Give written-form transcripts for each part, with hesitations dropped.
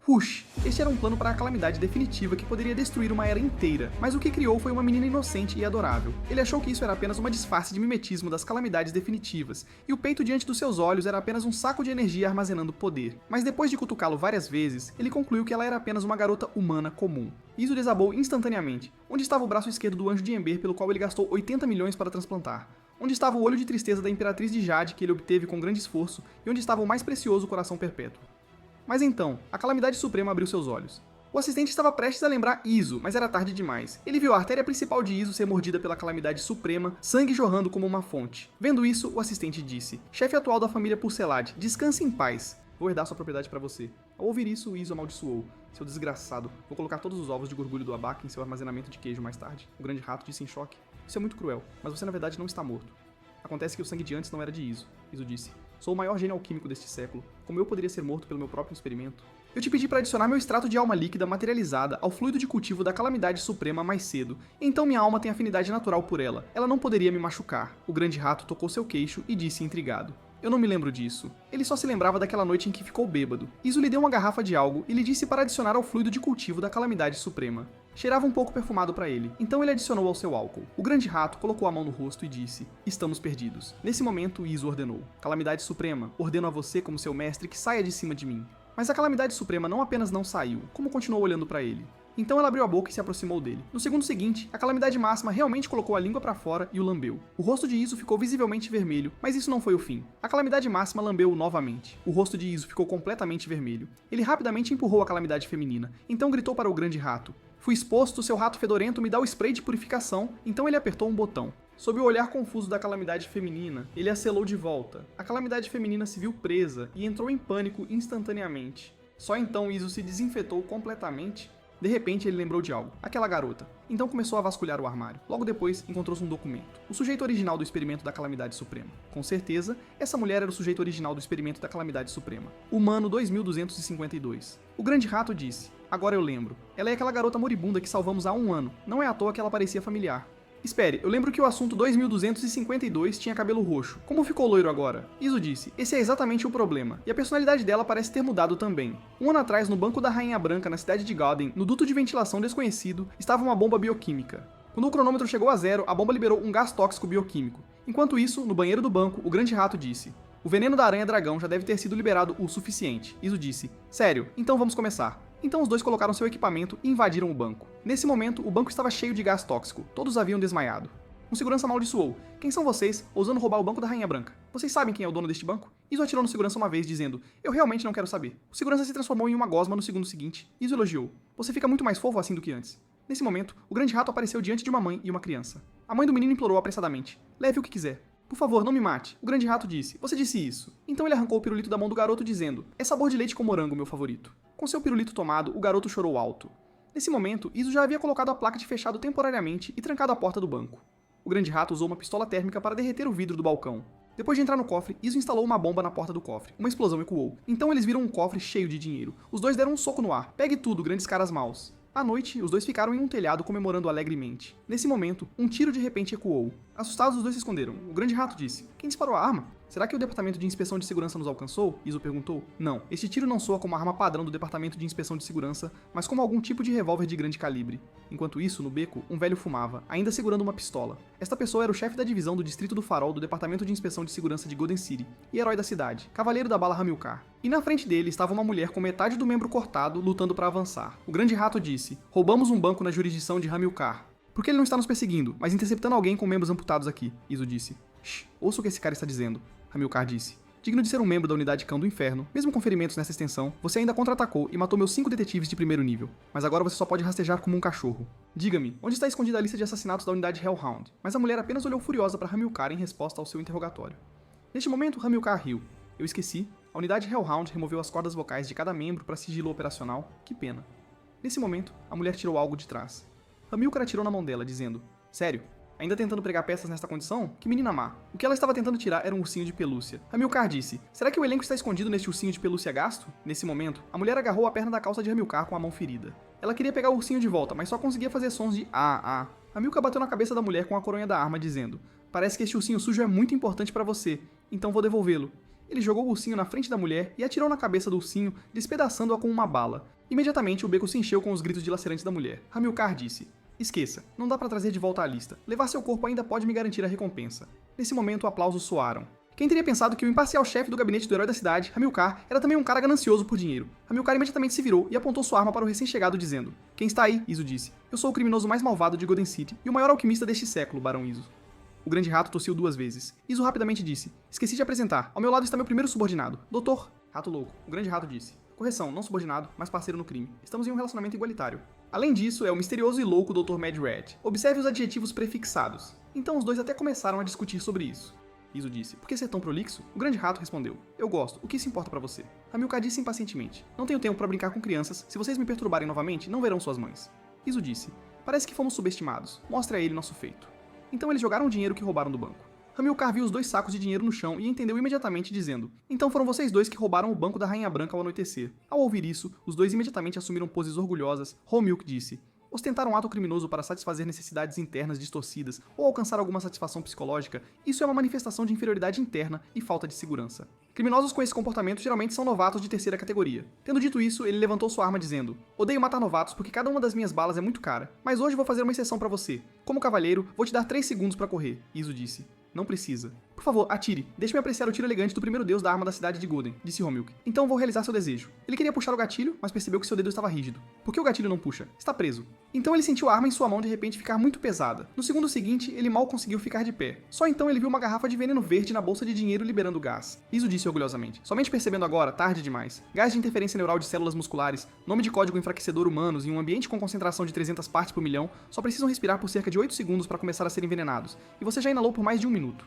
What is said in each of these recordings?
Hush! Este era um plano para a calamidade definitiva que poderia destruir uma era inteira, mas o que criou foi uma menina inocente e adorável. Ele achou que isso era apenas uma disfarce de mimetismo das calamidades definitivas, e o peito diante dos seus olhos era apenas um saco de energia armazenando poder. Mas depois de cutucá-lo várias vezes, ele concluiu que ela era apenas uma garota humana comum. Iso desabou instantaneamente. Onde estava o braço esquerdo do anjo de Ember pelo qual ele gastou 80 milhões para transplantar? Onde estava o olho de tristeza da Imperatriz de Jade que ele obteve com grande esforço? E onde estava o mais precioso coração perpétuo? Mas então, a Calamidade Suprema abriu seus olhos. O assistente estava prestes a lembrar Iso, mas era tarde demais. Ele viu a artéria principal de Iso ser mordida pela Calamidade Suprema, sangue jorrando como uma fonte. Vendo isso, o assistente disse: chefe atual da família Purcelade, descanse em paz. Vou herdar sua propriedade para você. Ao ouvir isso, Iso amaldiçoou. Seu desgraçado, vou colocar todos os ovos de gorgulho do abaca em seu armazenamento de queijo mais tarde. O grande rato disse em choque: isso é muito cruel, mas você na verdade não está morto. Acontece que o sangue de antes não era de Iso. Iso disse: sou o maior gênio alquímico deste século. Como eu poderia ser morto pelo meu próprio experimento? Eu te pedi para adicionar meu extrato de alma líquida materializada ao fluido de cultivo da Calamidade Suprema mais cedo, então minha alma tem afinidade natural por ela. Ela não poderia me machucar. O grande rato tocou seu queixo e disse intrigado: eu não me lembro disso. Ele só se lembrava daquela noite em que ficou bêbado. Iso lhe deu uma garrafa de algo e lhe disse para adicionar ao fluido de cultivo da Calamidade Suprema. Cheirava um pouco perfumado para ele, então ele adicionou ao seu álcool. O grande rato colocou a mão no rosto e disse: estamos perdidos. Nesse momento, Iso ordenou: Calamidade Suprema, ordeno a você como seu mestre que saia de cima de mim. Mas a Calamidade Suprema não apenas não saiu, como continuou olhando para ele. Então ela abriu a boca e se aproximou dele. No segundo seguinte, a Calamidade Máxima realmente colocou a língua para fora e o lambeu. O rosto de Iso ficou visivelmente vermelho, mas isso não foi o fim. A Calamidade Máxima lambeu-o novamente. O rosto de Iso ficou completamente vermelho. Ele rapidamente empurrou a Calamidade Feminina, então gritou para o grande rato: fui exposto, seu rato fedorento me dá o spray de purificação. Então ele apertou um botão. Sob o olhar confuso da Calamidade Feminina, ele a selou de volta. A Calamidade Feminina se viu presa e entrou em pânico instantaneamente. Só então Iso se desinfetou completamente. De repente ele lembrou de algo, aquela garota. Então começou a vasculhar o armário. Logo depois encontrou-se um documento. O sujeito original do experimento da Calamidade Suprema. Com certeza, essa mulher era o sujeito original do experimento da Calamidade Suprema. Humano 2252. O grande rato disse: agora eu lembro. Ela é aquela garota moribunda que salvamos há 1 ano. Não é à toa que ela parecia familiar. Espere, eu lembro que o assunto 2252 tinha cabelo roxo. Como ficou loiro agora? Iso disse: esse é exatamente o problema. E a personalidade dela parece ter mudado também. 1 ano atrás, no banco da Rainha Branca, na cidade de Gauden, no duto de ventilação desconhecido, estava uma bomba bioquímica. Quando o cronômetro chegou a 0, a bomba liberou um gás tóxico bioquímico. Enquanto isso, no banheiro do banco, o grande rato disse: o veneno da aranha-dragão já deve ter sido liberado o suficiente. Iso disse: sério, então vamos começar. Então os dois colocaram seu equipamento e invadiram o banco. Nesse momento, o banco estava cheio de gás tóxico. Todos haviam desmaiado. Um segurança amaldiçoou: quem são vocês, ousando roubar o banco da Rainha Branca? Vocês sabem quem é o dono deste banco? Iso atirou no segurança uma vez, dizendo: eu realmente não quero saber. O segurança se transformou em uma gosma no segundo seguinte. Iso elogiou: você fica muito mais fofo assim do que antes. Nesse momento, o grande rato apareceu diante de uma mãe e uma criança. A mãe do menino implorou apressadamente: leve o que quiser. Por favor, não me mate. O grande rato disse: você disse isso. Então ele arrancou o pirulito da mão do garoto, dizendo: é sabor de leite com morango, meu favorito. Com seu pirulito tomado, o garoto chorou alto. Nesse momento, Iso já havia colocado a placa de fechado temporariamente e trancado a porta do banco. O grande rato usou uma pistola térmica para derreter o vidro do balcão. Depois de entrar no cofre, Iso instalou uma bomba na porta do cofre. Uma explosão ecoou. Então eles viram um cofre cheio de dinheiro. Os dois deram um soco no ar. Pegue tudo, grandes caras maus. À noite, os dois ficaram em um telhado comemorando alegremente. Nesse momento, um tiro de repente ecoou. Assustados, os dois se esconderam. O grande rato disse: quem disparou a arma? Será que o Departamento de Inspeção de Segurança nos alcançou? Iso perguntou. Não, este tiro não soa como a arma padrão do Departamento de Inspeção de Segurança, mas como algum tipo de revólver de grande calibre. Enquanto isso, no beco, um velho fumava, ainda segurando uma pistola. Esta pessoa era o chefe da divisão do Distrito do Farol do Departamento de Inspeção de Segurança de Golden City, e herói da cidade, cavaleiro da bala Hamilcar. E na frente dele estava uma mulher com metade do membro cortado, lutando para avançar. O grande rato disse: roubamos um banco na jurisdição de Hamilcar. Por que ele não está nos perseguindo, mas interceptando alguém com membros amputados aqui? Iso disse. Shh, ouça o que esse cara está dizendo. Hamilcar disse: digno de ser um membro da unidade Cão do Inferno, mesmo com ferimentos nessa extensão, você ainda contra-atacou e matou meus 5 detetives de primeiro nível. Mas agora você só pode rastejar como um cachorro. Diga-me, onde está escondida a lista de assassinatos da unidade Hellhound? Mas a mulher apenas olhou furiosa para Hamilcar em resposta ao seu interrogatório. Neste momento, Hamilcar riu. Eu esqueci. A unidade Hellhound removeu as cordas vocais de cada membro para sigilo operacional. Que pena. Nesse momento, a mulher tirou algo de trás. Hamilcar atirou na mão dela, dizendo: sério? Ainda tentando pregar peças nesta condição? Que menina má. O que ela estava tentando tirar era um ursinho de pelúcia. Hamilcar disse: será que o elenco está escondido neste ursinho de pelúcia gasto? Nesse momento, a mulher agarrou a perna da calça de Hamilcar com a mão ferida. Ela queria pegar o ursinho de volta, mas só conseguia fazer sons de ah. Hamilcar bateu na cabeça da mulher com a coronha da arma, dizendo: parece que este ursinho sujo é muito importante para você, então vou devolvê-lo. Ele jogou o ursinho na frente da mulher e atirou na cabeça do ursinho, despedaçando-a com uma bala. Imediatamente, o beco se encheu com os gritos dilacerantes da mulher. Hamilcar disse: esqueça, não dá pra trazer de volta à lista. Levar seu corpo ainda pode me garantir a recompensa. Nesse momento, aplausos soaram. Quem teria pensado que o imparcial chefe do gabinete do herói da cidade, Hamilcar, era também um cara ganancioso por dinheiro? Hamilcar imediatamente se virou e apontou sua arma para o recém-chegado, dizendo: quem está aí? Iso disse. Eu sou o criminoso mais malvado de Golden City e o maior alquimista deste século, Barão Iso. O grande rato tossiu 2 vezes. Iso rapidamente disse: esqueci de apresentar. Ao meu lado está meu primeiro subordinado, Doutor. Rato louco. O grande rato disse: correção, não subordinado, mas parceiro no crime. Estamos em um relacionamento igualitário. Além disso, é o misterioso e louco Dr. Mad Red. Observe os adjetivos prefixados. Então os dois até começaram a discutir sobre isso. Iso disse: por que ser tão prolixo? O grande rato respondeu: eu gosto, o que isso importa pra você? Hamilcar disse impacientemente: não tenho tempo pra brincar com crianças, se vocês me perturbarem novamente, não verão suas mães. Iso disse: parece que fomos subestimados, mostre a ele nosso feito. Então eles jogaram o dinheiro que roubaram do banco. Hamilcar viu os 2 sacos de dinheiro no chão e entendeu imediatamente, dizendo: então foram vocês 2 que roubaram o banco da Rainha Branca ao anoitecer. Ao ouvir isso, os 2 imediatamente assumiram poses orgulhosas. Homilk disse: ostentar um ato criminoso para satisfazer necessidades internas distorcidas ou alcançar alguma satisfação psicológica, isso é uma manifestação de inferioridade interna e falta de segurança. Criminosos com esse comportamento geralmente são novatos de 3ª categoria. Tendo dito isso, ele levantou sua arma dizendo: odeio matar novatos porque cada uma das minhas balas é muito cara, mas hoje vou fazer uma exceção para você. Como cavalheiro, vou te dar 3 segundos para correr. Iso disse: não precisa. Por favor, atire. Deixe-me apreciar o tiro elegante do primeiro deus da arma da cidade de Golden, disse Homilk. Então vou realizar seu desejo. Ele queria puxar o gatilho, mas percebeu que seu dedo estava rígido. Por que o gatilho não puxa? Está preso. Então ele sentiu a arma em sua mão de repente ficar muito pesada. No segundo seguinte, ele mal conseguiu ficar de pé. Só então ele viu uma garrafa de veneno verde na bolsa de dinheiro liberando gás. Iso disse orgulhosamente: somente percebendo agora, tarde demais. Gás de interferência neural de células musculares, nome de código enfraquecedor humanos em um ambiente com concentração de 300 partes por milhão, só precisam respirar por cerca de 8 segundos para começar a ser envenenados. E você já inalou por mais de 1 minuto.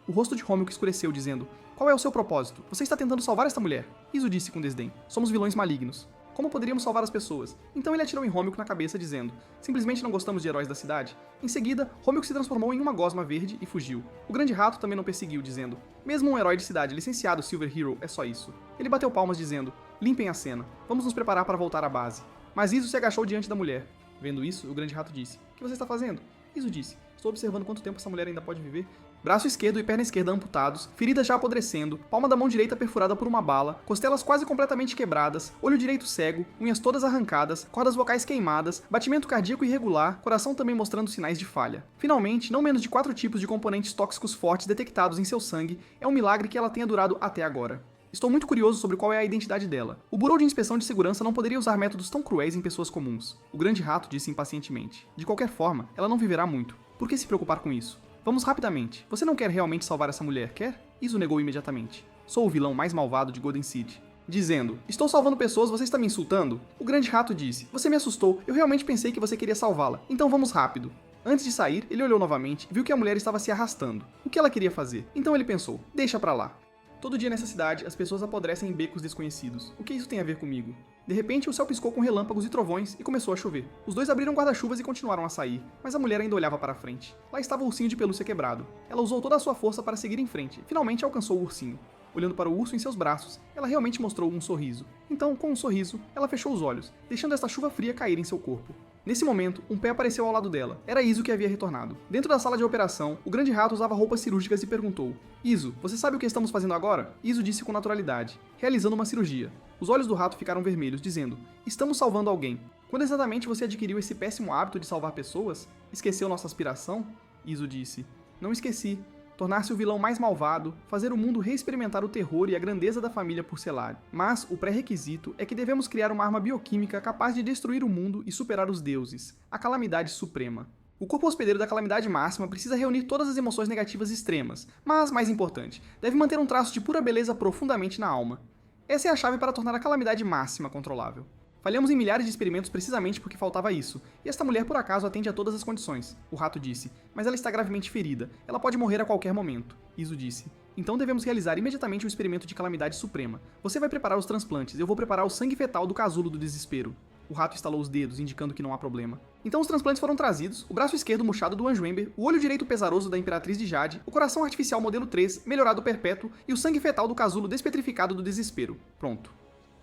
O rosto de Homilk escureceu, dizendo: qual é o seu propósito? Você está tentando salvar esta mulher. Iso disse com desdém: somos vilões malignos. Como poderíamos salvar as pessoas? Então ele atirou em Homilk na cabeça, dizendo: simplesmente não gostamos de heróis da cidade? Em seguida, Homilk se transformou em uma gosma verde e fugiu. O grande rato também não perseguiu, dizendo: mesmo um herói de cidade licenciado Silver Hero é só isso. Ele bateu palmas, dizendo: limpem a cena. Vamos nos preparar para voltar à base. Mas Iso se agachou diante da mulher. Vendo isso, o grande rato disse: o que você está fazendo? Iso disse: estou observando quanto tempo essa mulher ainda pode viver. Braço esquerdo e perna esquerda amputados, feridas já apodrecendo, palma da mão direita perfurada por uma bala, costelas quase completamente quebradas, olho direito cego, unhas todas arrancadas, cordas vocais queimadas, batimento cardíaco irregular, coração também mostrando sinais de falha. Finalmente, não menos de 4 tipos de componentes tóxicos fortes detectados em seu sangue, é um milagre que ela tenha durado até agora. Estou muito curioso sobre qual é a identidade dela. O Bureau de Inspeção de Segurança não poderia usar métodos tão cruéis em pessoas comuns. O grande rato disse impacientemente. De qualquer forma, ela não viverá muito. Por que se preocupar com isso? Vamos rapidamente. Você não quer realmente salvar essa mulher, quer? Iso negou imediatamente. Sou o vilão mais malvado de Golden City. Dizendo: estou salvando pessoas, você está me insultando? O grande rato disse: você me assustou, eu realmente pensei que você queria salvá-la. Então vamos rápido. Antes de sair, ele olhou novamente e viu que a mulher estava se arrastando. O que ela queria fazer? Então ele pensou: deixa pra lá. Todo dia nessa cidade, as pessoas apodrecem em becos desconhecidos. O que isso tem a ver comigo? De repente, o céu piscou com relâmpagos e trovões e começou a chover. Os 2 abriram guarda-chuvas e continuaram a sair, mas a mulher ainda olhava para frente. Lá estava o ursinho de pelúcia quebrado. Ela usou toda a sua força para seguir em frente. Finalmente alcançou o ursinho. Olhando para o urso em seus braços, ela realmente mostrou um sorriso. Então, com um sorriso, ela fechou os olhos, deixando esta chuva fria cair em seu corpo. Nesse momento, um pé apareceu ao lado dela. Era Iso que havia retornado. Dentro da sala de operação, o grande rato usava roupas cirúrgicas e perguntou: Iso, você sabe o que estamos fazendo agora? Iso disse com naturalidade: realizando uma cirurgia. Os olhos do rato ficaram vermelhos, dizendo: estamos salvando alguém. Quando exatamente você adquiriu esse péssimo hábito de salvar pessoas? Esqueceu nossa aspiração? Iso disse: não esqueci. Tornar-se o vilão mais malvado, fazer o mundo reexperimentar o terror e a grandeza da família Porcelari. Mas o pré-requisito é que devemos criar uma arma bioquímica capaz de destruir o mundo e superar os deuses, a calamidade suprema. O corpo hospedeiro da calamidade máxima precisa reunir todas as emoções negativas extremas, mas, mais importante, deve manter um traço de pura beleza profundamente na alma. Essa é a chave para tornar a calamidade máxima controlável. Falhamos em milhares de experimentos precisamente porque faltava isso, e esta mulher por acaso atende a todas as condições, o rato disse, mas ela está gravemente ferida, ela pode morrer a qualquer momento, Iso disse. Então devemos realizar imediatamente um experimento de calamidade suprema. Você vai preparar os transplantes, eu vou preparar o sangue fetal do casulo do desespero. O rato estalou os dedos, indicando que não há problema. Então os transplantes foram trazidos, o braço esquerdo murchado do Anjo Ember, o olho direito pesaroso da Imperatriz de Jade, o coração artificial modelo 3, melhorado perpétuo, e o sangue fetal do casulo despetrificado do desespero. Pronto.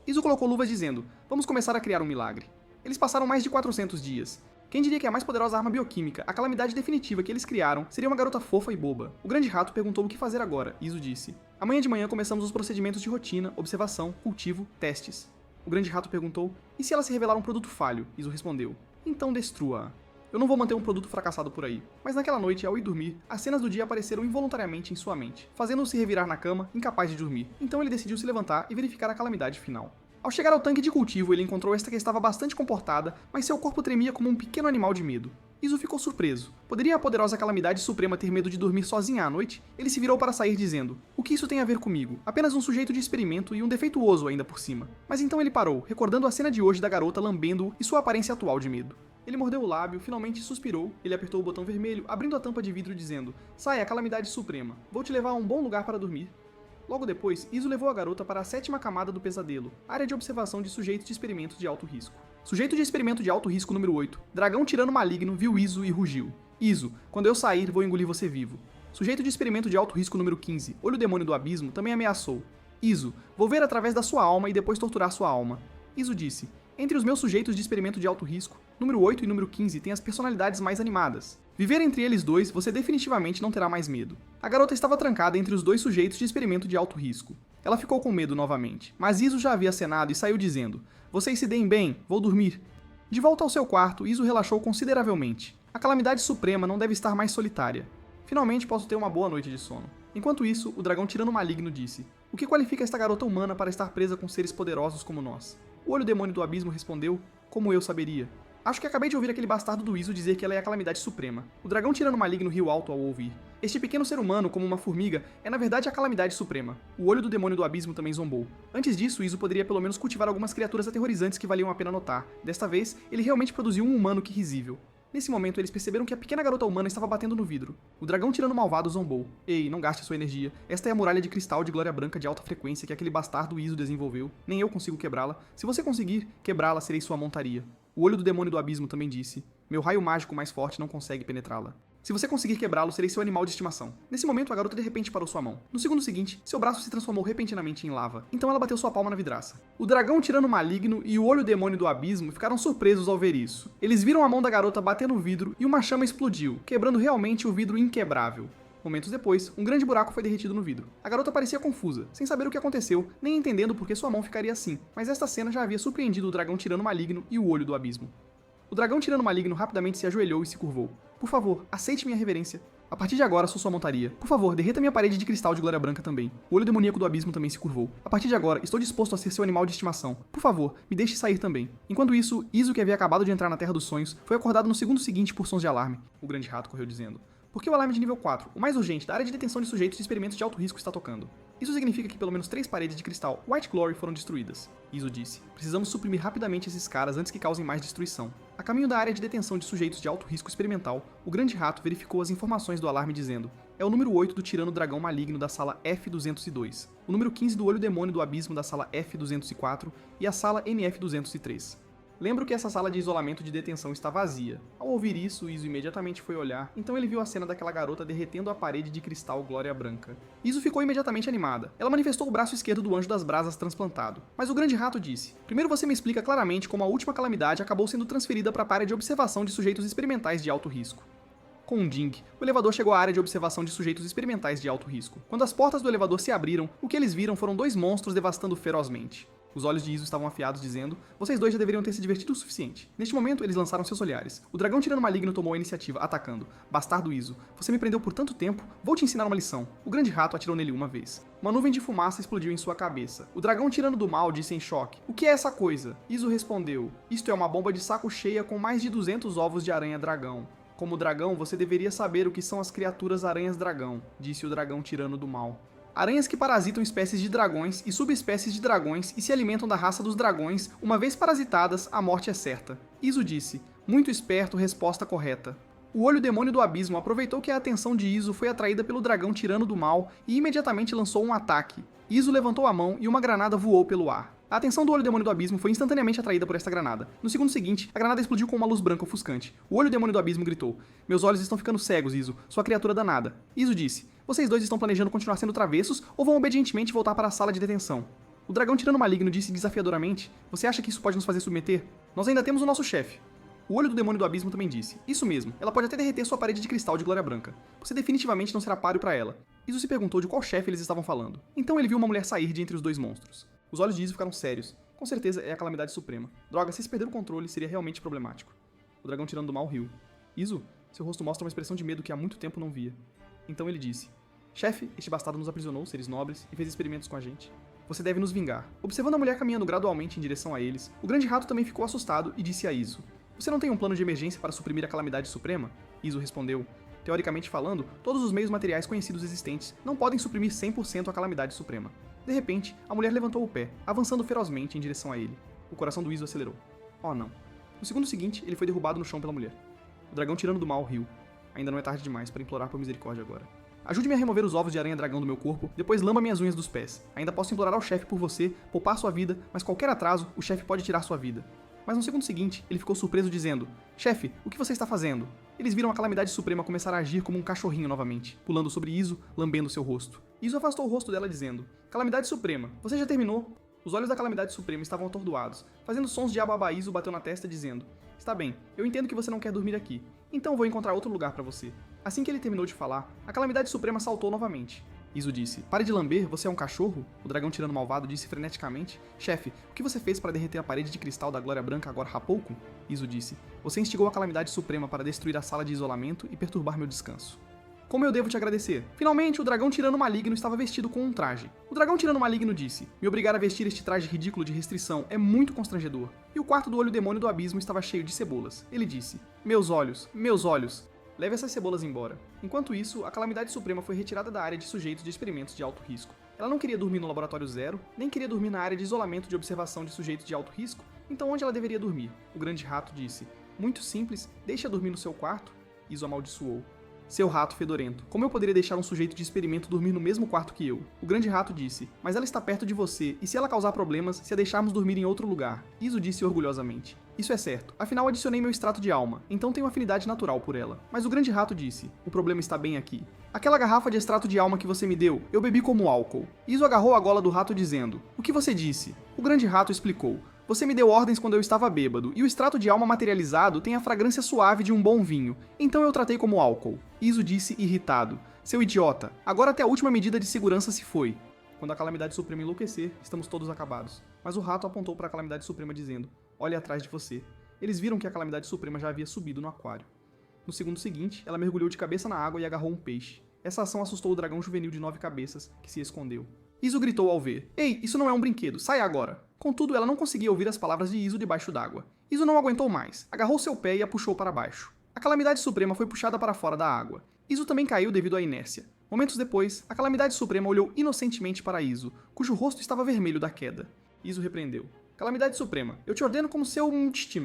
Iso colocou luvas dizendo: vamos começar a criar um milagre. Eles passaram mais de 400 dias. Quem diria que a mais poderosa arma bioquímica, a calamidade definitiva que eles criaram, seria uma garota fofa e boba? O grande rato perguntou o que fazer agora. Iso disse: amanhã de manhã começamos os procedimentos de rotina, observação, cultivo, testes. O grande rato perguntou: e se ela se revelar um produto falho? Iso respondeu: então destrua-a. Eu não vou manter um produto fracassado por aí. Mas naquela noite, ao ir dormir, as cenas do dia apareceram involuntariamente em sua mente, fazendo-o se revirar na cama, incapaz de dormir. Então ele decidiu se levantar e verificar a calamidade final. Ao chegar ao tanque de cultivo, ele encontrou esta que estava bastante comportada, mas seu corpo tremia como um pequeno animal de medo. Iso ficou surpreso. Poderia a poderosa calamidade suprema ter medo de dormir sozinha à noite? Ele se virou para sair dizendo: o que isso tem a ver comigo? Apenas um sujeito de experimento e um defeituoso ainda por cima. Mas então ele parou, recordando a cena de hoje da garota lambendo-o e sua aparência atual de medo. Ele mordeu o lábio, finalmente suspirou, ele apertou o botão vermelho, abrindo a tampa de vidro dizendo: sai, a calamidade suprema, vou te levar a um bom lugar para dormir. Logo depois, Iso levou a garota para a 7ª camada do pesadelo, área de observação de sujeitos de experimentos de alto risco. Sujeito de experimento de alto risco número 8, dragão tirano maligno, viu Iso e rugiu: Iso, quando eu sair, vou engolir você vivo. Sujeito de experimento de alto risco número 15, olho demônio do abismo, também ameaçou: Iso, vou ver através da sua alma e depois torturar sua alma. Iso disse: entre os meus sujeitos de experimento de alto risco, número 8 e número 15 têm as personalidades mais animadas. Viver entre eles dois, você definitivamente não terá mais medo. A garota estava trancada entre os dois sujeitos de experimento de alto risco. Ela ficou com medo novamente, mas Iso já havia acenado e saiu dizendo: vocês se deem bem, vou dormir. De volta ao seu quarto, Iso relaxou consideravelmente. A calamidade suprema não deve estar mais solitária. Finalmente posso ter uma boa noite de sono. Enquanto isso, o dragão tirano maligno disse: o que qualifica esta garota humana para estar presa com seres poderosos como nós? O olho demônio do abismo respondeu: como eu saberia? Acho que acabei de ouvir aquele bastardo do Iso dizer que ela é a calamidade suprema. O dragão tirano maligno riu alto ao ouvir. Este pequeno ser humano, como uma formiga, é na verdade a calamidade suprema. O olho do demônio do abismo também zombou. Antes disso, Iso poderia pelo menos cultivar algumas criaturas aterrorizantes que valiam a pena notar. Desta vez, ele realmente produziu um humano que risível. Nesse momento, eles perceberam que a pequena garota humana estava batendo no vidro. O dragão tirano malvado zombou. Ei, não gaste sua energia. Esta é a muralha de cristal de glória branca de alta frequência que aquele bastardo Iso desenvolveu. Nem eu consigo quebrá-la. Se você conseguir quebrá-la, serei sua montaria. O olho do demônio do abismo também disse: meu raio mágico mais forte não consegue penetrá-la. Se você conseguir quebrá-lo, serei seu animal de estimação. Nesse momento, a garota de repente parou sua mão. No segundo seguinte, seu braço se transformou repentinamente em lava. Então ela bateu sua palma na vidraça. O dragão tirano maligno e o olho demônio do abismo ficaram surpresos ao ver isso. Eles viram a mão da garota bater no vidro e uma chama explodiu, quebrando realmente o vidro inquebrável. Momentos depois, um grande buraco foi derretido no vidro. A garota parecia confusa, sem saber o que aconteceu, nem entendendo por que sua mão ficaria assim, mas esta cena já havia surpreendido o dragão tirano maligno e o olho do abismo. O dragão tirano maligno rapidamente se ajoelhou e se curvou. Por favor, aceite minha reverência. A partir de agora, sou sua montaria. Por favor, derreta minha parede de cristal de glória branca também. O olho demoníaco do abismo também se curvou. A partir de agora, estou disposto a ser seu animal de estimação. Por favor, me deixe sair também. Enquanto isso, Iso, que havia acabado de entrar na Terra dos Sonhos, foi acordado no segundo seguinte por sons de alarme. O grande rato correu dizendo: porque o alarme de nível 4, o mais urgente, da área de detenção de sujeitos de experimentos de alto risco está tocando. Isso significa que pelo menos 3 paredes de cristal White Glory foram destruídas. Iso disse: precisamos suprimir rapidamente esses caras antes que causem mais destruição. A caminho da área de detenção de sujeitos de alto risco experimental, o grande rato verificou as informações do alarme dizendo: é o número 8 do tirano dragão maligno da sala F202, o número 15 do olho demônio do abismo da sala F204 e a sala NF203. Lembro que essa sala de isolamento de detenção está vazia. Ao ouvir isso, Iso imediatamente foi olhar, então ele viu a cena daquela garota derretendo a parede de cristal glória branca. Iso ficou imediatamente animada. Ela manifestou o braço esquerdo do anjo das brasas transplantado. Mas o grande rato disse: primeiro você me explica claramente como a última calamidade acabou sendo transferida para a área de observação de sujeitos experimentais de alto risco. Com um ding, o elevador chegou à área de observação de sujeitos experimentais de alto risco. Quando as portas do elevador se abriram, o que eles viram foram 2 monstros devastando ferozmente. Os olhos de Iso estavam afiados, dizendo: vocês dois já deveriam ter se divertido o suficiente. Neste momento, eles lançaram seus olhares. O dragão tirano maligno tomou a iniciativa, atacando. Bastardo Iso, você me prendeu por tanto tempo, vou te ensinar uma lição. O grande rato atirou nele uma vez. Uma nuvem de fumaça explodiu em sua cabeça. O dragão tirano do mal disse em choque: o que é essa coisa? Iso respondeu: isto é uma bomba de saco cheia com mais de 200 ovos de aranha-dragão. Como dragão, você deveria saber o que são as criaturas aranhas-dragão, disse o dragão tirano do mal. Aranhas que parasitam espécies de dragões e subespécies de dragões e se alimentam da raça dos dragões, uma vez parasitadas, a morte é certa. Iso disse: muito esperto, resposta correta. O olho demônio do abismo aproveitou que a atenção de Iso foi atraída pelo dragão tirano do mal e imediatamente lançou um ataque. Iso levantou a mão e uma granada voou pelo ar. A atenção do olho demônio do abismo foi instantaneamente atraída por esta granada. No segundo seguinte, a granada explodiu com uma luz branca ofuscante. O olho demônio do abismo gritou: meus olhos estão ficando cegos, Iso, sua criatura danada. Iso disse: vocês dois estão planejando continuar sendo travessos ou vão obedientemente voltar para a sala de detenção? O dragão tirano maligno disse desafiadoramente: você acha que isso pode nos fazer submeter? Nós ainda temos o nosso chefe. O olho do demônio do abismo também disse: isso mesmo, ela pode até derreter sua parede de cristal de glória branca. Você definitivamente não será páreo para ela. Iso se perguntou de qual chefe eles estavam falando. Então ele viu uma mulher sair de entre os 2 monstros. Os olhos de Iso ficaram sérios. Com certeza é a Calamidade Suprema. Droga, se perder o controle, seria realmente problemático. O dragão tirando do mal riu. Iso, seu rosto mostra uma expressão de medo que há muito tempo não via. Então ele disse: chefe, este bastardo nos aprisionou, seres nobres, e fez experimentos com a gente. Você deve nos vingar. Observando a mulher caminhando gradualmente em direção a eles, o grande rato também ficou assustado e disse a Iso: você não tem um plano de emergência para suprimir a Calamidade Suprema? Iso respondeu: teoricamente falando, todos os meios materiais conhecidos existentes não podem suprimir 100% a Calamidade Suprema. De repente, a mulher levantou o pé, avançando ferozmente em direção a ele. O coração do Iso acelerou. Oh não. No segundo seguinte, ele foi derrubado no chão pela mulher. O dragão tirando do mal riu. Ainda não é tarde demais para implorar por misericórdia agora. Ajude-me a remover os ovos de aranha-dragão do meu corpo, depois lamba minhas unhas dos pés. Ainda posso implorar ao chefe por você, poupar sua vida, mas qualquer atraso, o chefe pode tirar sua vida. Mas no segundo seguinte, ele ficou surpreso dizendo: chefe, o que você está fazendo? Eles viram a Calamidade Suprema começar a agir como um cachorrinho novamente, pulando sobre Iso, lambendo seu rosto. Iso afastou o rosto dela dizendo: Calamidade Suprema, você já terminou? Os olhos da Calamidade Suprema estavam atordoados, fazendo sons de ababa. Iso bateu na testa dizendo: está bem, eu entendo que você não quer dormir aqui, então vou encontrar outro lugar para você. Assim que ele terminou de falar, a Calamidade Suprema saltou novamente. Iso disse: pare de lamber, você é um cachorro? O dragão tirando malvado disse freneticamente: chefe, o que você fez para derreter a parede de cristal da Glória Branca agora há pouco? Iso disse: você instigou a Calamidade Suprema para destruir a sala de isolamento e perturbar meu descanso. Como eu devo te agradecer? Finalmente, o dragão tirano maligno estava vestido com um traje. O dragão tirano maligno disse: me obrigar a vestir este traje ridículo de restrição é muito constrangedor. E o quarto do olho demônio do abismo estava cheio de cebolas. Ele disse: meus olhos, meus olhos. Leve essas cebolas embora. Enquanto isso, a Calamidade Suprema foi retirada da área de sujeitos de experimentos de alto risco. Ela não queria dormir no Laboratório Zero, nem queria dormir na área de isolamento de observação de sujeitos de alto risco, então onde ela deveria dormir? O grande rato disse: muito simples, deixa dormir no seu quarto. Iso amaldiçoou: seu rato fedorento, como eu poderia deixar um sujeito de experimento dormir no mesmo quarto que eu? O grande rato disse: mas ela está perto de você, e se ela causar problemas, se a deixarmos dormir em outro lugar? Iso disse orgulhosamente: isso é certo, afinal adicionei meu extrato de alma, então tenho afinidade natural por ela. Mas o grande rato disse: o problema está bem aqui. Aquela garrafa de extrato de alma que você me deu, eu bebi como álcool. Iso agarrou a gola do rato dizendo: o que você disse? O grande rato explicou: você me deu ordens quando eu estava bêbado, e o extrato de alma materializado tem a fragrância suave de um bom vinho, então eu tratei como álcool. Iso disse irritado: seu idiota, agora até a última medida de segurança se foi. Quando a Calamidade Suprema enlouquecer, estamos todos acabados. Mas o rato apontou para a Calamidade Suprema dizendo: olhe atrás de você. Eles viram que a Calamidade Suprema já havia subido no aquário. No segundo seguinte, ela mergulhou de cabeça na água e agarrou um peixe. Essa ação assustou o dragão juvenil de 9 cabeças, que se escondeu. Iso gritou ao ver: ei, isso não é um brinquedo, saia agora! Contudo, ela não conseguia ouvir as palavras de Iso debaixo d'água. Iso não aguentou mais, agarrou seu pé e a puxou para baixo. A Calamidade Suprema foi puxada para fora da água. Iso também caiu devido à inércia. Momentos depois, a Calamidade Suprema olhou inocentemente para Iso, cujo rosto estava vermelho da queda. Iso repreendeu: Calamidade Suprema, eu te ordeno como seu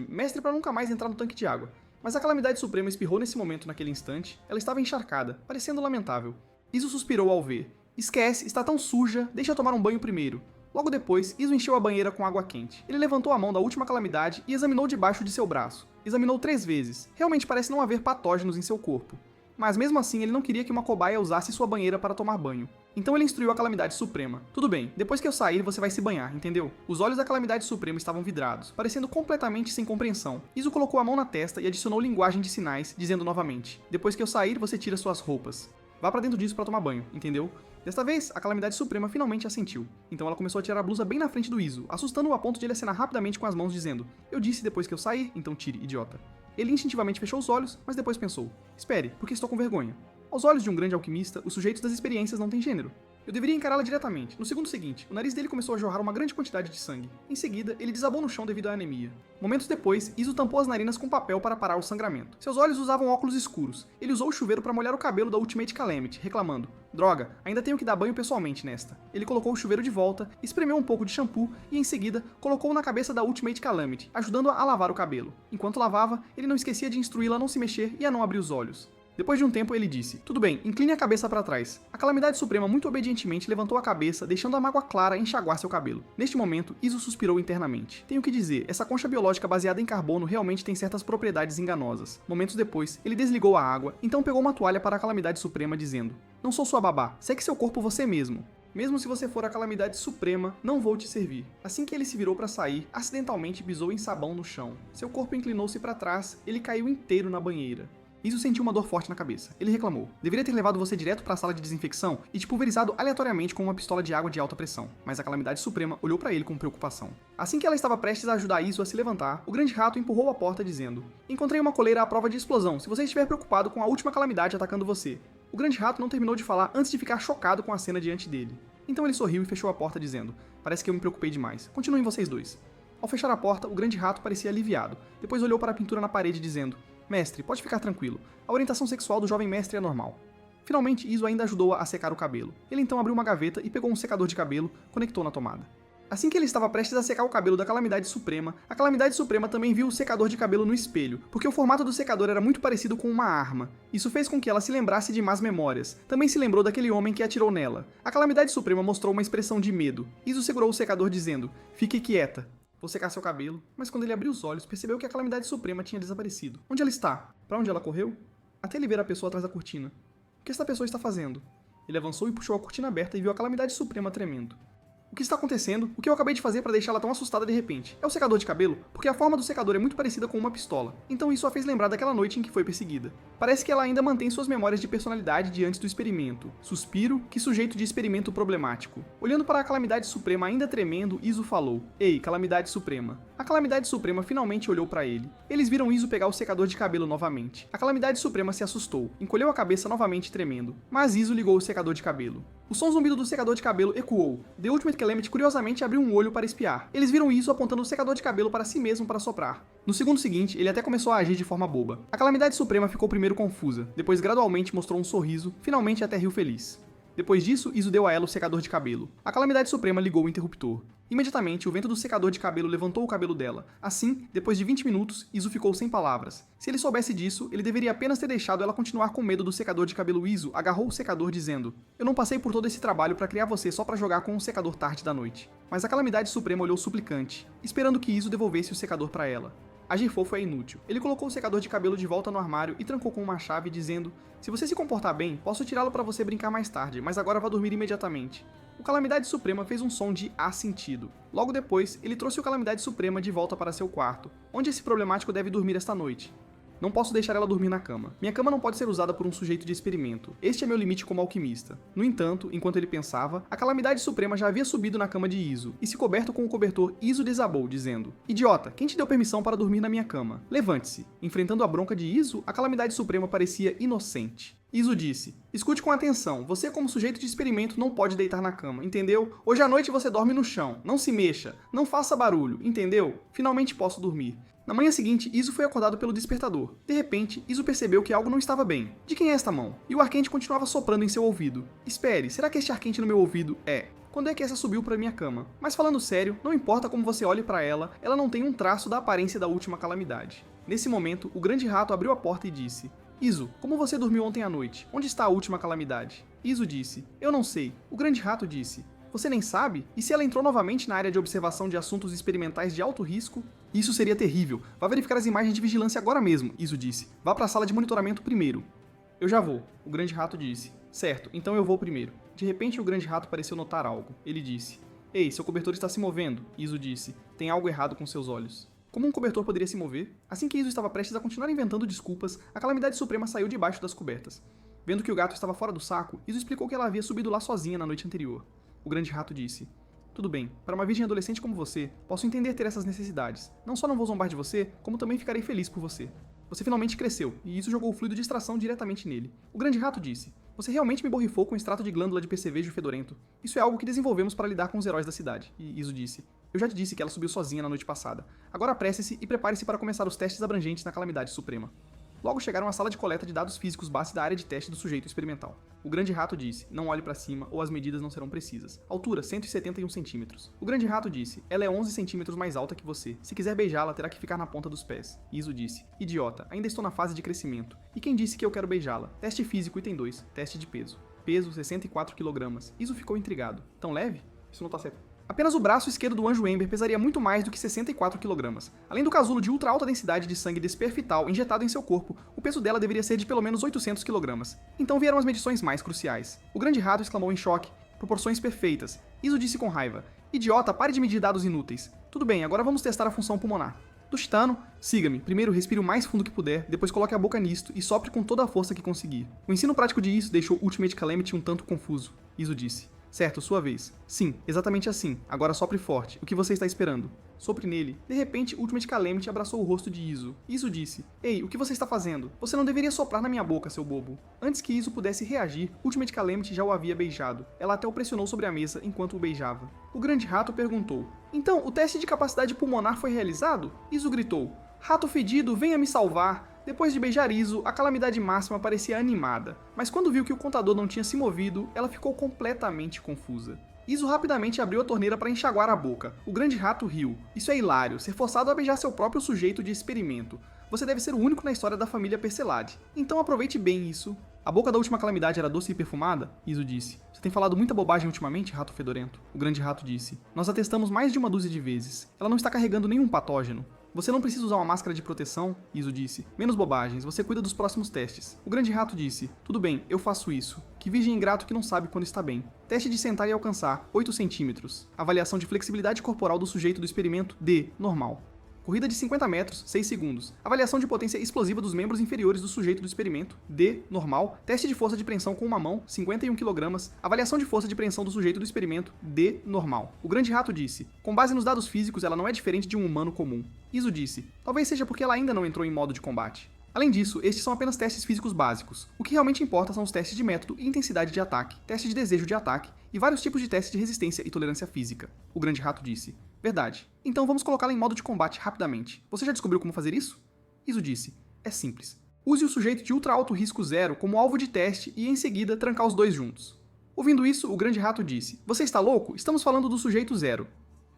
mestre para nunca mais entrar no tanque de água. Mas a Calamidade Suprema espirrou nesse momento, naquele instante. Ela estava encharcada, parecendo lamentável. Iso suspirou ao ver: esquece, está tão suja, deixa eu tomar um banho primeiro. Logo depois, Iso encheu a banheira com água quente. Ele levantou a mão da última calamidade e examinou debaixo de seu braço. Examinou 3 vezes. Realmente parece não haver patógenos em seu corpo. Mas mesmo assim, ele não queria que uma cobaia usasse sua banheira para tomar banho. Então ele instruiu a Calamidade Suprema: tudo bem, depois que eu sair, você vai se banhar, entendeu? Os olhos da Calamidade Suprema estavam vidrados, parecendo completamente sem compreensão. Iso colocou a mão na testa e adicionou linguagem de sinais, dizendo novamente: depois que eu sair, você tira suas roupas. Vá pra dentro disso pra tomar banho, entendeu? Desta vez, a Calamidade Suprema finalmente assentiu. Então ela começou a tirar a blusa bem na frente do Iso, assustando-o a ponto de ele acenar rapidamente com as mãos, dizendo: eu disse depois que eu sair, então tire, idiota. Ele instintivamente fechou os olhos, mas depois pensou: espere, porque estou com vergonha. Aos olhos de um grande alquimista, os sujeitos das experiências não têm gênero. Eu deveria encará-la diretamente. No segundo seguinte, o nariz dele começou a jorrar uma grande quantidade de sangue. Em seguida, ele desabou no chão devido à anemia. Momentos depois, Iso tampou as narinas com papel para parar o sangramento. Seus olhos usavam óculos escuros. Ele usou o chuveiro para molhar o cabelo da Ultimate Calamity, reclamando: droga, ainda tenho que dar banho pessoalmente nesta. Ele colocou o chuveiro de volta, espremeu um pouco de shampoo e, em seguida, colocou-o na cabeça da Ultimate Calamity, ajudando-a a lavar o cabelo. Enquanto lavava, ele não esquecia de instruí-la a não se mexer e a não abrir os olhos. Depois de um tempo, ele disse: tudo bem, incline a cabeça para trás. A Calamidade Suprema muito obedientemente levantou a cabeça, deixando a mágoa clara enxaguar seu cabelo. Neste momento, Iso suspirou internamente. Tenho que dizer, essa concha biológica baseada em carbono realmente tem certas propriedades enganosas. Momentos depois, ele desligou a água, então pegou uma toalha para a Calamidade Suprema, dizendo: não sou sua babá, seque seu corpo você mesmo. Mesmo se você for a Calamidade Suprema, não vou te servir. Assim que ele se virou para sair, acidentalmente pisou em sabão no chão. Seu corpo inclinou-se para trás, ele caiu inteiro na banheira. Iso sentiu uma dor forte na cabeça. Ele reclamou. Deveria ter levado você direto para a sala de desinfecção e te pulverizado aleatoriamente com uma pistola de água de alta pressão. Mas a Calamidade Suprema olhou para ele com preocupação. Assim que ela estava prestes a ajudar Iso a se levantar, o Grande Rato empurrou a porta dizendo: encontrei uma coleira à prova de explosão, se você estiver preocupado com a última calamidade atacando você. O Grande Rato não terminou de falar antes de ficar chocado com a cena diante dele. Então ele sorriu e fechou a porta dizendo: parece que eu me preocupei demais. Continuem vocês dois. Ao fechar a porta, o Grande Rato parecia aliviado. Depois olhou para a pintura na parede dizendo: mestre, pode ficar tranquilo. A orientação sexual do jovem mestre é normal. Finalmente, Iso ainda ajudou-a a secar o cabelo. Ele então abriu uma gaveta e pegou um secador de cabelo, conectou na tomada. Assim que ele estava prestes a secar o cabelo da Calamidade Suprema, a Calamidade Suprema também viu o secador de cabelo no espelho, porque o formato do secador era muito parecido com uma arma. Isso fez com que ela se lembrasse de más memórias. Também se lembrou daquele homem que atirou nela. A Calamidade Suprema mostrou uma expressão de medo. Iso segurou o secador dizendo: fique quieta. Vou secar seu cabelo, mas quando ele abriu os olhos, percebeu que a Calamidade Suprema tinha desaparecido. Onde ela está? Para onde ela correu? Até ele ver a pessoa atrás da cortina. O que esta pessoa está fazendo? Ele avançou e puxou a cortina aberta e viu a Calamidade Suprema tremendo. O que está acontecendo? O que eu acabei de fazer para deixá-la tão assustada de repente? É o secador de cabelo? Porque a forma do secador é muito parecida com uma pistola. Então isso a fez lembrar daquela noite em que foi perseguida. Parece que ela ainda mantém suas memórias de personalidade de antes do experimento. Suspiro, que sujeito de experimento problemático. Olhando para a Calamidade Suprema ainda tremendo, Iso falou: ei, Calamidade Suprema. A Calamidade Suprema finalmente olhou para ele. Eles viram Iso pegar o secador de cabelo novamente. A Calamidade Suprema se assustou, encolheu a cabeça novamente tremendo. Mas Iso ligou o secador de cabelo. O som zumbido do secador de cabelo ecoou. The Ultimate Calamity curiosamente abriu um olho para espiar. Eles viram Iso apontando o secador de cabelo para si mesmo para soprar. No segundo seguinte, ele até começou a agir de forma boba. A Calamidade Suprema ficou primeiro confusa, depois gradualmente mostrou um sorriso, finalmente até riu feliz. Depois disso, Iso deu a ela o secador de cabelo. A Calamidade Suprema ligou o interruptor. Imediatamente, o vento do secador de cabelo levantou o cabelo dela. Assim, depois de 20 minutos, Iso ficou sem palavras. Se ele soubesse disso, ele deveria apenas ter deixado ela continuar com medo do secador de cabelo. Iso agarrou o secador dizendo: eu não passei por todo esse trabalho para criar você só para jogar com um secador tarde da noite. Mas a Calamidade Suprema olhou suplicante, esperando que Iso devolvesse o secador para ela. Agir fofo é inútil. Ele colocou o secador de cabelo de volta no armário e trancou com uma chave, dizendo: se você se comportar bem, posso tirá-lo para você brincar mais tarde, mas agora vá dormir imediatamente. O Calamidade Suprema fez um som de A sentido. Logo depois, ele trouxe o Calamidade Suprema de volta para seu quarto, onde esse problemático deve dormir esta noite. Não posso deixar ela dormir na cama. Minha cama não pode ser usada por um sujeito de experimento. Este é meu limite como alquimista. No entanto, enquanto ele pensava, a Calamidade Suprema já havia subido na cama de Iso, e se coberto com o cobertor, Iso desabou, dizendo: idiota, quem te deu permissão para dormir na minha cama? Levante-se. Enfrentando a bronca de Iso, a Calamidade Suprema parecia inocente. Iso disse: escute com atenção, você como sujeito de experimento não pode deitar na cama, entendeu? Hoje à noite você dorme no chão, não se mexa, não faça barulho, entendeu? Finalmente posso dormir. Na manhã seguinte, Iso foi acordado pelo despertador. De repente, Iso percebeu que algo não estava bem. De quem é esta mão? E o ar quente continuava soprando em seu ouvido. Espere, será que este ar quente no meu ouvido é? Quando é que essa subiu para minha cama? Mas falando sério, não importa como você olhe para ela não tem um traço da aparência da última calamidade. Nesse momento, o Grande Rato abriu a porta e disse: Iso, como você dormiu ontem à noite? Onde está a última calamidade? Iso disse: eu não sei. O Grande Rato disse: você nem sabe? E se ela entrou novamente na área de observação de assuntos experimentais de alto risco? Isso seria terrível. Vá verificar as imagens de vigilância agora mesmo, Iso disse. Vá para a sala de monitoramento primeiro. Eu já vou, o Grande Rato disse. Certo, então eu vou primeiro. De repente o Grande Rato pareceu notar algo. Ele disse: ei, seu cobertor está se movendo, Iso disse. Tem algo errado com seus olhos. Como um cobertor poderia se mover? Assim que Iso estava prestes a continuar inventando desculpas, a Calamidade Suprema saiu debaixo das cobertas. Vendo que o gato estava fora do saco, Iso explicou que ela havia subido lá sozinha na noite anterior. O Grande Rato disse: tudo bem, para uma virgem adolescente como você, posso entender ter essas necessidades. Não só não vou zombar de você, como também ficarei feliz por você. Você finalmente cresceu, e isso jogou o fluido de extração diretamente nele. O Grande Rato disse: você realmente me borrifou com extrato de glândula de percevejo fedorento. Isso é algo que desenvolvemos para lidar com os heróis da cidade. E Iso disse: eu já te disse que ela subiu sozinha na noite passada. Agora apresse-se e prepare-se para começar os testes abrangentes na Calamidade Suprema. Logo chegaram à sala de coleta de dados físicos base da área de teste do sujeito experimental. O Grande Rato disse: não olhe para cima ou as medidas não serão precisas. Altura, 171 centímetros. O Grande Rato disse: ela é 11 centímetros mais alta que você. Se quiser beijá-la, terá que ficar na ponta dos pés. Iso disse: idiota, ainda estou na fase de crescimento. E quem disse que eu quero beijá-la? Teste físico, item 2. Teste de peso. Peso, 64 kg. Iso ficou intrigado. Tão leve? Isso não tá certo. Apenas o braço esquerdo do Anjo Ember pesaria muito mais do que 64 kg. Além do casulo de ultra alta densidade de sangue desperfital injetado em seu corpo, o peso dela deveria ser de pelo menos 800 kg. Então vieram as medições mais cruciais. O Grande Rato exclamou em choque: proporções perfeitas. Iso disse com raiva: idiota, pare de medir dados inúteis. Tudo bem, agora vamos testar a função pulmonar. Do Chitano, siga-me. Primeiro respire o mais fundo que puder, depois coloque a boca nisto e sopre com toda a força que conseguir. O ensino prático de Iso deixou Ultimate Calamity um tanto confuso. Iso disse. Certo, sua vez. Sim, exatamente assim. Agora sopre forte. O que você está esperando? Sopre nele. De repente, Ultimate Calamity abraçou o rosto de Iso. Iso disse. Ei, o que você está fazendo? Você não deveria soprar na minha boca, seu bobo. Antes que Iso pudesse reagir, Ultimate Calamity já o havia beijado. Ela até o pressionou sobre a mesa enquanto o beijava. O grande rato perguntou. Então, o teste de capacidade pulmonar foi realizado? Iso gritou. Rato fedido, venha me salvar. Depois de beijar Iso, a calamidade máxima parecia animada, mas quando viu que o contador não tinha se movido, ela ficou completamente confusa. Iso rapidamente abriu a torneira para enxaguar a boca. O grande rato riu. Isso é hilário, ser forçado a beijar seu próprio sujeito de experimento. Você deve ser o único na história da família Percelade. Então aproveite bem isso. A boca da última calamidade era doce e perfumada? Iso disse. Você tem falado muita bobagem ultimamente, rato fedorento? O grande rato disse. Nós a testamos mais de uma dúzia de vezes. Ela não está carregando nenhum patógeno. Você não precisa usar uma máscara de proteção, Iso disse. Menos bobagens, você cuida dos próximos testes. O grande rato disse. Tudo bem, eu faço isso. Que virgem ingrato que não sabe quando está bem. Teste de sentar e alcançar, 8 centímetros. Avaliação de flexibilidade corporal do sujeito do experimento, D, normal. Corrida de 50 metros, 6 segundos. Avaliação de potência explosiva dos membros inferiores do sujeito do experimento, D, normal. Teste de força de preensão com uma mão, 51 kg. Avaliação de força de preensão do sujeito do experimento, D, normal. O grande rato disse, com base nos dados físicos, ela não é diferente de um humano comum. Iso disse, talvez seja porque ela ainda não entrou em modo de combate. Além disso, estes são apenas testes físicos básicos. O que realmente importa são os testes de método e intensidade de ataque, teste de desejo de ataque e vários tipos de testes de resistência e tolerância física. O grande rato disse. Verdade. Então vamos colocá-la em modo de combate rapidamente. Você já descobriu como fazer isso? Iso disse. É simples. Use o sujeito de ultra alto risco 0 como alvo de teste e em seguida trancar os dois juntos. Ouvindo isso, o grande rato disse. Você está louco? Estamos falando do sujeito 0.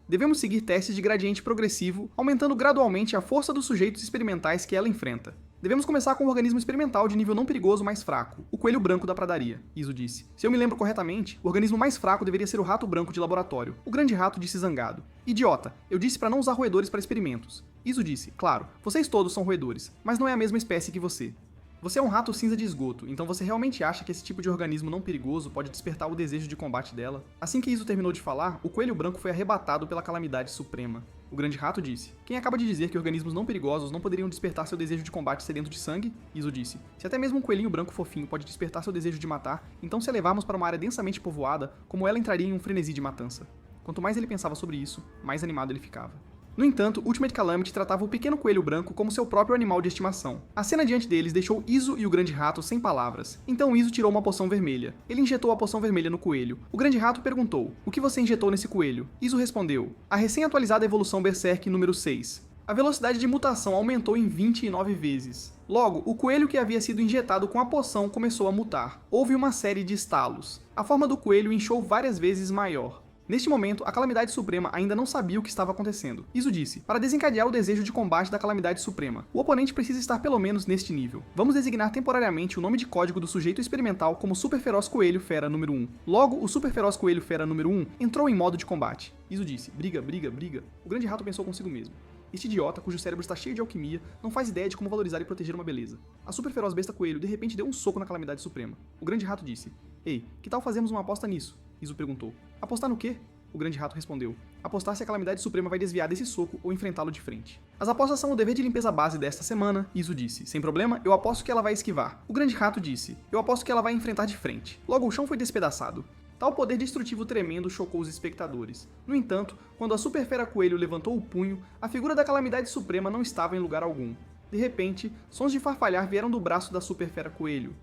Devemos seguir testes de gradiente progressivo, aumentando gradualmente a força dos sujeitos experimentais que ela enfrenta. Devemos começar com um organismo experimental de nível não perigoso mais fraco, o coelho branco da pradaria, Iso disse. Se eu me lembro corretamente, o organismo mais fraco deveria ser o rato branco de laboratório. O grande rato disse zangado. Idiota, eu disse para não usar roedores para experimentos. Iso disse, claro, vocês todos são roedores, mas não é a mesma espécie que você. Você é um rato cinza de esgoto, então você realmente acha que esse tipo de organismo não perigoso pode despertar o desejo de combate dela? Assim que Iso terminou de falar, o coelho branco foi arrebatado pela calamidade suprema. O grande rato disse, quem acaba de dizer que organismos não perigosos não poderiam despertar seu desejo de combate sedento de sangue? Iso disse, se até mesmo um coelhinho branco fofinho pode despertar seu desejo de matar, então se a levarmos para uma área densamente povoada, como ela entraria em um frenesi de matança? Quanto mais ele pensava sobre isso, mais animado ele ficava. No entanto, Ultimate Calamity tratava o pequeno coelho branco como seu próprio animal de estimação. A cena diante deles deixou Iso e o grande rato sem palavras. Então Iso tirou uma poção vermelha. Ele injetou a poção vermelha no coelho. O grande rato perguntou, o que você injetou nesse coelho? Iso respondeu, a recém-atualizada evolução Berserk número 6. A velocidade de mutação aumentou em 29 vezes. Logo, o coelho que havia sido injetado com a poção começou a mutar. Houve uma série de estalos. A forma do coelho inchou várias vezes maior. Neste momento, a Calamidade Suprema ainda não sabia o que estava acontecendo. Iso disse, para desencadear o desejo de combate da Calamidade Suprema, o oponente precisa estar pelo menos neste nível. Vamos designar temporariamente o nome de código do sujeito experimental como Super Feroz Coelho Fera número 1. Logo, o Super Feroz Coelho Fera número 1 entrou em modo de combate. Iso disse, briga, briga, briga. O grande rato pensou consigo mesmo. Este idiota, cujo cérebro está cheio de alquimia, não faz ideia de como valorizar e proteger uma beleza. A super feroz besta coelho de repente deu um soco na Calamidade Suprema. O grande rato disse, ei, que tal fazermos uma aposta nisso? Iso perguntou. Apostar no quê? O grande rato respondeu, apostar se a Calamidade Suprema vai desviar desse soco ou enfrentá-lo de frente. As apostas são o dever de limpeza base desta semana, Iso disse. Sem problema, eu aposto que ela vai esquivar. O grande rato disse, eu aposto que ela vai enfrentar de frente. Logo o chão foi despedaçado. Tal poder destrutivo tremendo chocou os espectadores. No entanto, quando a Super Fera Coelho levantou o punho, a figura da Calamidade Suprema não estava em lugar algum. De repente, sons de farfalhar vieram do braço da Super Fera Coelho.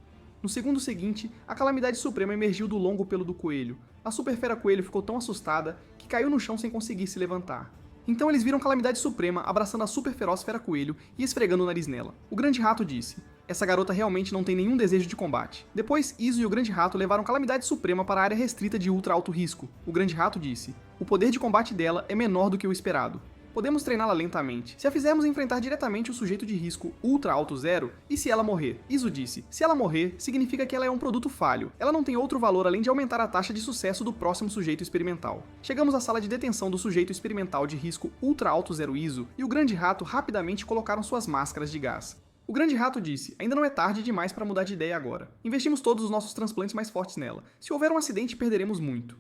No segundo seguinte, a Calamidade Suprema emergiu do longo pelo do coelho. A Super Fera Coelho ficou tão assustada que caiu no chão sem conseguir se levantar. Então eles viram Calamidade Suprema abraçando a Super Feroz Fera Coelho e esfregando o nariz nela. O grande rato disse, essa garota realmente não tem nenhum desejo de combate. Depois, Iso e o grande rato levaram Calamidade Suprema para a área restrita de ultra alto risco. O grande rato disse, o poder de combate dela é menor do que o esperado. Podemos treiná-la lentamente. Se a fizermos enfrentar diretamente o sujeito de risco ultra alto 0, e se ela morrer? Iso disse, se ela morrer, significa que ela é um produto falho. Ela não tem outro valor além de aumentar a taxa de sucesso do próximo sujeito experimental. Chegamos à sala de detenção do sujeito experimental de risco ultra alto 0 Iso, e o grande rato rapidamente colocaram suas máscaras de gás. O grande rato disse, ainda não é tarde demais para mudar de ideia agora. Investimos todos os nossos transplantes mais fortes nela. Se houver um acidente, perderemos muito.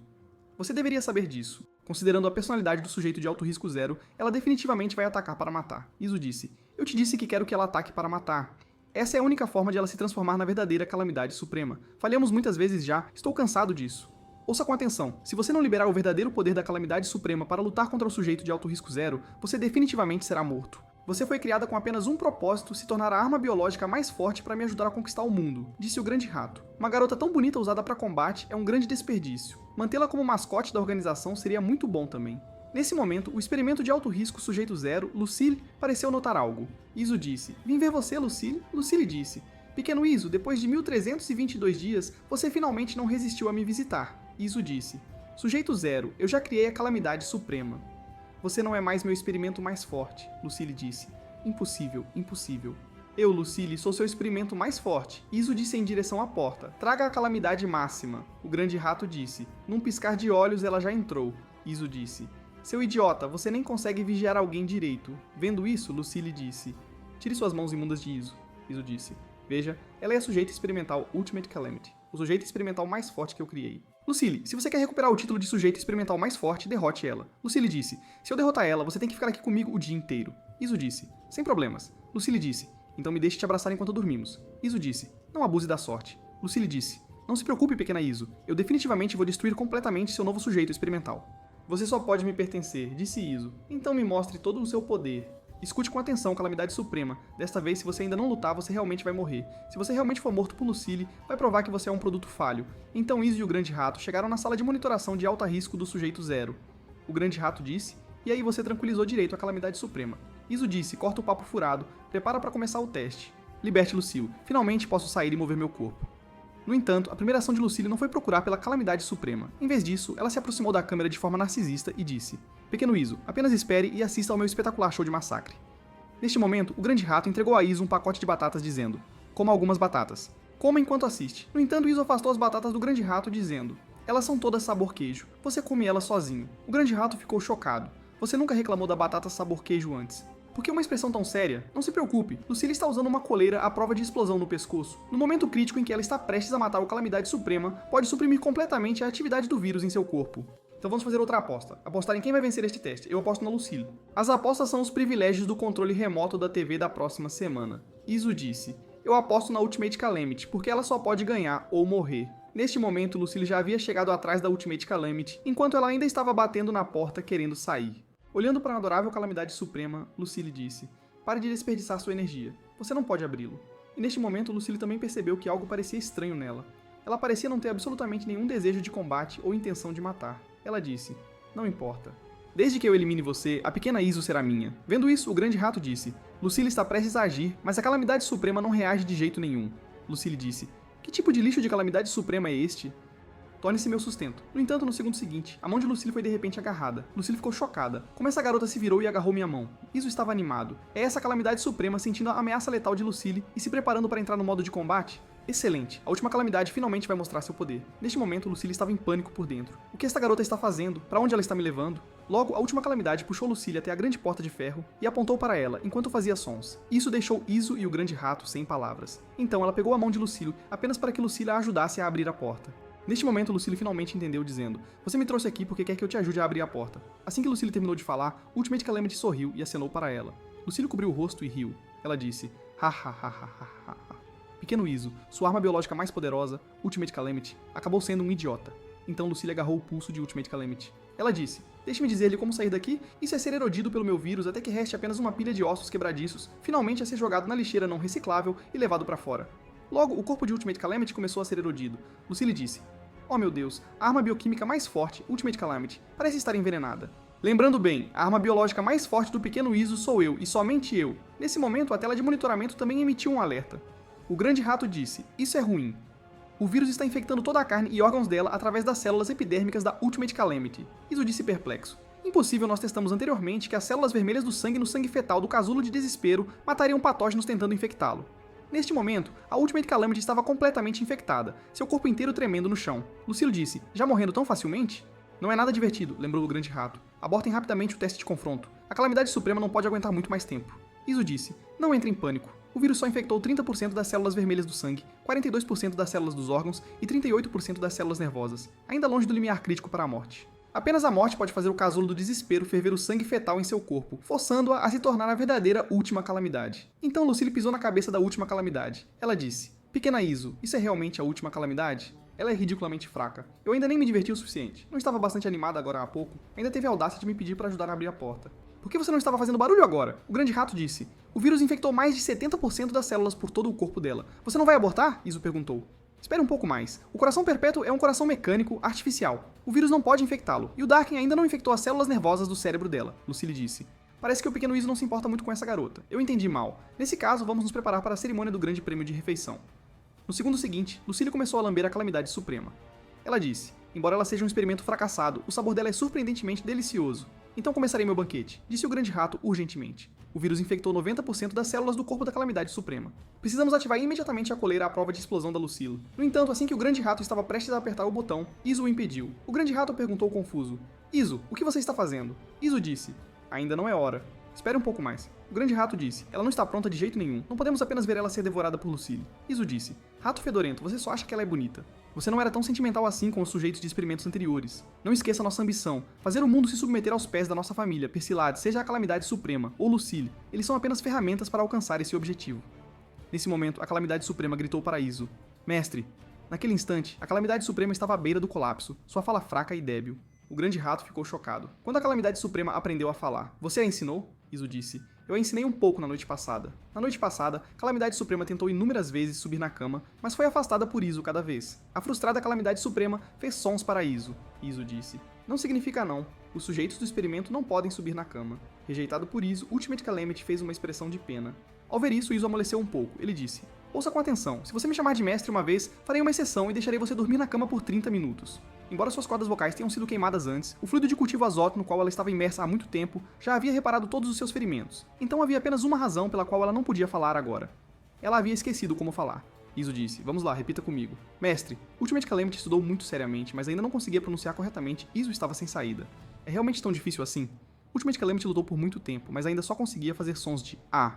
Você deveria saber disso. Considerando a personalidade do sujeito de alto risco 0, ela definitivamente vai atacar para matar. Iso disse. Eu te disse que quero que ela ataque para matar. Essa é a única forma de ela se transformar na verdadeira calamidade suprema. Falhamos muitas vezes já, estou cansado disso. Ouça com atenção, se você não liberar o verdadeiro poder da calamidade suprema para lutar contra o sujeito de alto risco 0, você definitivamente será morto. Você foi criada com apenas um propósito, se tornar a arma biológica mais forte para me ajudar a conquistar o mundo, disse o grande rato. Uma garota tão bonita usada para combate é um grande desperdício. Mantê-la como mascote da organização seria muito bom também. Nesse momento, o experimento de alto risco sujeito 0, Lucille, pareceu notar algo. Iso disse, vim ver você, Lucille. Lucille disse, pequeno Iso, depois de 1322 dias, você finalmente não resistiu a me visitar. Iso disse, sujeito 0, eu já criei a calamidade suprema. Você não é mais meu experimento mais forte, Lucille disse. Impossível, impossível. Eu, Lucille, sou seu experimento mais forte. Iso disse em direção à porta. Traga a calamidade máxima. O grande rato disse. Num piscar de olhos ela já entrou. Iso disse. Seu idiota, você nem consegue vigiar alguém direito. Vendo isso, Lucille disse. Tire suas mãos imundas de Iso. Iso disse. Veja, ela é a sujeita experimental Ultimate Calamity. O sujeito experimental mais forte que eu criei. Lucille, se você quer recuperar o título de sujeito experimental mais forte, derrote ela. Lucille disse. Se eu derrotar ela, você tem que ficar aqui comigo o dia inteiro. Iso disse. Sem problemas. Lucille disse. Então me deixe te abraçar enquanto dormimos. Iso disse. Não abuse da sorte. Lucille disse. Não se preocupe, pequena Iso. Eu definitivamente vou destruir completamente seu novo sujeito experimental. Você só pode me pertencer, disse Iso. Então me mostre todo o seu poder. Escute com atenção, calamidade suprema. Desta vez, se você ainda não lutar, você realmente vai morrer. Se você realmente for morto por Lucille, vai provar que você é um produto falho. Então Iso e o grande rato chegaram na sala de monitoração de alto risco do sujeito 0. O grande rato disse, e aí você tranquilizou direito a calamidade suprema. Iso disse, corta o papo furado, prepara para começar o teste. Liberte Lucille, finalmente posso sair e mover meu corpo. No entanto, a primeira ação de Lucille não foi procurar pela calamidade suprema. Em vez disso, ela se aproximou da câmera de forma narcisista e disse, pequeno Iso, apenas espere e assista ao meu espetacular show de massacre. Neste momento, o grande rato entregou a Iso um pacote de batatas dizendo, coma algumas batatas. Coma enquanto assiste. No entanto, Iso afastou as batatas do grande rato dizendo, elas são todas sabor queijo, você come elas sozinho. O grande rato ficou chocado. Você nunca reclamou da batata sabor queijo antes. Por que uma expressão tão séria? Não se preocupe, Lucille está usando uma coleira à prova de explosão no pescoço. No momento crítico em que ela está prestes a matar o Calamidade Suprema, pode suprimir completamente a atividade do vírus em seu corpo. Então vamos fazer outra aposta. Apostar em quem vai vencer este teste. Eu aposto na Lucille. As apostas são os privilégios do controle remoto da TV da próxima semana. Iso disse. Eu aposto na Ultimate Calamity, porque ela só pode ganhar ou morrer. Neste momento, Lucille já havia chegado atrás da Ultimate Calamity, enquanto ela ainda estava batendo na porta querendo sair. Olhando para a adorável Calamidade Suprema, Lucille disse, pare de desperdiçar sua energia, você não pode abri-lo. E neste momento, Lucille também percebeu que algo parecia estranho nela. Ela parecia não ter absolutamente nenhum desejo de combate ou intenção de matar. Ela disse, não importa. Desde que eu elimine você, a pequena Iso será minha. Vendo isso, o grande rato disse, Lucille está prestes a agir, mas a Calamidade Suprema não reage de jeito nenhum. Lucille disse, que tipo de lixo de Calamidade Suprema é este? Torne-se meu sustento. No entanto, no segundo seguinte, a mão de Lucille foi de repente agarrada. Lucille ficou chocada. Como essa garota se virou e agarrou minha mão? Iso estava animado. É essa Calamidade Suprema sentindo a ameaça letal de Lucille e se preparando para entrar no modo de combate? Excelente. A última calamidade finalmente vai mostrar seu poder. Neste momento, Lucille estava em pânico por dentro. O que esta garota está fazendo? Para onde ela está me levando? Logo, a última calamidade puxou Lucille até a grande porta de ferro e apontou para ela, enquanto fazia sons. Isso deixou Iso e o grande rato sem palavras. Então, ela pegou a mão de Lucille apenas para que Lucille a ajudasse a abrir a porta. Neste momento, Lucille finalmente entendeu, dizendo, você me trouxe aqui porque quer que eu te ajude a abrir a porta. Assim que Lucille terminou de falar, Ultimate Calamity sorriu e acenou para ela. Lucille cobriu o rosto e riu. Ela disse, ha ha ha ha ha ha. Pequeno Iso, sua arma biológica mais poderosa, Ultimate Calamity, acabou sendo um idiota. Então Lucille agarrou o pulso de Ultimate Calamity. Ela disse, deixe-me dizer-lhe como sair daqui, isso é ser erodido pelo meu vírus até que reste apenas uma pilha de ossos quebradiços, finalmente a ser jogado na lixeira não reciclável e levado para fora. Logo, o corpo de Ultimate Calamity começou a ser erodido. Lucille disse, oh meu Deus, a arma bioquímica mais forte, Ultimate Calamity, parece estar envenenada. Lembrando bem, a arma biológica mais forte do pequeno Iso sou eu, e somente eu. Nesse momento, a tela de monitoramento também emitiu um alerta. O grande rato disse, isso é ruim. O vírus está infectando toda a carne e órgãos dela através das células epidérmicas da Ultimate Calamity. Iso disse perplexo. Impossível, nós testamos anteriormente que as células vermelhas do sangue no sangue fetal do casulo de desespero matariam patógenos tentando infectá-lo. Neste momento, a Ultimate Calamity estava completamente infectada, seu corpo inteiro tremendo no chão. Lucille disse, já morrendo tão facilmente? Não é nada divertido, lembrou o grande rato. Abortem rapidamente o teste de confronto. A Calamidade Suprema não pode aguentar muito mais tempo. Iso disse, não entre em pânico. O vírus só infectou 30% das células vermelhas do sangue, 42% das células dos órgãos e 38% das células nervosas, ainda longe do limiar crítico para a morte. Apenas a morte pode fazer o casulo do desespero ferver o sangue fetal em seu corpo, forçando-a a se tornar a verdadeira última calamidade. Então Lucille pisou na cabeça da última calamidade. Ela disse: "Pequena Iso, isso é realmente a última calamidade?" Ela é ridiculamente fraca. Eu ainda nem me diverti o suficiente. Não estava bastante animada agora há pouco. Ainda teve a audácia de me pedir para ajudar a abrir a porta. Por que você não estava fazendo barulho agora? O grande rato disse. O vírus infectou mais de 70% das células por todo o corpo dela. Você não vai abortar? Iso perguntou. Espere um pouco mais. O coração perpétuo é um coração mecânico, artificial. O vírus não pode infectá-lo. E o Darken ainda não infectou as células nervosas do cérebro dela, Lucille disse. Parece que o pequeno Iso não se importa muito com essa garota. Eu entendi mal. Nesse caso, vamos nos preparar para a cerimônia do grande prêmio de refeição. No segundo seguinte, Lucille começou a lamber a calamidade suprema. Ela disse, embora ela seja um experimento fracassado, o sabor dela é surpreendentemente delicioso. Então começarei meu banquete, disse o grande rato urgentemente. O vírus infectou 90% das células do corpo da calamidade suprema. Precisamos ativar imediatamente a coleira à prova de explosão da Lucille. No entanto, assim que o grande rato estava prestes a apertar o botão, Iso o impediu. O grande rato perguntou confuso. Iso, o que você está fazendo? Iso disse, ainda não é hora. Espere um pouco mais. O grande rato disse, ela não está pronta de jeito nenhum. Não podemos apenas ver ela ser devorada por Lucille. Iso disse, rato fedorento, você só acha que ela é bonita. Você não era tão sentimental assim com os sujeitos de experimentos anteriores. Não esqueça nossa ambição, fazer o mundo se submeter aos pés da nossa família, Persílade, seja a calamidade suprema, ou Lucille. Eles são apenas ferramentas para alcançar esse objetivo. Nesse momento, a calamidade suprema gritou para Iso. Mestre. Naquele instante, a calamidade suprema estava à beira do colapso, sua fala fraca e débil. O grande rato ficou chocado. Quando a calamidade suprema aprendeu a falar, você a ensinou? Iso disse. Eu a ensinei um pouco na noite passada. Na noite passada, Calamidade Suprema tentou inúmeras vezes subir na cama, mas foi afastada por Iso cada vez. A frustrada Calamidade Suprema fez sons para Iso. Iso disse. Não significa não. Os sujeitos do experimento não podem subir na cama. Rejeitado por Iso, Ultimate Calamity fez uma expressão de pena. Ao ver isso, Iso amoleceu um pouco. Ele disse. Ouça com atenção. Se você me chamar de mestre uma vez, farei uma exceção e deixarei você dormir na cama por 30 minutos. Embora suas cordas vocais tenham sido queimadas antes, o fluido de cultivo azoto no qual ela estava imersa há muito tempo já havia reparado todos os seus ferimentos. Então havia apenas uma razão pela qual ela não podia falar agora. Ela havia esquecido como falar. Iso disse, vamos lá, repita comigo. Mestre, Ultimate Calamity estudou muito seriamente, mas ainda não conseguia pronunciar corretamente, Iso estava sem saída. É realmente tão difícil assim? Ultimate Calamity lutou por muito tempo, mas ainda só conseguia fazer sons de A.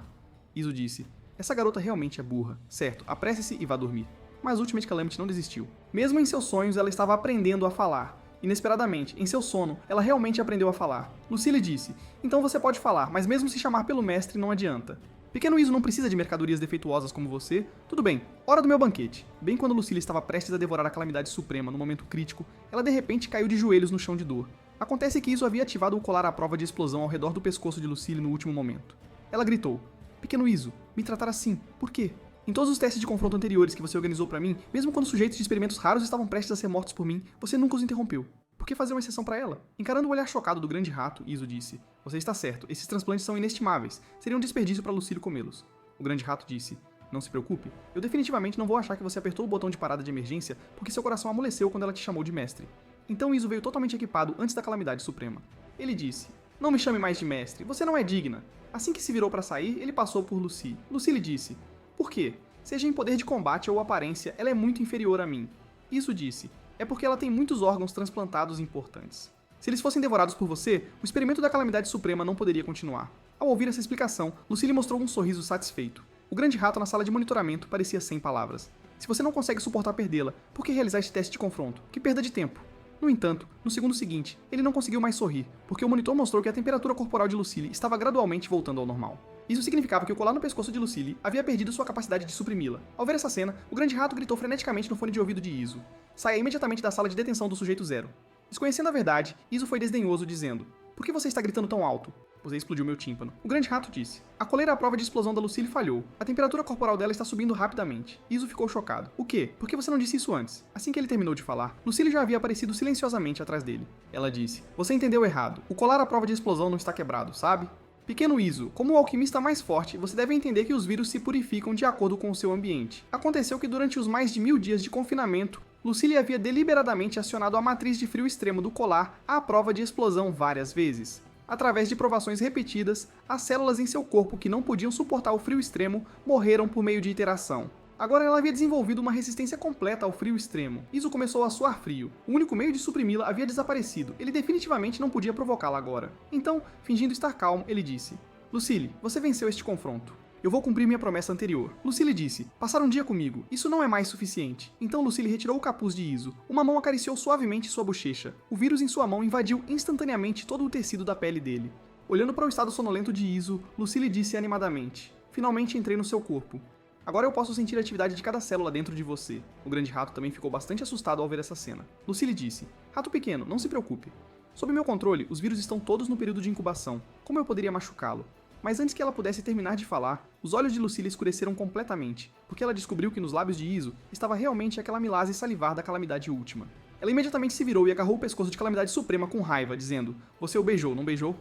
Iso disse, essa garota realmente é burra. Certo, apresse-se e vá dormir. Mas Ultimate Calamity não desistiu. Mesmo em seus sonhos, ela estava aprendendo a falar. Inesperadamente, em seu sono, ela realmente aprendeu a falar. Lucille disse, então você pode falar, mas mesmo se chamar pelo mestre não adianta. Pequeno Iso não precisa de mercadorias defeituosas como você. Tudo bem, hora do meu banquete. Bem quando Lucille estava prestes a devorar a Calamidade Suprema no momento crítico, ela de repente caiu de joelhos no chão de dor. Acontece que Iso havia ativado o colar à prova de explosão ao redor do pescoço de Lucille no último momento. Ela gritou, Pequeno Iso, me tratar assim, por quê? Em todos os testes de confronto anteriores que você organizou pra mim, mesmo quando sujeitos de experimentos raros estavam prestes a ser mortos por mim, você nunca os interrompeu. Por que fazer uma exceção pra ela? Encarando o olhar chocado do grande rato, Iso disse, você está certo, esses transplantes são inestimáveis, seria um desperdício pra Lucille comê-los. O grande rato disse, não se preocupe, eu definitivamente não vou achar que você apertou o botão de parada de emergência porque seu coração amoleceu quando ela te chamou de mestre. Então Iso veio totalmente equipado antes da Calamidade Suprema. Ele disse, não me chame mais de mestre, você não é digna. Assim que se virou pra sair, ele passou por Lucille. Lucille disse, por quê? Seja em poder de combate ou aparência, ela é muito inferior a mim. Iso disse, é porque ela tem muitos órgãos transplantados importantes. Se eles fossem devorados por você, o experimento da Calamidade Suprema não poderia continuar. Ao ouvir essa explicação, Lucille mostrou um sorriso satisfeito. O grande rato na sala de monitoramento parecia sem palavras. Se você não consegue suportar perdê-la, por que realizar este teste de confronto? Que perda de tempo. No entanto, no segundo seguinte, ele não conseguiu mais sorrir, porque o monitor mostrou que a temperatura corporal de Lucille estava gradualmente voltando ao normal. Isso significava que o colar no pescoço de Lucille havia perdido sua capacidade de suprimi-la. Ao ver essa cena, o grande rato gritou freneticamente no fone de ouvido de Iso. Saia imediatamente da sala de detenção do sujeito zero. Desconhecendo a verdade, Iso foi desdenhoso, dizendo, por que você está gritando tão alto? Você explodiu meu tímpano. O grande rato disse, a coleira à prova de explosão da Lucille falhou. A temperatura corporal dela está subindo rapidamente. Iso ficou chocado. O quê? Por que você não disse isso antes? Assim que ele terminou de falar, Lucille já havia aparecido silenciosamente atrás dele. Ela disse, você entendeu errado. O colar à prova de explosão não está quebrado, sabe? Pequeno Iso, como o alquimista mais forte, você deve entender que os vírus se purificam de acordo com o seu ambiente. Aconteceu que durante os mais de 1000 dias de confinamento, Lucille havia deliberadamente acionado a matriz de frio extremo do colar à prova de explosão várias vezes. Através de provações repetidas, as células em seu corpo que não podiam suportar o frio extremo morreram por meio de iteração. Agora ela havia desenvolvido uma resistência completa ao frio extremo. Iso começou a suar frio. O único meio de suprimi-la havia desaparecido. Ele definitivamente não podia provocá-la agora. Então, fingindo estar calmo, ele disse, Lucille, você venceu este confronto. Eu vou cumprir minha promessa anterior. Lucille disse, passar um dia comigo, isso não é mais suficiente. Então Lucille retirou o capuz de Iso. Uma mão acariciou suavemente sua bochecha. O vírus em sua mão invadiu instantaneamente todo o tecido da pele dele. Olhando para o estado sonolento de Iso, Lucille disse animadamente, finalmente entrei no seu corpo. Agora eu posso sentir a atividade de cada célula dentro de você. O grande rato também ficou bastante assustado ao ver essa cena. Lucille disse, rato pequeno, não se preocupe. Sob meu controle, os vírus estão todos no período de incubação. Como eu poderia machucá-lo? Mas antes que ela pudesse terminar de falar, os olhos de Lucille escureceram completamente, porque ela descobriu que nos lábios de Iso estava realmente aquela milase salivar da Calamidade Última. Ela imediatamente se virou e agarrou o pescoço de Calamidade Suprema com raiva, dizendo, você o beijou, não beijou?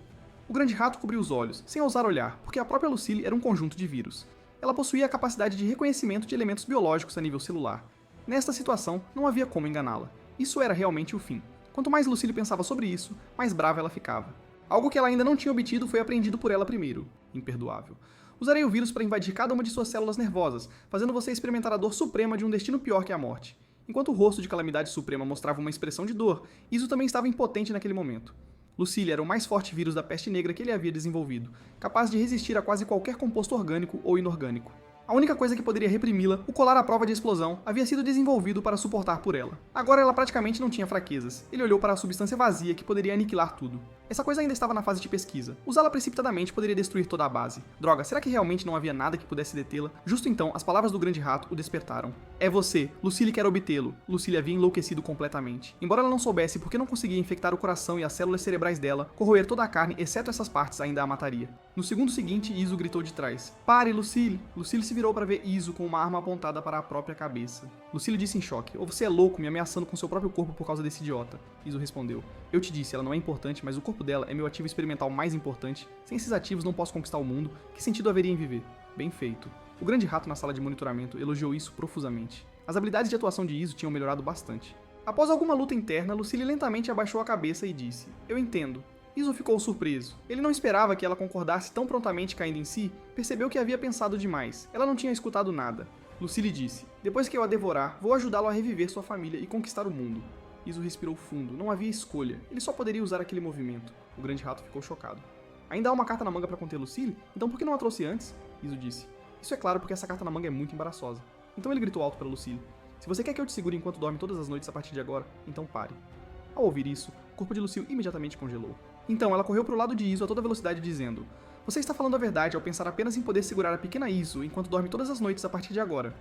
O grande rato cobriu os olhos, sem ousar olhar, porque a própria Lucille era um conjunto de vírus. Ela possuía a capacidade de reconhecimento de elementos biológicos a nível celular. Nesta situação, não havia como enganá-la. Isso era realmente o fim. Quanto mais Lucille pensava sobre isso, mais brava ela ficava. Algo que ela ainda não tinha obtido foi apreendido por ela primeiro. Imperdoável. Usarei o vírus para invadir cada uma de suas células nervosas, fazendo você experimentar a dor suprema de um destino pior que a morte. Enquanto o rosto de Calamidade Suprema mostrava uma expressão de dor, Iso também estava impotente naquele momento. Lucille era o mais forte vírus da peste negra que ele havia desenvolvido, capaz de resistir a quase qualquer composto orgânico ou inorgânico. A única coisa que poderia reprimi-la, o colar à prova de explosão, havia sido desenvolvido para suportar por ela. Agora ela praticamente não tinha fraquezas. Ele olhou para a substância vazia que poderia aniquilar tudo. Essa coisa ainda estava na fase de pesquisa. Usá-la precipitadamente poderia destruir toda a base. Droga, será que realmente não havia nada que pudesse detê-la? Justo então, as palavras do grande rato o despertaram. É você. Lucille quer obtê-lo. Lucille havia enlouquecido completamente. Embora ela não soubesse porque não conseguia infectar o coração e as células cerebrais dela, corroer toda a carne, exceto essas partes, ainda a mataria. No segundo seguinte, Iso gritou de trás. Pare, Lucille! Lucille se virou para ver Iso com uma arma apontada para a própria cabeça. Lucille disse em choque, ou você é louco me ameaçando com seu próprio corpo por causa desse idiota. Iso respondeu, eu te disse, ela não é importante, mas o corpo dela é meu ativo experimental mais importante. Sem esses ativos não posso conquistar o mundo, que sentido haveria em viver? Bem feito. O grande rato na sala de monitoramento elogiou isso profusamente. As habilidades de atuação de Iso tinham melhorado bastante. Após alguma luta interna, Lucille lentamente abaixou a cabeça e disse, eu entendo. Iso ficou surpreso. Ele não esperava que ela concordasse tão prontamente caindo em si, percebeu que havia pensado demais. Ela não tinha escutado nada. Lucille disse, depois que eu a devorar, vou ajudá-lo a reviver sua família e conquistar o mundo. Iso respirou fundo, não havia escolha. Ele só poderia usar aquele movimento. O grande rato ficou chocado. Ainda há uma carta na manga para conter Lucille? Então por que não a trouxe antes? Iso disse. Isso é claro porque essa carta na manga é muito embaraçosa. Então ele gritou alto para Lucille. Se você quer que eu te segure enquanto dorme todas as noites a partir de agora, então pare. Ao ouvir isso, o corpo de Lucille imediatamente congelou. Então ela correu para o lado de Iso a toda velocidade dizendo, você está falando a verdade ao pensar apenas em poder segurar a pequena Iso enquanto dorme todas as noites a partir de agora.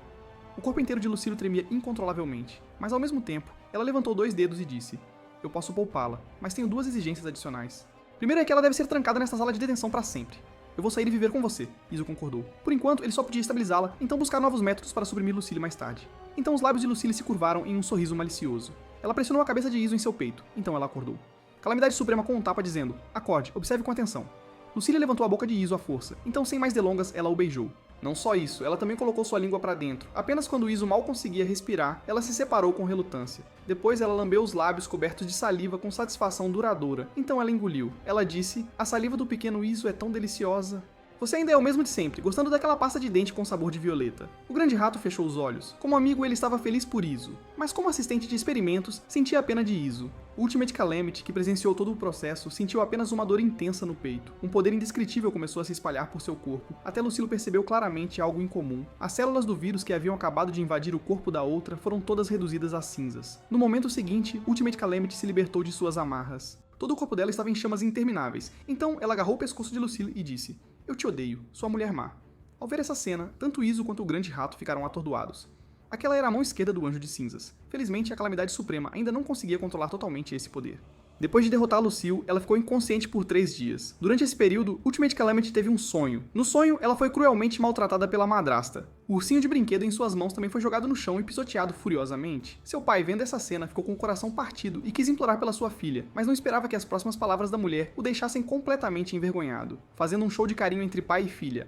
O corpo inteiro de Lucille tremia incontrolavelmente, mas ao mesmo tempo, ela levantou 2 dedos e disse, eu posso poupá-la, mas tenho 2 exigências adicionais. Primeiro é que ela deve ser trancada nesta sala de detenção para sempre. Eu vou sair e viver com você, Iso concordou. Por enquanto, ele só podia estabilizá-la, então buscar novos métodos para suprimir Lucille mais tarde. Então os lábios de Lucille se curvaram em um sorriso malicioso. Ela pressionou a cabeça de Iso em seu peito, então ela acordou. Calamidade Suprema com um tapa dizendo, acorde, observe com atenção. Lucille levantou a boca de Iso à força, então sem mais delongas, ela o beijou. Não só isso, ela também colocou sua língua para dentro. Apenas quando Iso mal conseguia respirar, ela se separou com relutância. Depois ela lambeu os lábios cobertos de saliva com satisfação duradoura. Então ela engoliu. Ela disse, a saliva do pequeno Iso é tão deliciosa. Você ainda é o mesmo de sempre, gostando daquela pasta de dente com sabor de violeta. O grande rato fechou os olhos. Como amigo, ele estava feliz por Iso. Mas como assistente de experimentos, sentia a pena de Iso. O Ultimate Calamity, que presenciou todo o processo, sentiu apenas uma dor intensa no peito. Um poder indescritível começou a se espalhar por seu corpo, até Lucille percebeu claramente algo incomum. As células do vírus que haviam acabado de invadir o corpo da outra foram todas reduzidas a cinzas. No momento seguinte, Ultimate Calamity se libertou de suas amarras. Todo o corpo dela estava em chamas intermináveis, então ela agarrou o pescoço de Lucille e disse, eu te odeio, sua mulher má. Ao ver essa cena, tanto Iso quanto o grande rato ficaram atordoados. Aquela era a mão esquerda do Anjo de Cinzas. Felizmente, a Calamidade Suprema ainda não conseguia controlar totalmente esse poder. Depois de derrotar Lucille, ela ficou inconsciente por 3 dias. Durante esse período, Ultimate Calamity teve um sonho. No sonho, ela foi cruelmente maltratada pela madrasta. O ursinho de brinquedo em suas mãos também foi jogado no chão e pisoteado furiosamente. Seu pai, vendo essa cena, ficou com o coração partido e quis implorar pela sua filha, mas não esperava que as próximas palavras da mulher o deixassem completamente envergonhado, fazendo um show de carinho entre pai e filha.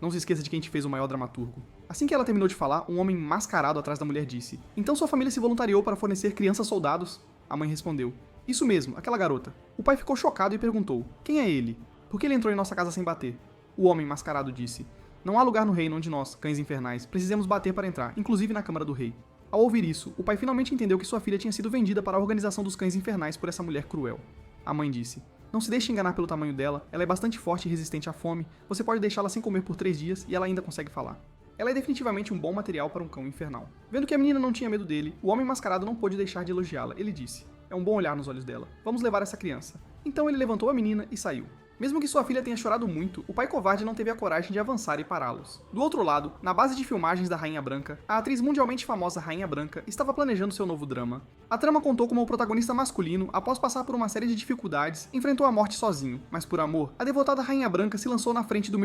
Não se esqueça de quem te fez o maior dramaturgo. Assim que ela terminou de falar, um homem mascarado atrás da mulher disse, então sua família se voluntariou para fornecer crianças soldados? A mãe respondeu, isso mesmo, aquela garota. O pai ficou chocado e perguntou, quem é ele? Por que ele entrou em nossa casa sem bater? O homem mascarado disse, não há lugar no reino onde nós, cães infernais, precisemos bater para entrar, inclusive na câmara do rei. Ao ouvir isso, o pai finalmente entendeu que sua filha tinha sido vendida para a organização dos cães infernais por essa mulher cruel. A mãe disse, Não se deixe enganar pelo tamanho dela, ela é bastante forte e resistente à fome, você pode deixá-la sem comer por 3 dias e ela ainda consegue falar. Ela é definitivamente um bom material para um cão infernal. Vendo que a menina não tinha medo dele, o homem mascarado não pôde deixar de elogiá-la. Ele disse: é um bom olhar nos olhos dela. Vamos levar essa criança. Então ele levantou a menina e saiu. Mesmo que sua filha tenha chorado muito, o pai covarde não teve a coragem de avançar e pará-los. Do outro lado, na base de filmagens da Rainha Branca, a atriz mundialmente famosa Rainha Branca estava planejando seu novo drama. A trama contou como o protagonista masculino, após passar por uma série de dificuldades, enfrentou a morte sozinho, mas por amor, a devotada Rainha Branca se lançou na frente do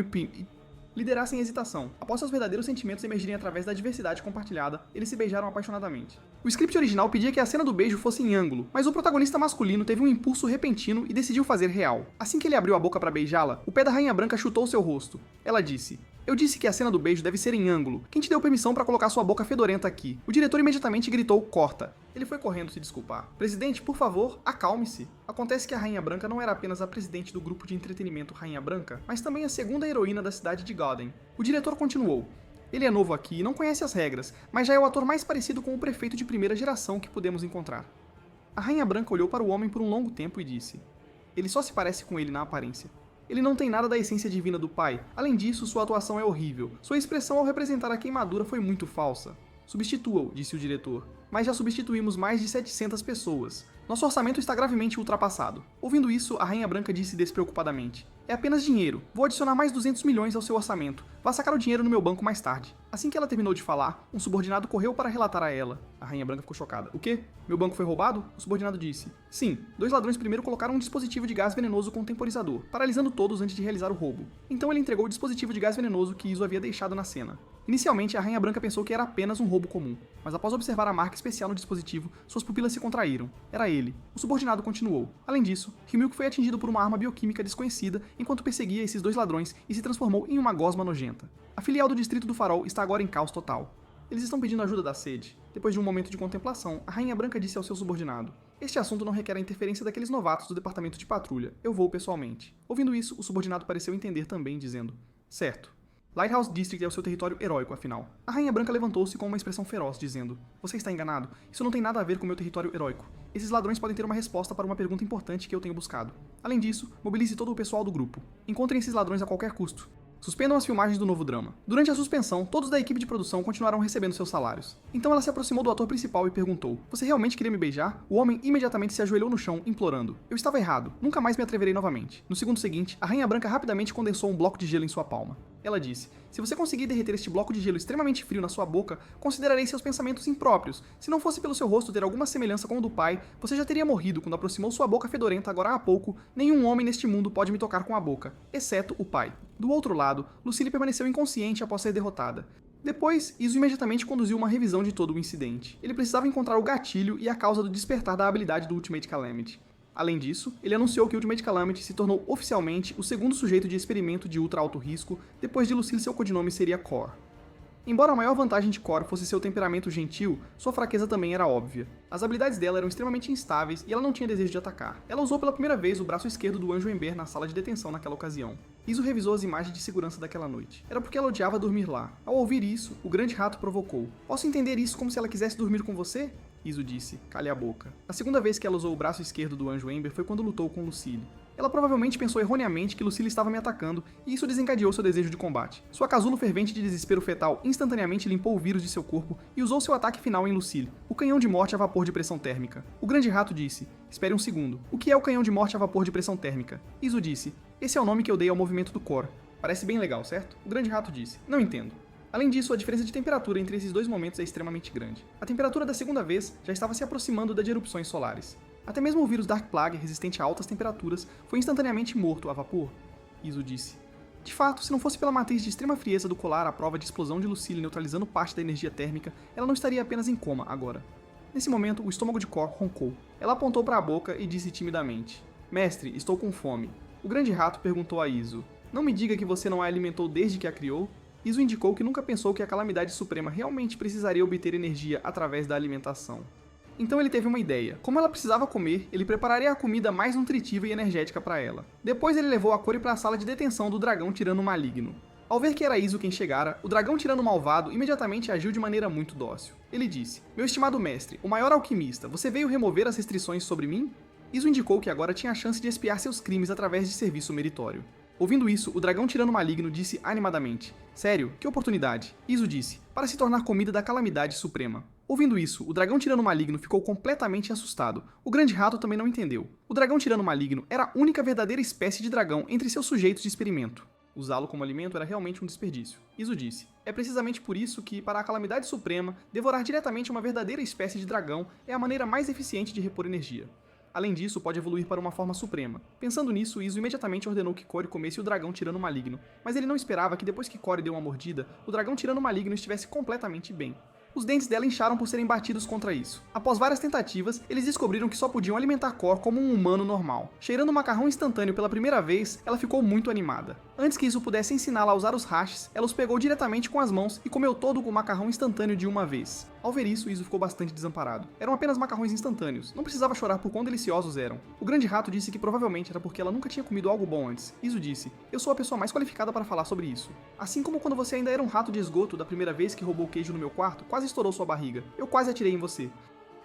liderar sem hesitação. Após seus verdadeiros sentimentos emergirem através da diversidade compartilhada, eles se beijaram apaixonadamente. O script original pedia que a cena do beijo fosse em ângulo, mas o protagonista masculino teve um impulso repentino e decidiu fazer real. Assim que ele abriu a boca para beijá-la, o pé da Rainha Branca chutou seu rosto. Ela disse: eu disse que a cena do beijo deve ser em ângulo. Quem te deu permissão para colocar sua boca fedorenta aqui? O diretor imediatamente gritou: corta. Ele foi correndo se desculpar. Presidente, por favor, acalme-se. Acontece que a Rainha Branca não era apenas a presidente do grupo de entretenimento Rainha Branca, mas também a segunda heroína da cidade de Gotham. O diretor continuou: ele é novo aqui e não conhece as regras, mas já é o ator mais parecido com o prefeito de primeira geração que pudemos encontrar. A Rainha Branca olhou para o homem por um longo tempo e disse: ele só se parece com ele na aparência. Ele não tem nada da essência divina do pai. Além disso, sua atuação é horrível. Sua expressão ao representar a queimadura foi muito falsa. Substitua-o, disse o diretor. Mas já substituímos mais de 700 pessoas. Nosso orçamento está gravemente ultrapassado. Ouvindo isso, a Rainha Branca disse despreocupadamente: é apenas dinheiro. Vou adicionar mais 200 milhões ao seu orçamento. Vá sacar o dinheiro no meu banco mais tarde. Assim que ela terminou de falar, um subordinado correu para relatar a ela. A Rainha Branca ficou chocada. O quê? Meu banco foi roubado? O subordinado disse: sim, 2 ladrões primeiro colocaram um dispositivo de gás venenoso com temporizador, paralisando todos antes de realizar o roubo. Então ele entregou o dispositivo de gás venenoso que Iso havia deixado na cena. Inicialmente, a Rainha Branca pensou que era apenas um roubo comum, mas após observar a marca especial no dispositivo, suas pupilas se contraíram. Era ele. O subordinado continuou. Além disso, Ryumilk foi atingido por uma arma bioquímica desconhecida enquanto perseguia esses 2 ladrões e se transformou em uma gosma nojenta. A filial do Distrito do Farol está agora em caos total. Eles estão pedindo ajuda da sede. Depois de um momento de contemplação, a Rainha Branca disse ao seu subordinado: este assunto não requer a interferência daqueles novatos do departamento de patrulha. Eu vou pessoalmente. Ouvindo isso, o subordinado pareceu entender também, dizendo: certo. Lighthouse District é o seu território heróico, afinal. A Rainha Branca levantou-se com uma expressão feroz, dizendo: você está enganado. Isso não tem nada a ver com meu território heróico. Esses ladrões podem ter uma resposta para uma pergunta importante que eu tenho buscado. Além disso, mobilize todo o pessoal do grupo. Encontrem esses ladrões a qualquer custo. Suspendam as filmagens do novo drama. Durante a suspensão, todos da equipe de produção continuaram recebendo seus salários. Então ela se aproximou do ator principal e perguntou: você realmente queria me beijar? O homem imediatamente se ajoelhou no chão, implorando: eu estava errado, nunca mais me atreverei novamente. No segundo seguinte, a Rainha Branca rapidamente condensou um bloco de gelo em sua palma. Ela disse: se você conseguir derreter este bloco de gelo extremamente frio na sua boca, considerarei seus pensamentos impróprios. Se não fosse pelo seu rosto ter alguma semelhança com o do pai, você já teria morrido quando aproximou sua boca fedorenta agora há pouco. Nenhum homem neste mundo pode me tocar com a boca, exceto o pai. Do outro lado, Lucille permaneceu inconsciente após ser derrotada. Depois, Iso imediatamente conduziu uma revisão de todo o incidente. Ele precisava encontrar o gatilho e a causa do despertar da habilidade do Ultimate Calamity. Além disso, ele anunciou que o Ultimate Calamity se tornou oficialmente o segundo sujeito de experimento de ultra alto risco, depois de Lucille seu codinome seria Core. Embora a maior vantagem de Core fosse seu temperamento gentil, sua fraqueza também era óbvia. As habilidades dela eram extremamente instáveis e ela não tinha desejo de atacar. Ela usou pela primeira vez o braço esquerdo do Anjo Ember na sala de detenção naquela ocasião. Iso revisou as imagens de segurança daquela noite. Era porque ela odiava dormir lá. Ao ouvir isso, o grande rato provocou: posso entender isso como se ela quisesse dormir com você? Iso disse: calhe a boca. A segunda vez que ela usou o braço esquerdo do Anjo Ember foi quando lutou com Lucille. Ela provavelmente pensou erroneamente que Lucille estava me atacando, e isso desencadeou seu desejo de combate. Sua casulo fervente de desespero fetal instantaneamente limpou o vírus de seu corpo e usou seu ataque final em Lucille, o canhão de morte a vapor de pressão térmica. O grande rato disse: espere um segundo, o que é o canhão de morte a vapor de pressão térmica? Iso disse: esse é o nome que eu dei ao movimento do Core. Parece bem legal, certo? O grande rato disse: não entendo. Além disso, a diferença de temperatura entre esses 2 momentos é extremamente grande. A temperatura da segunda vez já estava se aproximando da de erupções solares. Até mesmo o vírus Dark Plague, resistente a altas temperaturas, foi instantaneamente morto a vapor. Iso disse: de fato, se não fosse pela matriz de extrema frieza do colar à prova de explosão de Lucille neutralizando parte da energia térmica, ela não estaria apenas em coma agora. Nesse momento, o estômago de Core roncou. Ela apontou para a boca e disse timidamente: mestre, estou com fome. O grande rato perguntou a Iso: não me diga que você não a alimentou desde que a criou? Iso indicou que nunca pensou que a Calamidade Suprema realmente precisaria obter energia através da alimentação. Então ele teve uma ideia. Como ela precisava comer, ele prepararia a comida mais nutritiva e energética para ela. Depois ele levou a Core para a sala de detenção do dragão tirano maligno. Ao ver que era Iso quem chegara, o dragão tirano malvado imediatamente agiu de maneira muito dócil. Ele disse: meu estimado mestre, o maior alquimista, você veio remover as restrições sobre mim? Iso indicou que agora tinha a chance de expiar seus crimes através de serviço meritório. Ouvindo isso, o dragão tirano maligno disse animadamente: "Sério, que oportunidade?" Iso disse: "Para se tornar comida da calamidade suprema." Ouvindo isso, o dragão tirano maligno ficou completamente assustado. O grande rato também não entendeu. O dragão tirano maligno era a única verdadeira espécie de dragão entre seus sujeitos de experimento. Usá-lo como alimento era realmente um desperdício. Iso disse: "É precisamente por isso que, para a calamidade suprema, devorar diretamente uma verdadeira espécie de dragão é a maneira mais eficiente de repor energia. Além disso, pode evoluir para uma forma suprema." Pensando nisso, Iso imediatamente ordenou que Cory comesse o dragão tirano maligno, mas ele não esperava que depois que Cory deu uma mordida, o dragão tirano maligno estivesse completamente bem. Os dentes dela incharam por serem batidos contra isso. Após várias tentativas, eles descobriram que só podiam alimentar Cor como um humano normal. Cheirando macarrão instantâneo pela primeira vez, ela ficou muito animada. Antes que isso pudesse ensiná-la a usar os hashes, ela os pegou diretamente com as mãos e comeu todo o macarrão instantâneo de uma vez. Ao ver isso, Iso ficou bastante desamparado. Eram apenas macarrões instantâneos, não precisava chorar por quão deliciosos eram. O grande rato disse que provavelmente era porque ela nunca tinha comido algo bom antes. Iso disse: "Eu sou a pessoa mais qualificada para falar sobre isso. Assim como quando você ainda era um rato de esgoto da primeira vez que roubou queijo no meu quarto, quase estourou sua barriga. Eu quase atirei em você."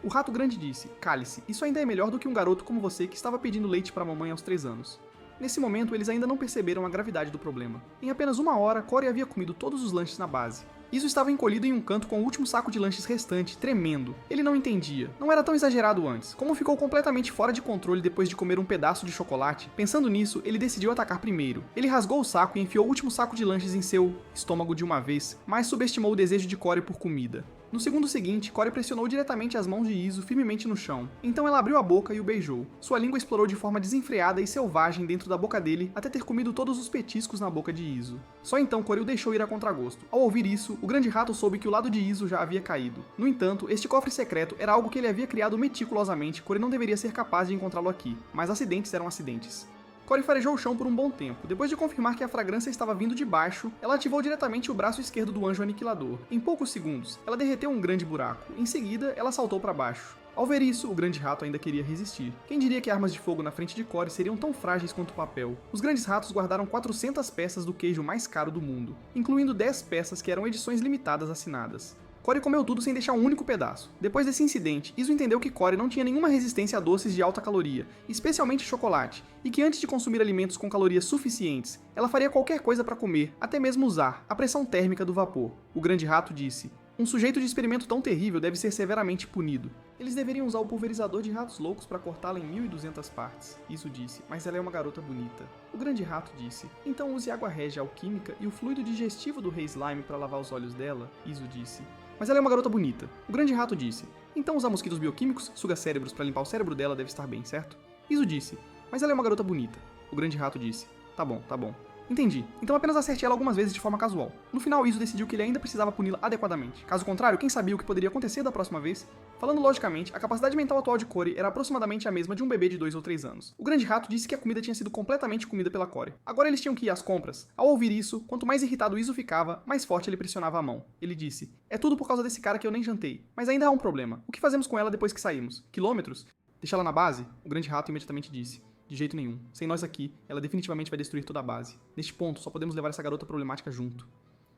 O rato grande disse: "Cale-se, isso ainda é melhor do que um garoto como você que estava pedindo leite para a mamãe aos 3 anos." Nesse momento, eles ainda não perceberam a gravidade do problema. Em apenas uma hora, Cory havia comido todos os lanches na base. Iso estava encolhido em um canto com o último saco de lanches restante, tremendo. Ele não entendia. Não era tão exagerado antes. Como ficou completamente fora de controle depois de comer um pedaço de chocolate, pensando nisso, ele decidiu atacar primeiro. Ele rasgou o saco e enfiou o último saco de lanches em seu estômago de uma vez, mas subestimou o desejo de Cory por comida. No segundo seguinte, Cory pressionou diretamente as mãos de Iso firmemente no chão. Então ela abriu a boca e o beijou. Sua língua explorou de forma desenfreada e selvagem dentro da boca dele até ter comido todos os petiscos na boca de Iso. Só então Cory o deixou ir a contragosto. Ao ouvir isso, o grande rato soube que o lado de Iso já havia caído. No entanto, este cofre secreto era algo que ele havia criado meticulosamente. Cory não deveria ser capaz de encontrá-lo aqui, mas acidentes eram acidentes. Cory farejou o chão por um bom tempo. Depois de confirmar que a fragrância estava vindo de baixo, ela ativou diretamente o braço esquerdo do anjo aniquilador. Em poucos segundos, ela derreteu um grande buraco. Em seguida, ela saltou para baixo. Ao ver isso, o grande rato ainda queria resistir. Quem diria que armas de fogo na frente de Cory seriam tão frágeis quanto o papel? Os grandes ratos guardaram 400 peças do queijo mais caro do mundo, incluindo 10 peças que eram edições limitadas assinadas. Cory comeu tudo sem deixar um único pedaço. Depois desse incidente, Iso entendeu que Cory não tinha nenhuma resistência a doces de alta caloria, especialmente chocolate, e que antes de consumir alimentos com calorias suficientes, ela faria qualquer coisa para comer, até mesmo usar a pressão térmica do vapor. O grande rato disse: "Um sujeito de experimento tão terrível deve ser severamente punido. Eles deveriam usar o pulverizador de ratos loucos para cortá-la em 1200 partes." Iso disse: "Mas ela é uma garota bonita." O grande rato disse: "Então use água régia alquímica e o fluido digestivo do rei slime para lavar os olhos dela." Iso disse: "Mas ela é uma garota bonita." O grande rato disse: "Então usar mosquitos bioquímicos, suga cérebros para limpar o cérebro dela deve estar bem, certo?" Iso disse: "Mas ela é uma garota bonita." O grande rato disse: Tá bom. Entendi. Então apenas acerte ela algumas vezes de forma casual." No final, Iso decidiu que ele ainda precisava puni-la adequadamente. Caso contrário, quem sabia o que poderia acontecer da próxima vez? Falando logicamente, a capacidade mental atual de Cory era aproximadamente a mesma de um bebê de 2 ou 3 anos. O grande rato disse que a comida tinha sido completamente comida pela Cory. Agora eles tinham que ir às compras. Ao ouvir isso, quanto mais irritado Iso ficava, mais forte ele pressionava a mão. Ele disse: "É tudo por causa desse cara que eu nem jantei. Mas ainda há um problema. O que fazemos com ela depois que saímos? Quilômetros? Deixa ela na base?" O grande rato imediatamente disse: "De jeito nenhum. Sem nós aqui, ela definitivamente vai destruir toda a base. Neste ponto, só podemos levar essa garota problemática junto."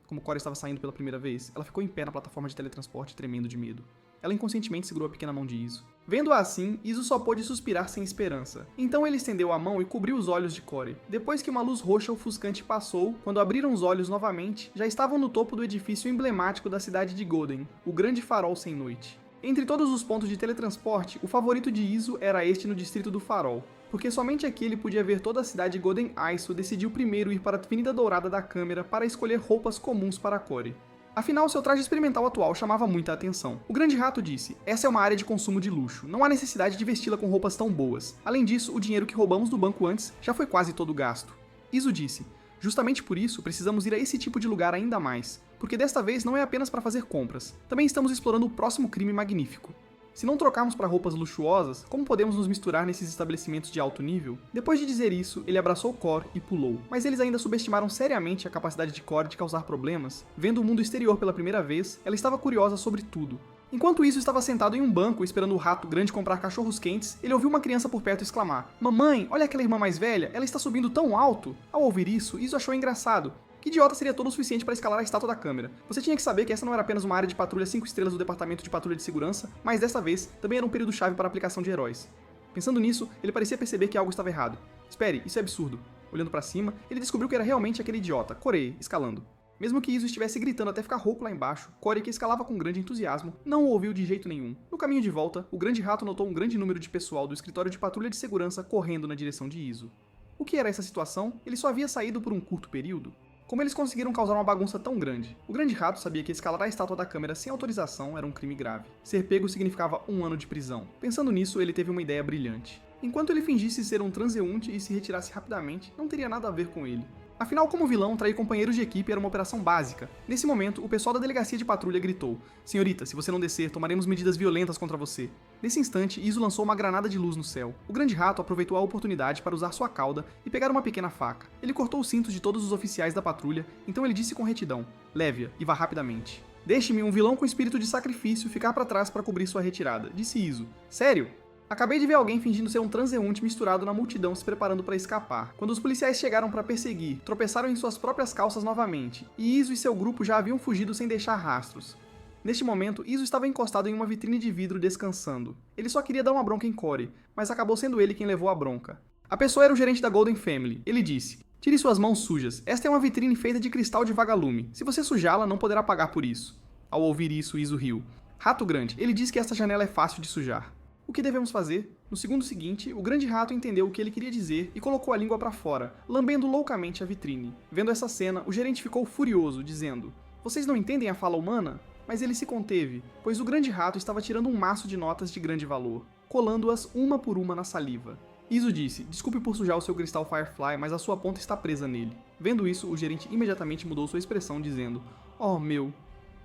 Como Cory estava saindo pela primeira vez, ela ficou em pé na plataforma de teletransporte, tremendo de medo. Ela inconscientemente segurou a pequena mão de Iso. Vendo-a assim, Iso só pôde suspirar sem esperança. Então ele estendeu a mão e cobriu os olhos de Cory. Depois que uma luz roxa ofuscante passou, quando abriram os olhos novamente, já estavam no topo do edifício emblemático da cidade de Golden, o Grande Farol Sem Noite. Entre todos os pontos de teletransporte, o favorito de Iso era este no Distrito do Farol, porque somente aqui ele podia ver toda a cidade de Golden Iso decidiu primeiro ir para a Avenida Dourada da Câmara para escolher roupas comuns para Cory. Afinal, seu traje experimental atual chamava muita atenção. O grande rato disse: "Essa é uma área de consumo de luxo, não há necessidade de vesti-la com roupas tão boas. Além disso, o dinheiro que roubamos do banco antes já foi quase todo gasto." Iso disse: "Justamente por isso, precisamos ir a esse tipo de lugar ainda mais, porque desta vez não é apenas para fazer compras, também estamos explorando o próximo crime magnífico. Se não trocarmos para roupas luxuosas, como podemos nos misturar nesses estabelecimentos de alto nível?" Depois de dizer isso, ele abraçou Cor e pulou. Mas eles ainda subestimaram seriamente a capacidade de Cor de causar problemas. Vendo o mundo exterior pela primeira vez, ela estava curiosa sobre tudo. Enquanto isso, estava sentado em um banco esperando o rato grande comprar cachorros quentes, ele ouviu uma criança por perto exclamar: "Mamãe, olha aquela irmã mais velha, ela está subindo tão alto." Ao ouvir isso, Iso achou engraçado. Que idiota seria todo o suficiente para escalar a estátua da câmera? Você tinha que saber que essa não era apenas uma área de patrulha 5 estrelas do Departamento de Patrulha de Segurança, mas dessa vez também era um período-chave para a aplicação de heróis. Pensando nisso, ele parecia perceber que algo estava errado. Espere, isso é absurdo. Olhando para cima, ele descobriu que era realmente aquele idiota, Corey, escalando. Mesmo que Izo estivesse gritando até ficar rouco lá embaixo, Corey, que escalava com grande entusiasmo, não o ouviu de jeito nenhum. No caminho de volta, o Grande Rato notou um grande número de pessoal do escritório de patrulha de segurança correndo na direção de Izo. O que era essa situação? Ele só havia saído por um curto período? Como eles conseguiram causar uma bagunça tão grande? O Grande Rato sabia que escalar a estátua da câmera sem autorização era um crime grave. Ser pego significava 1 ano de prisão. Pensando nisso, ele teve uma ideia brilhante. Enquanto ele fingisse ser um transeunte e se retirasse rapidamente, não teria nada a ver com ele. Afinal, como vilão, trair companheiros de equipe era uma operação básica. Nesse momento, o pessoal da delegacia de patrulha gritou: "Senhorita, se você não descer, tomaremos medidas violentas contra você." Nesse instante, Izo lançou uma granada de luz no céu. O Grande Rato aproveitou a oportunidade para usar sua cauda e pegar uma pequena faca. Ele cortou os cintos de todos os oficiais da patrulha, então ele disse com retidão: "Leve-a e vá rapidamente." "Deixe-me, um vilão com espírito de sacrifício, ficar para trás para cobrir sua retirada", disse Izo. "Sério? Acabei de ver alguém fingindo ser um transeunte misturado na multidão se preparando para escapar. Quando os policiais chegaram para perseguir, tropeçaram em suas próprias calças novamente, e Izo e seu grupo já haviam fugido sem deixar rastros." Neste momento, Izo estava encostado em uma vitrine de vidro descansando. Ele só queria dar uma bronca em Corey, mas acabou sendo ele quem levou a bronca. A pessoa era o gerente da Golden Family. Ele disse: "Tire suas mãos sujas. Esta é uma vitrine feita de cristal de vagalume. Se você sujá-la, não poderá pagar por isso." Ao ouvir isso, Izo riu. "Rato grande, ele diz que esta janela é fácil de sujar." O que devemos fazer? No segundo seguinte, o Grande Rato entendeu o que ele queria dizer e colocou a língua para fora, lambendo loucamente a vitrine. Vendo essa cena, o gerente ficou furioso, dizendo: "Vocês não entendem a fala humana?" Mas ele se conteve, pois o Grande Rato estava tirando um maço de notas de grande valor, colando-as uma por uma na saliva. Izo disse: "Desculpe por sujar o seu cristal Firefly, mas a sua ponta está presa nele." Vendo isso, o gerente imediatamente mudou sua expressão, dizendo: "Oh, meu,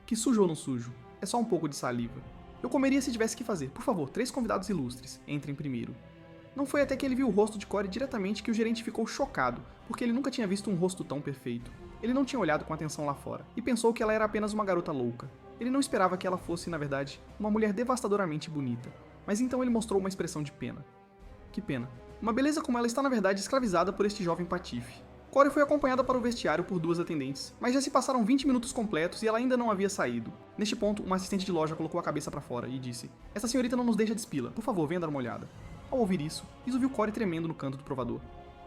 que sujo ou não sujo? É só um pouco de saliva. Eu comeria se tivesse que fazer. Por favor, 3 convidados ilustres. Entrem primeiro." Não foi até que ele viu o rosto de Corey diretamente que o gerente ficou chocado, porque ele nunca tinha visto um rosto tão perfeito. Ele não tinha olhado com atenção lá fora, e pensou que ela era apenas uma garota louca. Ele não esperava que ela fosse, na verdade, uma mulher devastadoramente bonita. Mas então ele mostrou uma expressão de pena. Que pena. Uma beleza como ela está, na verdade, escravizada por este jovem patife. Corey foi acompanhada para o vestiário por 2 atendentes, mas já se passaram 20 minutos completos e ela ainda não havia saído. Neste ponto, uma assistente de loja colocou a cabeça para fora e disse: "Essa senhorita não nos deixa despila, por favor, venha dar uma olhada." Ao ouvir isso, Izo viu Corey tremendo no canto do provador.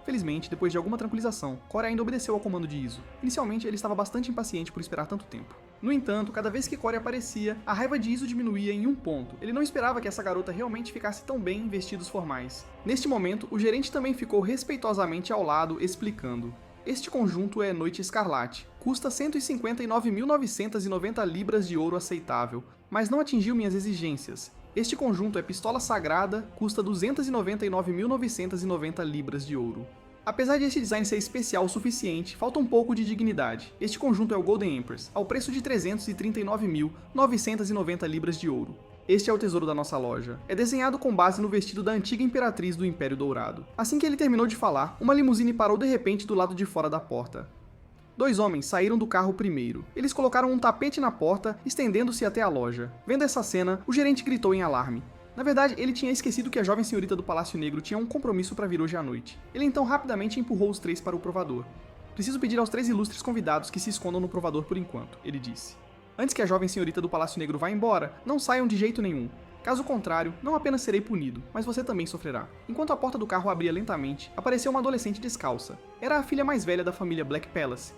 Felizmente, depois de alguma tranquilização, Corey ainda obedeceu ao comando de Izo. Inicialmente, ele estava bastante impaciente por esperar tanto tempo. No entanto, cada vez que Corey aparecia, a raiva de Izo diminuía em 1 ponto. Ele não esperava que essa garota realmente ficasse tão bem em vestidos formais. Neste momento, o gerente também ficou respeitosamente ao lado, explicando: "Este conjunto é Noite Escarlate. Custa 159.990 libras de ouro aceitável, mas não atingiu minhas exigências. Este conjunto é Pistola Sagrada, custa 299.990 libras de ouro." Apesar de este design ser especial o suficiente, falta um pouco de dignidade. Este conjunto é o Golden Empress, ao preço de 339.990 libras de ouro. Este é o tesouro da nossa loja. É desenhado com base no vestido da antiga imperatriz do Império Dourado. Assim que ele terminou de falar, uma limusine parou de repente do lado de fora da porta. 2 homens saíram do carro primeiro. Eles colocaram um tapete na porta, estendendo-se até a loja. Vendo essa cena, o gerente gritou em alarme. Na verdade, ele tinha esquecido que a jovem senhorita do Palácio Negro tinha um compromisso para vir hoje à noite. Ele então rapidamente empurrou os 3 para o provador. "Preciso pedir aos 3 ilustres convidados que se escondam no provador por enquanto", ele disse. "Antes que a jovem senhorita do Palácio Negro vá embora, não saiam de jeito nenhum. Caso contrário, não apenas serei punido, mas você também sofrerá." Enquanto a porta do carro abria lentamente, apareceu uma adolescente descalça. Era a filha mais velha da família Black Palace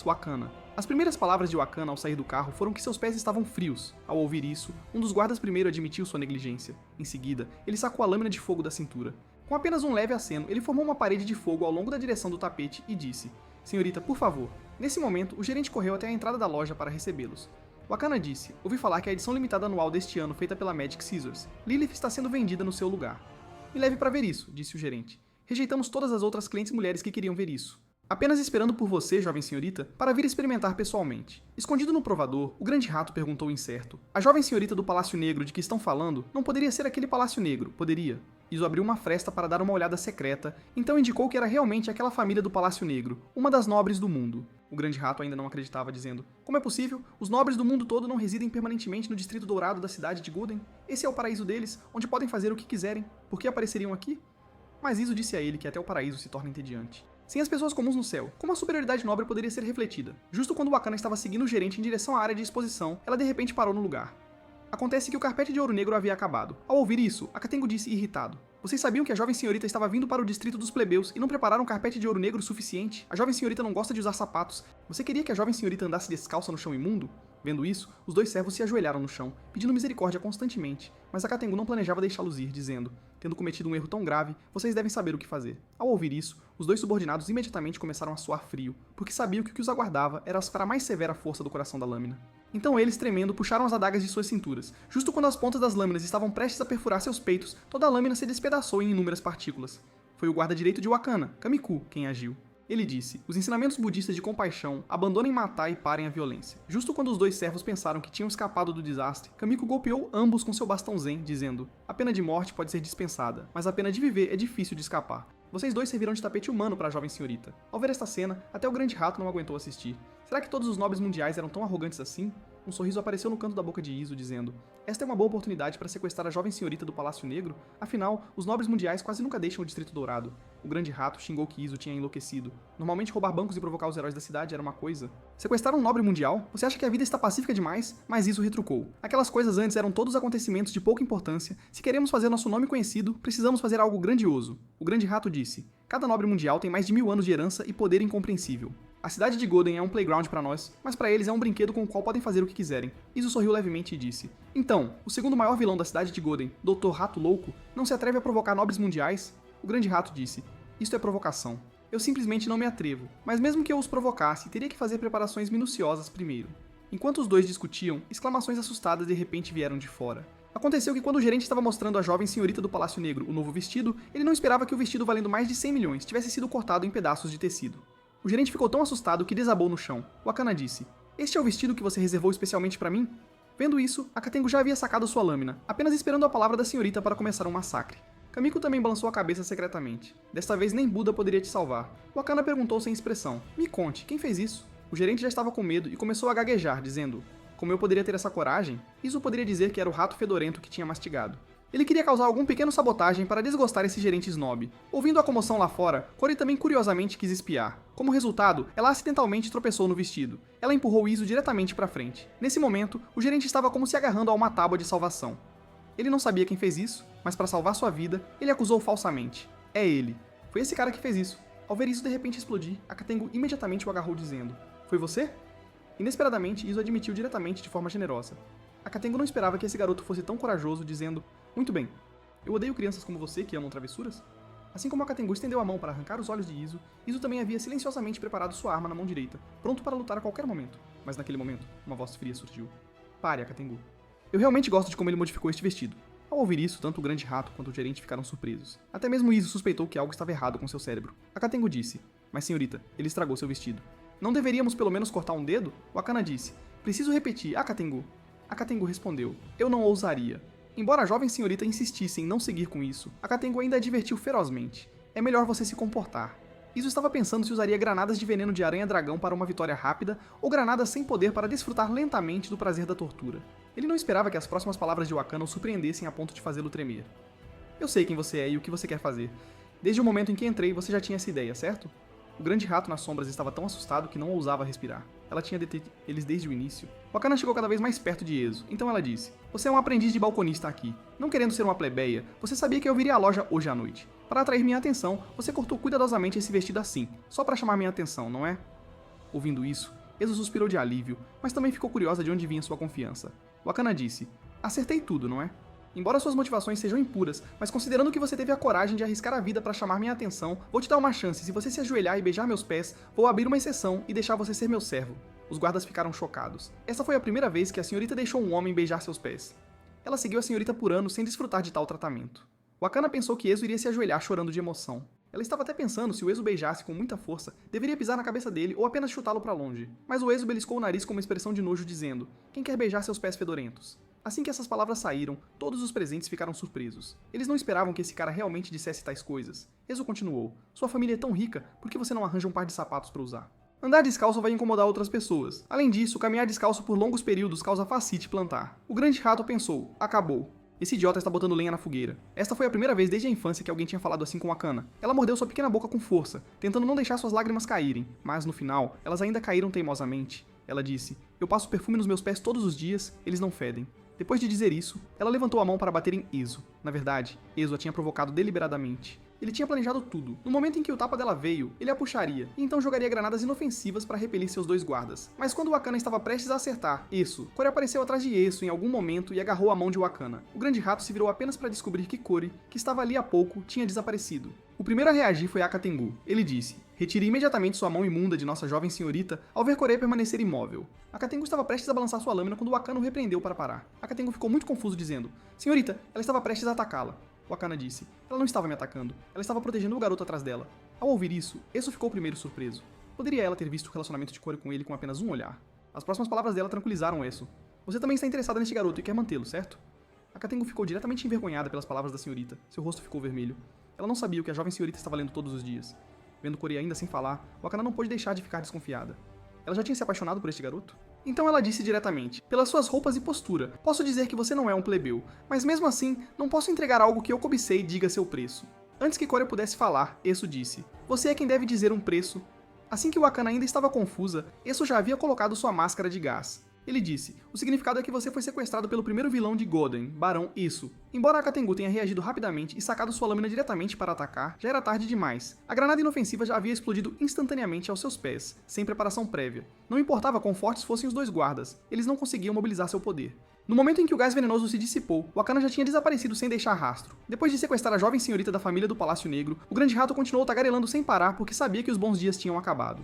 Wakana. As primeiras palavras de Wakana ao sair do carro foram que seus pés estavam frios. Ao ouvir isso, um dos guardas primeiro admitiu sua negligência. Em seguida, ele sacou a lâmina de fogo da cintura. Com apenas um leve aceno, ele formou uma parede de fogo ao longo da direção do tapete e disse: "Senhorita, por favor." Nesse momento, o gerente correu até a entrada da loja para recebê-los. Wakana disse: "Ouvi falar que a edição limitada anual deste ano feita pela Magic Scissors, Lilith, está sendo vendida no seu lugar." "Me leve para ver isso", disse o gerente. "Rejeitamos todas as outras clientes mulheres que queriam ver isso. Apenas esperando por você, jovem senhorita, para vir experimentar pessoalmente." Escondido no provador, o Grande Rato perguntou incerto: "A jovem senhorita do Palácio Negro de que estão falando não poderia ser aquele Palácio Negro, poderia?" Izo abriu uma fresta para dar uma olhada secreta, então indicou que era realmente aquela família do Palácio Negro, uma das nobres do mundo. O Grande Rato ainda não acreditava, dizendo: "Como é possível? Os nobres do mundo todo não residem permanentemente no Distrito Dourado da cidade de Golden? Esse é o paraíso deles, onde podem fazer o que quiserem. Por que apareceriam aqui?" Mas Izo disse a ele que até o paraíso se torna entediante. Sem as pessoas comuns no céu, como a superioridade nobre poderia ser refletida? Justo quando Wakana estava seguindo o gerente em direção à área de exposição, ela de repente parou no lugar. Acontece que o carpete de ouro negro havia acabado. Ao ouvir isso, Acatengo disse irritado: vocês sabiam que a jovem senhorita estava vindo para o distrito dos plebeus e não prepararam um carpete de ouro negro suficiente? A jovem senhorita não gosta de usar sapatos. Você queria que a jovem senhorita andasse descalça no chão imundo? Vendo isso, os dois servos se ajoelharam no chão, pedindo misericórdia constantemente, mas Acatengo não planejava deixá-los ir, dizendo: tendo cometido um erro tão grave, vocês devem saber o que fazer. Ao ouvir isso, os dois subordinados imediatamente começaram a suar frio, porque sabiam que o que os aguardava era a mais severa força do coração da lâmina. Então eles, tremendo, puxaram as adagas de suas cinturas. Justo quando as pontas das lâminas estavam prestes a perfurar seus peitos, toda a lâmina se despedaçou em inúmeras partículas. Foi o guarda direito de Wakana, Kamiku, quem agiu. Ele disse: os ensinamentos budistas de compaixão, abandonem matar e parem a violência. Justo quando os dois servos pensaram que tinham escapado do desastre, Kamiku golpeou ambos com seu bastão zen, dizendo: a pena de morte pode ser dispensada, mas a pena de viver é difícil de escapar. Vocês dois serviram de tapete humano para a jovem senhorita. Ao ver esta cena, até o grande rato não aguentou assistir. Será que todos os nobres mundiais eram tão arrogantes assim? Um sorriso apareceu no canto da boca de Iso, dizendo: esta é uma boa oportunidade para sequestrar a jovem senhorita do Palácio Negro, afinal, os nobres mundiais quase nunca deixam o Distrito Dourado. O grande rato xingou que Iso tinha enlouquecido. Normalmente roubar bancos e provocar os heróis da cidade era uma coisa. Sequestrar um nobre mundial? Você acha que a vida está pacífica demais? Mas Iso retrucou: aquelas coisas antes eram todos acontecimentos de pouca importância. Se queremos fazer nosso nome conhecido, precisamos fazer algo grandioso. O grande rato disse: cada nobre mundial tem mais de 1000 anos de herança e poder incompreensível. A cidade de Goden é um playground para nós, mas para eles é um brinquedo com o qual podem fazer o que quiserem. Iso sorriu levemente e disse: então, o segundo maior vilão da cidade de Goden, Dr. Rato Louco, não se atreve a provocar nobres mundiais? O grande rato disse: isto é provocação. Eu simplesmente não me atrevo, mas mesmo que eu os provocasse, teria que fazer preparações minuciosas primeiro. Enquanto os dois discutiam, exclamações assustadas de repente vieram de fora. Aconteceu que quando o gerente estava mostrando à jovem senhorita do Palácio Negro o novo vestido, ele não esperava que o vestido valendo mais de 100 milhões tivesse sido cortado em pedaços de tecido. O gerente ficou tão assustado que desabou no chão. Wakana disse: este é o vestido que você reservou especialmente para mim? Vendo isso, Acatengo já havia sacado sua lâmina, apenas esperando a palavra da senhorita para começar um massacre. Kamiku também balançou a cabeça secretamente. Desta vez nem Buda poderia te salvar. Wakana perguntou sem expressão: me conte, quem fez isso? O gerente já estava com medo e começou a gaguejar, dizendo: como eu poderia ter essa coragem? Isso poderia dizer que era o rato fedorento que tinha mastigado. Ele queria causar algum pequeno sabotagem para desgostar esse gerente snob. Ouvindo a comoção lá fora, Cori também curiosamente quis espiar. Como resultado, ela acidentalmente tropeçou no vestido. Ela empurrou Iso diretamente para frente. Nesse momento, o gerente estava como se agarrando a uma tábua de salvação. Ele não sabia quem fez isso, mas para salvar sua vida, ele acusou falsamente. É ele. Foi esse cara que fez isso. Ao ver Iso de repente explodir, Acatengo imediatamente o agarrou dizendo: foi você? Inesperadamente, Iso admitiu diretamente de forma generosa. Acatengo não esperava que esse garoto fosse tão corajoso, dizendo: muito bem, eu odeio crianças como você que amam travessuras. Assim como Acatengo estendeu a mão para arrancar os olhos de Iso, Iso também havia silenciosamente preparado sua arma na mão direita, pronto para lutar a qualquer momento. Mas naquele momento, uma voz fria surgiu: pare, Acatengo. Eu realmente gosto de como ele modificou este vestido. Ao ouvir isso, tanto o grande rato quanto o gerente ficaram surpresos. Até mesmo Iso suspeitou que algo estava errado com seu cérebro. Acatengo disse: mas senhorita, ele estragou seu vestido. Não deveríamos pelo menos cortar um dedo? Wakana disse: preciso repetir, Acatengo. Acatengo respondeu: eu não ousaria. Embora a jovem senhorita insistisse em não seguir com isso, Acatengo ainda advertiu ferozmente: é melhor você se comportar. Iso estava pensando se usaria granadas de veneno de aranha-dragão para uma vitória rápida ou granadas sem poder para desfrutar lentamente do prazer da tortura. Ele não esperava que as próximas palavras de Wakana o surpreendessem a ponto de fazê-lo tremer. Eu sei quem você é e o que você quer fazer. Desde o momento em que entrei, você já tinha essa ideia, certo? O grande rato nas sombras estava tão assustado que não ousava respirar. Ela tinha detido eles desde o início. Wakana chegou cada vez mais perto de Ezo, então ela disse: você é um aprendiz de balconista aqui. Não querendo ser uma plebeia, você sabia que eu viria à loja hoje à noite. Para atrair minha atenção, você cortou cuidadosamente esse vestido assim, só para chamar minha atenção, não é? Ouvindo isso, Ezo suspirou de alívio, mas também ficou curiosa de onde vinha sua confiança. Wakana disse: acertei tudo, não é? Embora suas motivações sejam impuras, mas considerando que você teve a coragem de arriscar a vida para chamar minha atenção, vou te dar uma chance. Se você se ajoelhar e beijar meus pés, vou abrir uma exceção e deixar você ser meu servo. Os guardas ficaram chocados. Essa foi a primeira vez que a senhorita deixou um homem beijar seus pés. Ela seguiu a senhorita por anos sem desfrutar de tal tratamento. Wakana pensou que Ezo iria se ajoelhar chorando de emoção. Ela estava até pensando se o Ezo beijasse com muita força, deveria pisar na cabeça dele ou apenas chutá-lo para longe. Mas o Ezo beliscou o nariz com uma expressão de nojo, dizendo: quem quer beijar seus pés fedorentos? Assim que essas palavras saíram, todos os presentes ficaram surpresos. Eles não esperavam que esse cara realmente dissesse tais coisas. Ezo continuou: sua família é tão rica, por que você não arranja um par de sapatos para usar? Andar descalço vai incomodar outras pessoas. Além disso, caminhar descalço por longos períodos causa fascite plantar. O grande rato pensou: acabou. Esse idiota está botando lenha na fogueira. Esta foi a primeira vez desde a infância que alguém tinha falado assim com Wakana. Ela mordeu sua pequena boca com força, tentando não deixar suas lágrimas caírem, mas no final, elas ainda caíram teimosamente. Ela disse: eu passo perfume nos meus pés todos os dias, eles não fedem. Depois de dizer isso, ela levantou a mão para bater em Ezo. Na verdade, Ezo a tinha provocado deliberadamente. Ele tinha planejado tudo. No momento em que o tapa dela veio, ele a puxaria, e então jogaria granadas inofensivas para repelir seus dois guardas. Mas quando Wakana estava prestes a acertar Eso, Kore apareceu atrás de Eso em algum momento e agarrou a mão de Wakana. O grande rato se virou apenas para descobrir que Kore, que estava ali há pouco, tinha desaparecido. O primeiro a reagir foi Akatengu. Ele disse: "Retire imediatamente sua mão imunda de nossa jovem senhorita ao ver Kore permanecer imóvel." Akatengu estava prestes a balançar sua lâmina quando Wakana o repreendeu para parar. Akatengu ficou muito confuso dizendo: "Senhorita, ela estava prestes a atacá-la." Wakana disse: "Ela não estava me atacando, ela estava protegendo o garoto atrás dela." Ao ouvir isso, Eso ficou primeiro surpreso. Poderia ela ter visto o relacionamento de Kore com ele com apenas um olhar? As próximas palavras dela tranquilizaram Eso. "Você também está interessada neste garoto e quer mantê-lo, certo?" Akatengu ficou diretamente envergonhada pelas palavras da senhorita. Seu rosto ficou vermelho. Ela não sabia o que a jovem senhorita estava lendo todos os dias. Vendo Kore ainda sem falar, Wakana não pôde deixar de ficar desconfiada. Ela já tinha se apaixonado por este garoto? Então ela disse diretamente: "Pelas suas roupas e postura, posso dizer que você não é um plebeu, mas mesmo assim, não posso entregar algo que eu cobicei e diga seu preço." Antes que Kore pudesse falar, Eso disse: "Você é quem deve dizer um preço." Assim que Wakana ainda estava confusa, Eso já havia colocado sua máscara de gás. Ele disse: "O significado é que você foi sequestrado pelo primeiro vilão de Goden, Barão Isso." Embora Akatengu tenha reagido rapidamente e sacado sua lâmina diretamente para atacar, já era tarde demais. A granada inofensiva já havia explodido instantaneamente aos seus pés, sem preparação prévia. Não importava quão fortes fossem os dois guardas, eles não conseguiam mobilizar seu poder. No momento em que o gás venenoso se dissipou, Wakana já tinha desaparecido sem deixar rastro. Depois de sequestrar a jovem senhorita da família do Palácio Negro, o Grande Rato continuou tagarelando sem parar porque sabia que os bons dias tinham acabado.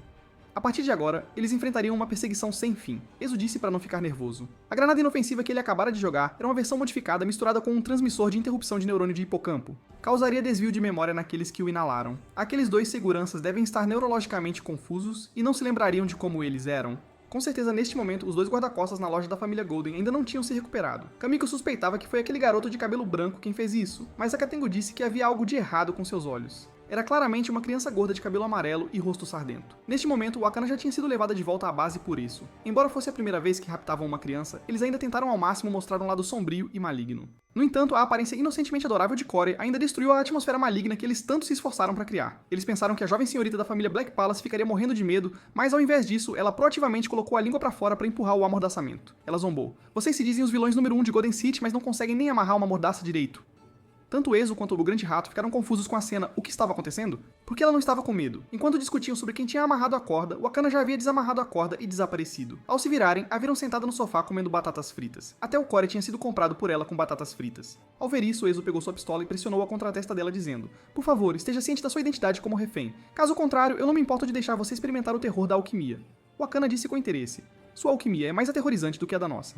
A partir de agora, eles enfrentariam uma perseguição sem fim. Eso disse para não ficar nervoso. A granada inofensiva que ele acabara de jogar era uma versão modificada misturada com um transmissor de interrupção de neurônio de hipocampo. Causaria desvio de memória naqueles que o inalaram. Aqueles dois seguranças devem estar neurologicamente confusos e não se lembrariam de como eles eram. Com certeza, neste momento, os dois guarda-costas na loja da família Golden ainda não tinham se recuperado. Kamiko suspeitava que foi aquele garoto de cabelo branco quem fez isso, mas Akatengu disse que havia algo de errado com seus olhos. Era claramente uma criança gorda de cabelo amarelo e rosto sardento. Neste momento, Wakana já tinha sido levada de volta à base por isso. Embora fosse a primeira vez que raptavam uma criança, eles ainda tentaram ao máximo mostrar um lado sombrio e maligno. No entanto, a aparência inocentemente adorável de Kore ainda destruiu a atmosfera maligna que eles tanto se esforçaram para criar. Eles pensaram que a jovem senhorita da família Black Palace ficaria morrendo de medo, mas ao invés disso, ela proativamente colocou a língua para fora para empurrar o amordaçamento. Ela zombou: "Vocês se dizem os vilões número 1 de Golden City, mas não conseguem nem amarrar uma mordaça direito." Tanto Eso quanto o Grande Rato ficaram confusos com a cena. O que estava acontecendo? Porque ela não estava com medo. Enquanto discutiam sobre quem tinha amarrado a corda, Wakana já havia desamarrado a corda e desaparecido. Ao se virarem, a viram sentada no sofá comendo batatas fritas. Até o Kore tinha sido comprado por ela com batatas fritas. Ao ver isso, Eso pegou sua pistola e pressionou-a contra a testa dela dizendo: "Por favor, esteja ciente da sua identidade como refém. Caso contrário, eu não me importo de deixar você experimentar o terror da alquimia." Wakana disse com interesse: "Sua alquimia é mais aterrorizante do que a da nossa."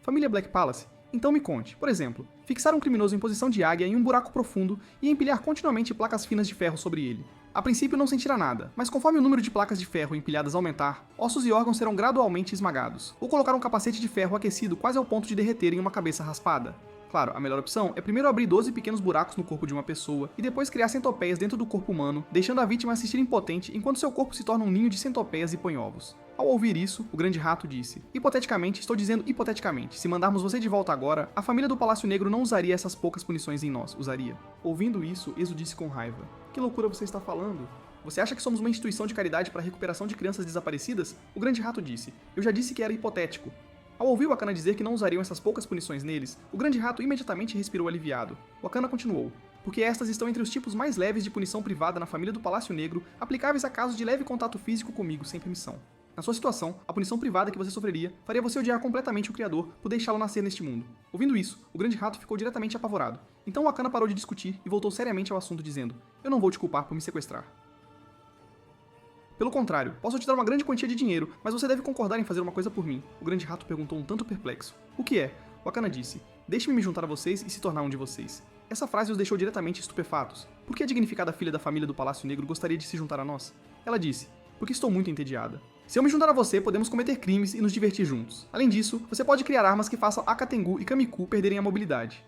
Família Black Palace? Então me conte, por exemplo, fixar um criminoso em posição de águia em um buraco profundo e empilhar continuamente placas finas de ferro sobre ele. A princípio não sentirá nada, mas conforme o número de placas de ferro empilhadas aumentar, ossos e órgãos serão gradualmente esmagados. Ou colocar um capacete de ferro aquecido quase ao ponto de derreter em uma cabeça raspada. Claro, a melhor opção é primeiro abrir 12 pequenos buracos no corpo de uma pessoa e depois criar centopeias dentro do corpo humano, deixando a vítima assistir impotente enquanto seu corpo se torna um ninho de centopeias e põe ovos. Ao ouvir isso, o Grande Rato disse: "Hipoteticamente, estou dizendo hipoteticamente, se mandarmos você de volta agora, a família do Palácio Negro não usaria essas poucas punições em nós, usaria." Ouvindo isso, Eso disse com raiva: "Que loucura você está falando? Você acha que somos uma instituição de caridade para a recuperação de crianças desaparecidas?" O Grande Rato disse: "Eu já disse que era hipotético." Ao ouvir Wakana dizer que não usariam essas poucas punições neles, o Grande Rato imediatamente respirou aliviado. Wakana continuou: "Porque estas estão entre os tipos mais leves de punição privada na família do Palácio Negro, aplicáveis a casos de leve contato físico comigo sem permissão. Na sua situação, a punição privada que você sofreria faria você odiar completamente o Criador por deixá-lo nascer neste mundo." Ouvindo isso, o Grande Rato ficou diretamente apavorado. Então Wakana parou de discutir e voltou seriamente ao assunto dizendo: "Eu não vou te culpar por me sequestrar. Pelo contrário, posso te dar uma grande quantia de dinheiro, mas você deve concordar em fazer uma coisa por mim." O Grande Rato perguntou um tanto perplexo. "O que é?" Wakana disse: "Deixe-me me juntar a vocês e se tornar um de vocês." Essa frase os deixou diretamente estupefatos. Por que a dignificada filha da família do Palácio Negro gostaria de se juntar a nós? Ela disse: "Porque estou muito entediada. Se eu me juntar a você, podemos cometer crimes e nos divertir juntos. Além disso, você pode criar armas que façam Akatengu e Kamiko perderem a mobilidade.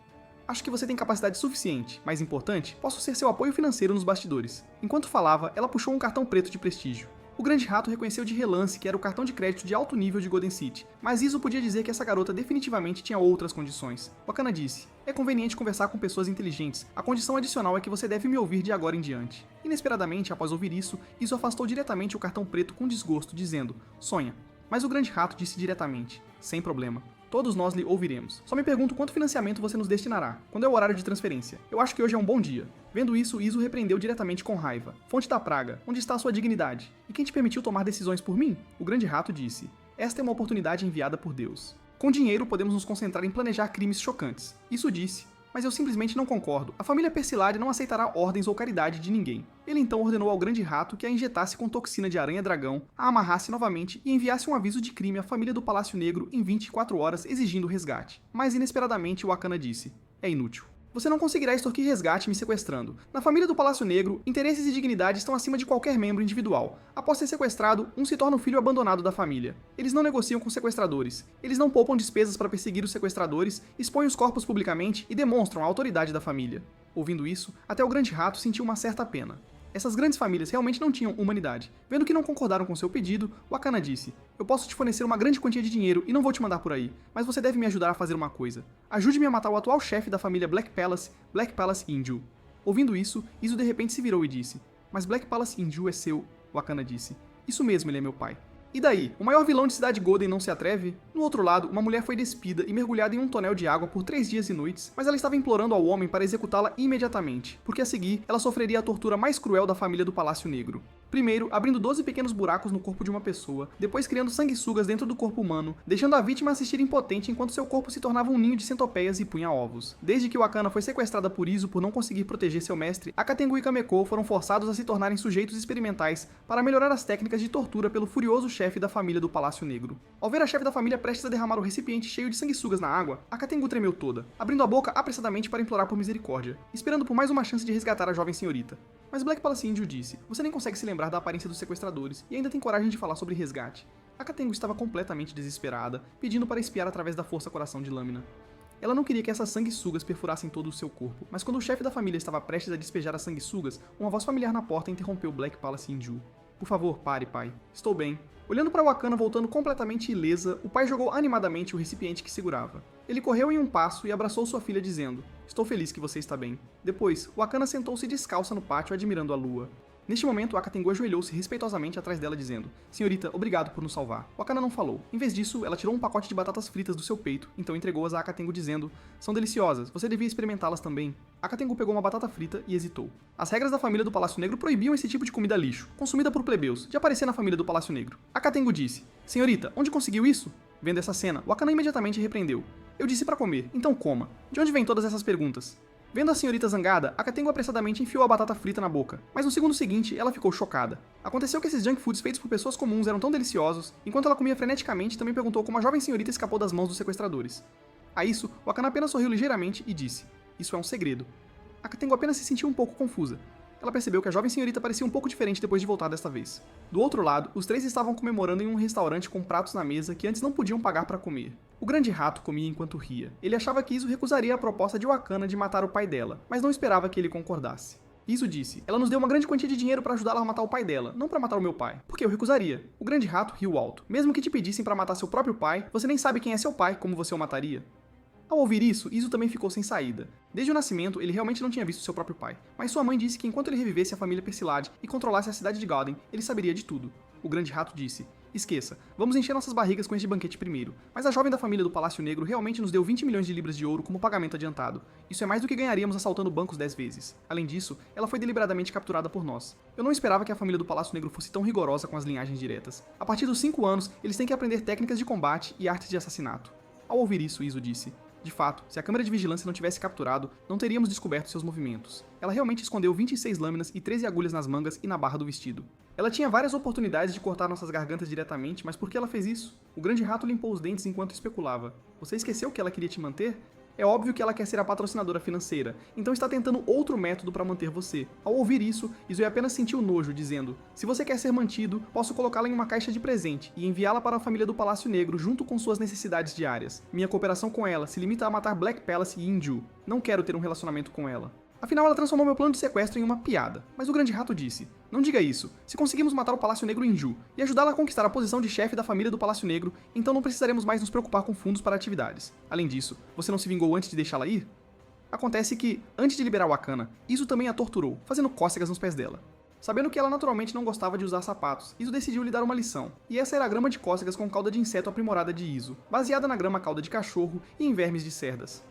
Acho que você tem capacidade suficiente. Mais importante, posso ser seu apoio financeiro nos bastidores." Enquanto falava, ela puxou um cartão preto de prestígio. O Grande Rato reconheceu de relance que era o cartão de crédito de alto nível de Golden City, mas isso podia dizer que essa garota definitivamente tinha outras condições. Wakana disse: "É conveniente conversar com pessoas inteligentes. A condição adicional é que você deve me ouvir de agora em diante." Inesperadamente, após ouvir isso, Iso afastou diretamente o cartão preto com desgosto, dizendo: "Sonha." Mas o grande rato disse diretamente: sem problema. Todos nós lhe ouviremos. Só me pergunto quanto financiamento você nos destinará. Quando é o horário de transferência? Eu acho que hoje é um bom dia. Vendo isso, Iso repreendeu diretamente com raiva. Fonte da praga, onde está a sua dignidade? E quem te permitiu tomar decisões por mim? O grande rato disse: esta é uma oportunidade enviada por Deus. Com dinheiro, podemos nos concentrar em planejar crimes chocantes. Isso disse. Mas eu simplesmente não concordo. A família Persillade não aceitará ordens ou caridade de ninguém. Ele então ordenou ao grande rato que a injetasse com toxina de aranha-dragão, a amarrasse novamente e enviasse um aviso de crime à família do Palácio Negro em 24 horas exigindo resgate. Mas inesperadamente o Akana disse: é inútil. Você não conseguirá extorquir resgate me sequestrando. Na família do Palácio Negro, interesses e dignidade estão acima de qualquer membro individual. Após ser sequestrado, um se torna o filho abandonado da família. Eles não negociam com sequestradores. Eles não poupam despesas para perseguir os sequestradores, expõem os corpos publicamente e demonstram a autoridade da família. Ouvindo isso, até o grande rato sentiu uma certa pena. Essas grandes famílias realmente não tinham humanidade. Vendo que não concordaram com seu pedido, o Akana disse: eu posso te fornecer uma grande quantia de dinheiro e não vou te mandar por aí, mas você deve me ajudar a fazer uma coisa. Ajude-me a matar o atual chefe da família Black Palace Inju. Ouvindo isso, Iso de repente se virou e disse: mas Black Palace Inju é seu, o Akana disse. Isso mesmo, ele é meu pai. E daí? O maior vilão de Cidade Golden não se atreve? No outro lado, uma mulher foi despida e mergulhada em um tonel de água por 3 dias e noites, mas ela estava implorando ao homem para executá-la imediatamente, porque a seguir, ela sofreria a tortura mais cruel da família do Palácio Negro. Primeiro, abrindo 12 pequenos buracos no corpo de uma pessoa, depois criando sanguessugas dentro do corpo humano, deixando a vítima assistir impotente enquanto seu corpo se tornava um ninho de centopeias e punha ovos. Desde que o Akana foi sequestrada por Iso por não conseguir proteger seu mestre, Akatengu e Kameko foram forçados a se tornarem sujeitos experimentais para melhorar as técnicas de tortura pelo furioso chefe da família do Palácio Negro. Ao ver a chefe da família prestes a derramar o recipiente cheio de sanguessugas na água, Akatengu tremeu toda, abrindo a boca apressadamente para implorar por misericórdia, esperando por mais uma chance de resgatar a jovem senhorita. Mas Black Palace Inju disse: você nem consegue se lembrar da aparência dos sequestradores e ainda tem coragem de falar sobre resgate. Akatengu estava completamente desesperada, pedindo para espiar através da força coração de lâmina. Ela não queria que essas sanguessugas perfurassem todo o seu corpo, mas quando o chefe da família estava prestes a despejar as sanguessugas, uma voz familiar na porta interrompeu Black Palace Inju. Por favor, pare, pai. Estou bem. Olhando para o Akana voltando completamente ilesa, o pai jogou animadamente o recipiente que segurava. Ele correu em um passo e abraçou sua filha dizendo: estou feliz que você está bem. Depois, o Akana sentou-se descalça no pátio admirando a lua. Neste momento, Akatengu ajoelhou-se respeitosamente atrás dela dizendo: senhorita, obrigado por nos salvar. O Akana não falou. Em vez disso, ela tirou um pacote de batatas fritas do seu peito, então entregou-as a Akatengu dizendo: são deliciosas, você devia experimentá-las também. Akatengu pegou uma batata frita e hesitou. As regras da família do Palácio Negro proibiam esse tipo de comida lixo, consumida por plebeus, de aparecer na família do Palácio Negro. Akatengu disse: senhorita, onde conseguiu isso? Vendo essa cena, o Akana imediatamente repreendeu: eu disse para comer, então coma. De onde vêm todas essas perguntas? Vendo a senhorita zangada, Akatengu apressadamente enfiou a batata frita na boca, mas no segundo seguinte ela ficou chocada. Aconteceu que esses junk foods feitos por pessoas comuns eram tão deliciosos, enquanto ela comia freneticamente também perguntou como a jovem senhorita escapou das mãos dos sequestradores. A isso, o Akana apenas sorriu ligeiramente e disse: isso é um segredo. Akatengu apenas se sentiu um pouco confusa. Ela percebeu que a jovem senhorita parecia um pouco diferente depois de voltar desta vez. Do outro lado, os três estavam comemorando em um restaurante com pratos na mesa que antes não podiam pagar para comer. O grande rato comia enquanto ria. Ele achava que Iso recusaria a proposta de Wakana de matar o pai dela, mas não esperava que ele concordasse. Iso disse: ela nos deu uma grande quantia de dinheiro para ajudá-la a matar o pai dela, não para matar o meu pai. Porque eu recusaria. O grande rato riu alto. Mesmo que te pedissem para matar seu próprio pai, você nem sabe quem é seu pai, como você o mataria. Ao ouvir isso, Iso também ficou sem saída. Desde o nascimento, ele realmente não tinha visto seu próprio pai, mas sua mãe disse que enquanto ele revivesse a família Persillade e controlasse a cidade de Garden, ele saberia de tudo. O grande rato disse: esqueça, vamos encher nossas barrigas com este banquete primeiro, mas a jovem da família do Palácio Negro realmente nos deu 20 milhões de libras de ouro como pagamento adiantado. Isso é mais do que ganharíamos assaltando bancos 10 vezes. Além disso, ela foi deliberadamente capturada por nós. Eu não esperava que a família do Palácio Negro fosse tão rigorosa com as linhagens diretas. A partir dos 5 anos, eles têm que aprender técnicas de combate e artes de assassinato. Ao ouvir isso, Iso disse: de fato, se a câmera de vigilância não tivesse capturado, não teríamos descoberto seus movimentos. Ela realmente escondeu 26 lâminas e 13 agulhas nas mangas e na barra do vestido. Ela tinha várias oportunidades de cortar nossas gargantas diretamente, mas por que ela fez isso? O grande rato limpou os dentes enquanto especulava. Você esqueceu que ela queria te manter? É óbvio que ela quer ser a patrocinadora financeira, então está tentando outro método para manter você. Ao ouvir isso, Izue apenas sentiu nojo, dizendo: se você quer ser mantido, posso colocá-la em uma caixa de presente e enviá-la para a família do Palácio Negro junto com suas necessidades diárias. Minha cooperação com ela se limita a matar Black Palace e Inju. Não quero ter um relacionamento com ela. Afinal, ela transformou meu plano de sequestro em uma piada. Mas o grande rato disse: não diga isso. Se conseguirmos matar o Palácio Negro Inju e ajudá-la a conquistar a posição de chefe da família do Palácio Negro, então não precisaremos mais nos preocupar com fundos para atividades. Além disso, você não se vingou antes de deixá-la ir? Acontece que, antes de liberar Wakana, Iso também a torturou, fazendo cócegas nos pés dela. Sabendo que ela naturalmente não gostava de usar sapatos, Iso decidiu lhe dar uma lição, e essa era a grama de cócegas com cauda de inseto aprimorada de Iso, baseada na grama cauda de cachorro e em vermes de cerdas.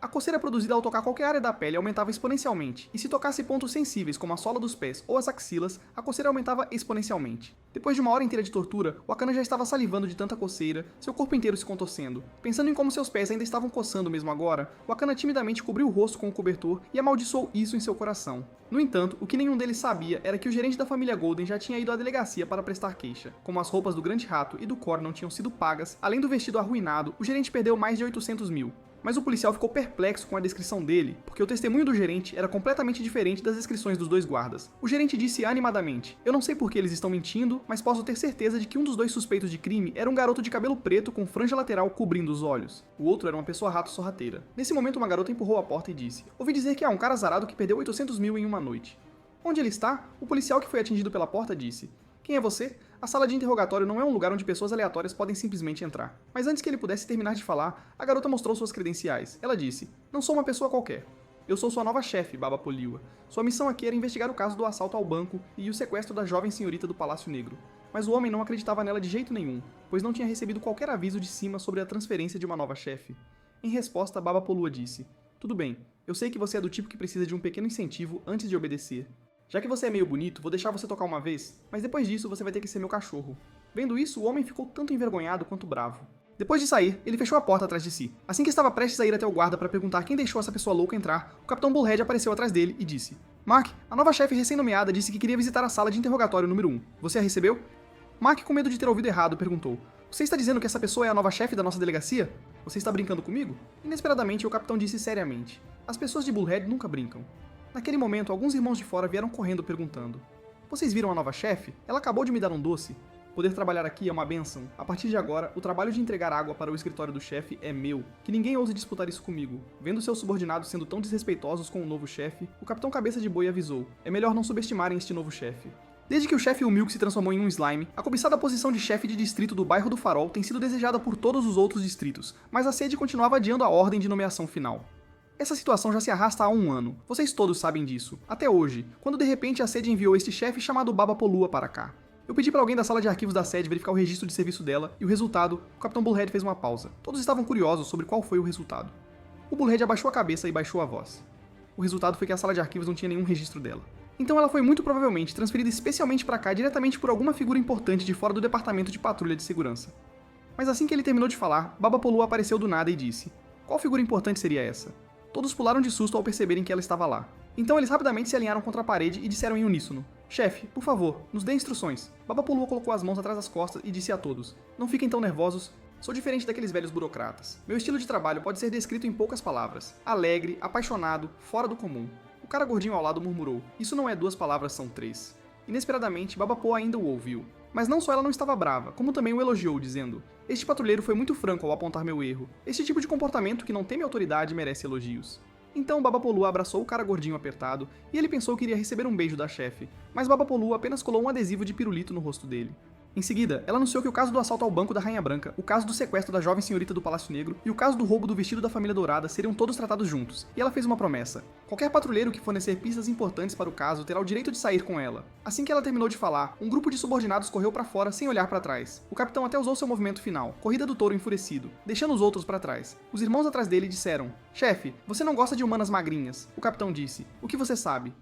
A coceira produzida ao tocar qualquer área da pele aumentava exponencialmente, e se tocasse pontos sensíveis como a sola dos pés ou as axilas, a coceira aumentava exponencialmente. Depois de uma hora inteira de tortura, Wakana já estava salivando de tanta coceira, seu corpo inteiro se contorcendo. Pensando em como seus pés ainda estavam coçando mesmo agora, Wakana timidamente cobriu o rosto com o cobertor e amaldiçoou isso em seu coração. No entanto, o que nenhum deles sabia era que o gerente da família Golden já tinha ido à delegacia para prestar queixa. Como as roupas do Grande Rato e do Cor não tinham sido pagas, além do vestido arruinado, o gerente perdeu mais de 800 mil. Mas o policial ficou perplexo com a descrição dele, porque o testemunho do gerente era completamente diferente das descrições dos dois guardas. O gerente disse animadamente: "Eu não sei por que eles estão mentindo, mas posso ter certeza de que um dos dois suspeitos de crime era um garoto de cabelo preto com franja lateral cobrindo os olhos. O outro era uma pessoa rato sorrateira." Nesse momento, uma garota empurrou a porta e disse: "Ouvi dizer que há um cara azarado que perdeu 800 mil em uma noite." "Onde ele está?" O policial que foi atingido pela porta disse: "Quem é você?" A sala de interrogatório não é um lugar onde pessoas aleatórias podem simplesmente entrar. Mas antes que ele pudesse terminar de falar, a garota mostrou suas credenciais. Ela disse: "Não sou uma pessoa qualquer. Eu sou sua nova chefe, Baba Poliwa. Sua missão aqui era investigar o caso do assalto ao banco e o sequestro da jovem senhorita do Palácio Negro." Mas o homem não acreditava nela de jeito nenhum, pois não tinha recebido qualquer aviso de cima sobre a transferência de uma nova chefe. Em resposta, Baba Poliwa disse: "Tudo bem, eu sei que você é do tipo que precisa de um pequeno incentivo antes de obedecer. Já que você é meio bonito, vou deixar você tocar uma vez, mas depois disso você vai ter que ser meu cachorro." Vendo isso, o homem ficou tanto envergonhado quanto bravo. Depois de sair, ele fechou a porta atrás de si. Assim que estava prestes a ir até o guarda para perguntar quem deixou essa pessoa louca entrar, o Capitão Bullhead apareceu atrás dele e disse: "Mark, a nova chefe recém-nomeada disse que queria visitar a sala de interrogatório número 1. Você a recebeu?" Mark, com medo de ter ouvido errado, perguntou: "Você está dizendo que essa pessoa é a nova chefe da nossa delegacia? Você está brincando comigo?" Inesperadamente, o capitão disse seriamente: "As pessoas de Bullhead nunca brincam." Naquele momento, alguns irmãos de fora vieram correndo perguntando: "Vocês viram a nova chefe? Ela acabou de me dar um doce." Poder trabalhar aqui é uma bênção. A partir de agora, o trabalho de entregar água para o escritório do chefe é meu. Que ninguém ouse disputar isso comigo." Vendo seus subordinados sendo tão desrespeitosos com o novo chefe, o capitão Cabeça de Boi avisou: "É melhor não subestimarem este novo chefe." Desde que o chefe Milk se transformou em um slime, a cobiçada posição de chefe de distrito do bairro do Farol tem sido desejada por todos os outros distritos, mas a sede continuava adiando a ordem de nomeação final. Essa situação já se arrasta há um ano. Vocês todos sabem disso. Até hoje, quando de repente a sede enviou este chefe chamado Baba Poliwa para cá. Eu pedi para alguém da sala de arquivos da sede verificar o registro de serviço dela, e o resultado, o Capitão Bullhead fez uma pausa. Todos estavam curiosos sobre qual foi o resultado. O Bullhead abaixou a cabeça e baixou a voz. O resultado foi que a sala de arquivos não tinha nenhum registro dela. Então ela foi muito provavelmente transferida especialmente para cá diretamente por alguma figura importante de fora do departamento de patrulha de segurança. Mas assim que ele terminou de falar, Baba Poliwa apareceu do nada e disse: "Qual figura importante seria essa?" Todos pularam de susto ao perceberem que ela estava lá. Então eles rapidamente se alinharam contra a parede e disseram em uníssono: "Chefe, por favor, nos dê instruções." Baba Poliwa colocou as mãos atrás das costas e disse a todos: "Não fiquem tão nervosos. Sou diferente daqueles velhos burocratas. Meu estilo de trabalho pode ser descrito em poucas palavras: alegre, apaixonado, fora do comum." O cara gordinho ao lado murmurou: "Isso não é 2 palavras, são 3. Inesperadamente, Baba Poliwa ainda o ouviu. Mas não só ela não estava brava, como também o elogiou, dizendo: "Este patrulheiro foi muito franco ao apontar meu erro. Este tipo de comportamento que não teme autoridade merece elogios." Então Baba Poliwa abraçou o cara gordinho apertado, e ele pensou que iria receber um beijo da chefe, mas Baba Poliwa apenas colou um adesivo de pirulito no rosto dele. Em seguida, ela anunciou que o caso do assalto ao banco da Rainha Branca, o caso do sequestro da jovem senhorita do Palácio Negro e o caso do roubo do vestido da família Dourada seriam todos tratados juntos, e ela fez uma promessa: qualquer patrulheiro que fornecer pistas importantes para o caso terá o direito de sair com ela. Assim que ela terminou de falar, um grupo de subordinados correu para fora sem olhar para trás. O capitão até usou seu movimento final, corrida do touro enfurecido, deixando os outros para trás. Os irmãos atrás dele disseram: "Chefe, você não gosta de humanas magrinhas." O capitão disse: "O que você sabe?"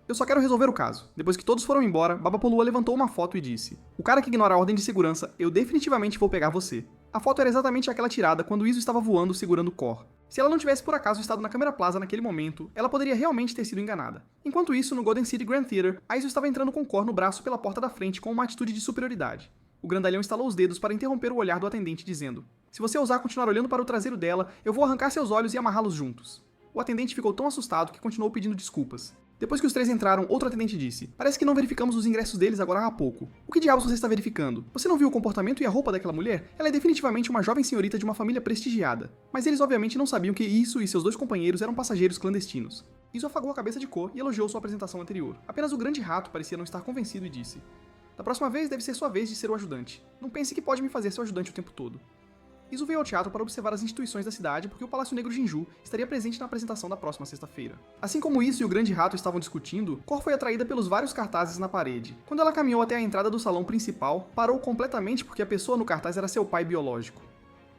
"Eu só quero resolver o caso." Depois que todos foram embora, Baba Poliwa levantou uma foto e disse: "O cara que ignora a ordem de segurança, eu definitivamente vou pegar você." A foto era exatamente aquela tirada quando Iso estava voando segurando o Cor. Se ela não tivesse por acaso estado na câmera Plaza naquele momento, ela poderia realmente ter sido enganada. Enquanto isso, no Golden City Grand Theater, a Iso estava entrando com o Cor no braço pela porta da frente com uma atitude de superioridade. O grandalhão estalou os dedos para interromper o olhar do atendente, dizendo: "Se você ousar continuar olhando para o traseiro dela, eu vou arrancar seus olhos e amarrá-los juntos." O atendente ficou tão assustado que continuou pedindo desculpas. Depois que os 3 entraram, outro atendente disse: "Parece que não verificamos os ingressos deles agora há pouco. O que diabos você está verificando? Você não viu o comportamento e a roupa daquela mulher? Ela é definitivamente uma jovem senhorita de uma família prestigiada." Mas eles obviamente não sabiam que Isso e seus 2 companheiros eram passageiros clandestinos. Isso afagou a cabeça de Ko e elogiou sua apresentação anterior. Apenas o grande rato parecia não estar convencido e disse: "Da próxima vez deve ser sua vez de ser o ajudante. Não pense que pode me fazer seu ajudante o tempo todo." Izu veio ao teatro para observar as instituições da cidade porque o Palácio Negro Jinju estaria presente na apresentação da próxima sexta-feira. Assim como isso e o Grande Rato estavam discutindo, Cor foi atraída pelos vários cartazes na parede. Quando ela caminhou até a entrada do salão principal, parou completamente porque a pessoa no cartaz era seu pai biológico.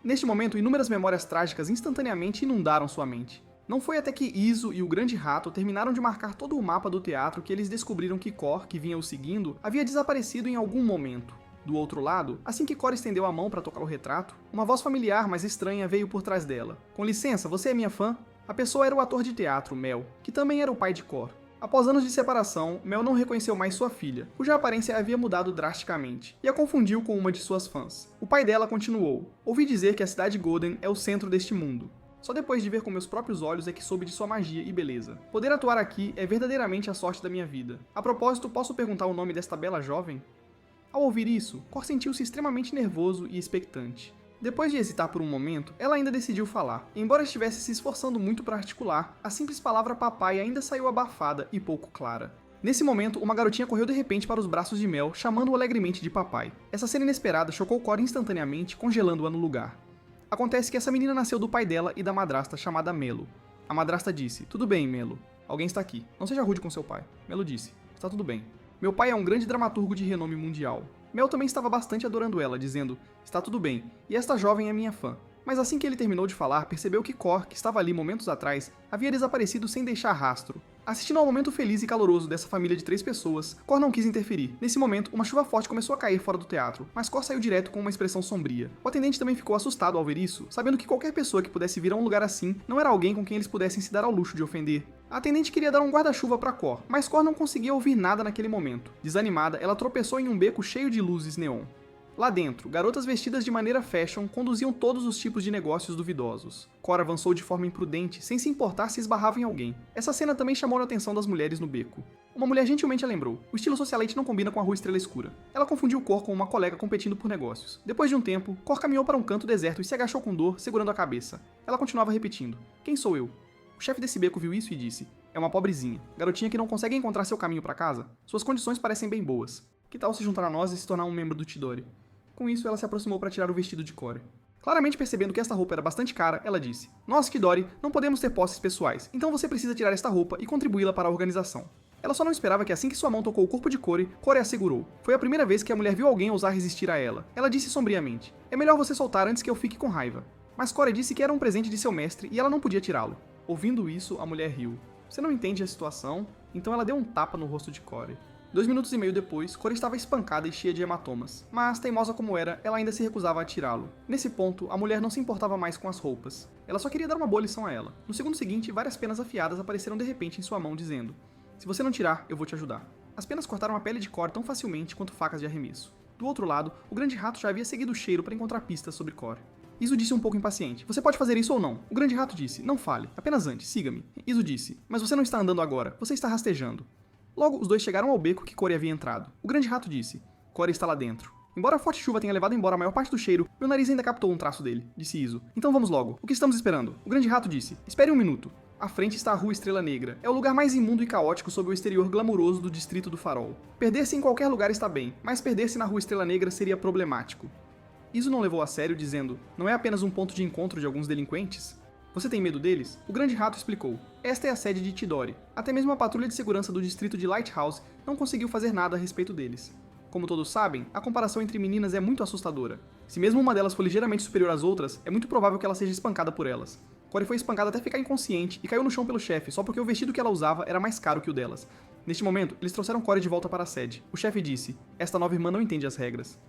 Neste momento, inúmeras memórias trágicas instantaneamente inundaram sua mente. Não foi até que Izu e o Grande Rato terminaram de marcar todo o mapa do teatro que eles descobriram que Cor, que vinha o seguindo, havia desaparecido em algum momento. Do outro lado, assim que Cor estendeu a mão para tocar o retrato, uma voz familiar, mas estranha, veio por trás dela. Com licença, você é minha fã? A pessoa era o ator de teatro, Mel, que também era o pai de Cor. Após anos de separação, Mel não reconheceu mais sua filha, cuja aparência havia mudado drasticamente, e a confundiu com uma de suas fãs. O pai dela continuou: ouvi dizer que a cidade Golden é o centro deste mundo. Só depois de ver com meus próprios olhos é que soube de sua magia e beleza. Poder atuar aqui é verdadeiramente a sorte da minha vida. A propósito, posso perguntar o nome desta bela jovem? Ao ouvir isso, Cor sentiu-se extremamente nervoso e expectante. Depois de hesitar por um momento, ela ainda decidiu falar. Embora estivesse se esforçando muito para articular, a simples palavra papai ainda saiu abafada e pouco clara. Nesse momento, uma garotinha correu de repente para os braços de Mel, chamando-o alegremente de papai. Essa cena inesperada chocou Cor instantaneamente, congelando-a no lugar. Acontece que essa menina nasceu do pai dela e da madrasta chamada Melo. A madrasta disse: tudo bem, Melo. Alguém está aqui. Não seja rude com seu pai. Melo disse: está tudo bem. Meu pai é um grande dramaturgo de renome mundial. Mel também estava bastante adorando ela, dizendo: está tudo bem, e esta jovem é minha fã. Mas assim que ele terminou de falar, percebeu que Cor, que estava ali momentos atrás, havia desaparecido sem deixar rastro. Assistindo ao momento feliz e caloroso dessa família de 3 pessoas, Cor não quis interferir. Nesse momento, uma chuva forte começou a cair fora do teatro, mas Cor saiu direto com uma expressão sombria. O atendente também ficou assustado ao ver isso, sabendo que qualquer pessoa que pudesse vir a um lugar assim não era alguém com quem eles pudessem se dar ao luxo de ofender. A atendente queria dar um guarda-chuva para Cor, mas Cor não conseguia ouvir nada naquele momento. Desanimada, ela tropeçou em um beco cheio de luzes neon. Lá dentro, garotas vestidas de maneira fashion conduziam todos os tipos de negócios duvidosos. Cor avançou de forma imprudente, sem se importar se esbarrava em alguém. Essa cena também chamou a atenção das mulheres no beco. Uma mulher gentilmente a lembrou: o estilo socialite não combina com a rua Estrela Escura. Ela confundiu Cor com uma colega competindo por negócios. Depois de um tempo, Cor caminhou para um canto deserto e se agachou com dor, segurando a cabeça. Ela continuava repetindo: quem sou eu? O chefe desse beco viu isso e disse: é uma pobrezinha, garotinha que não consegue encontrar seu caminho para casa. Suas condições parecem bem boas. Que tal se juntar a nós e se tornar um membro do Chidori? Com isso, ela se aproximou para tirar o vestido de Core. Claramente percebendo que esta roupa era bastante cara, ela disse: nós, Chidori, não podemos ter posses pessoais, então você precisa tirar esta roupa e contribuí-la para a organização. Ela só não esperava que assim que sua mão tocou o corpo de Core, Core a segurou. Foi a primeira vez que a mulher viu alguém ousar resistir a ela. Ela disse sombriamente: é melhor você soltar antes que eu fique com raiva. Mas Core disse que era um presente de seu mestre e ela não podia tirá-lo. Ouvindo isso, a mulher riu. Você não entende a situação? Então ela deu um tapa no rosto de Core. 2 minutos e meio depois, Core estava espancada e cheia de hematomas, mas, teimosa como era, ela ainda se recusava a tirá-lo. Nesse ponto, a mulher não se importava mais com as roupas. Ela só queria dar uma boa lição a ela. No segundo seguinte, várias penas afiadas apareceram de repente em sua mão, dizendo: se você não tirar, eu vou te ajudar. As penas cortaram a pele de Core tão facilmente quanto facas de arremesso. Do outro lado, o Grande Rato já havia seguido o cheiro para encontrar pistas sobre Core. Izu disse um pouco impaciente: você pode fazer isso ou não? O Grande Rato disse: não fale, apenas ande, siga-me. Izu disse: mas você não está andando agora, você está rastejando. Logo, os dois chegaram ao beco que Core havia entrado. O Grande Rato disse: Core está lá dentro. Embora a forte chuva tenha levado embora a maior parte do cheiro, meu nariz ainda captou um traço dele, disse Izu. Então vamos logo. O que estamos esperando? O Grande Rato disse: espere um minuto. À frente está a Rua Estrela Negra. É o lugar mais imundo e caótico sob o exterior glamuroso do Distrito do Farol. Perder-se em qualquer lugar está bem, mas perder-se na Rua Estrela Negra seria problemático. Izu não levou a sério, dizendo: não é apenas um ponto de encontro de alguns delinquentes? Você tem medo deles? O Grande Rato explicou: esta é a sede de Chidori. Até mesmo a patrulha de segurança do distrito de Lighthouse não conseguiu fazer nada a respeito deles. Como todos sabem, a comparação entre meninas é muito assustadora. Se mesmo uma delas for ligeiramente superior às outras, é muito provável que ela seja espancada por elas. Core foi espancada até ficar inconsciente e caiu no chão pelo chefe só porque o vestido que ela usava era mais caro que o delas. Neste momento, eles trouxeram Core de volta para a sede. O chefe disse: esta nova irmã não entende as regras.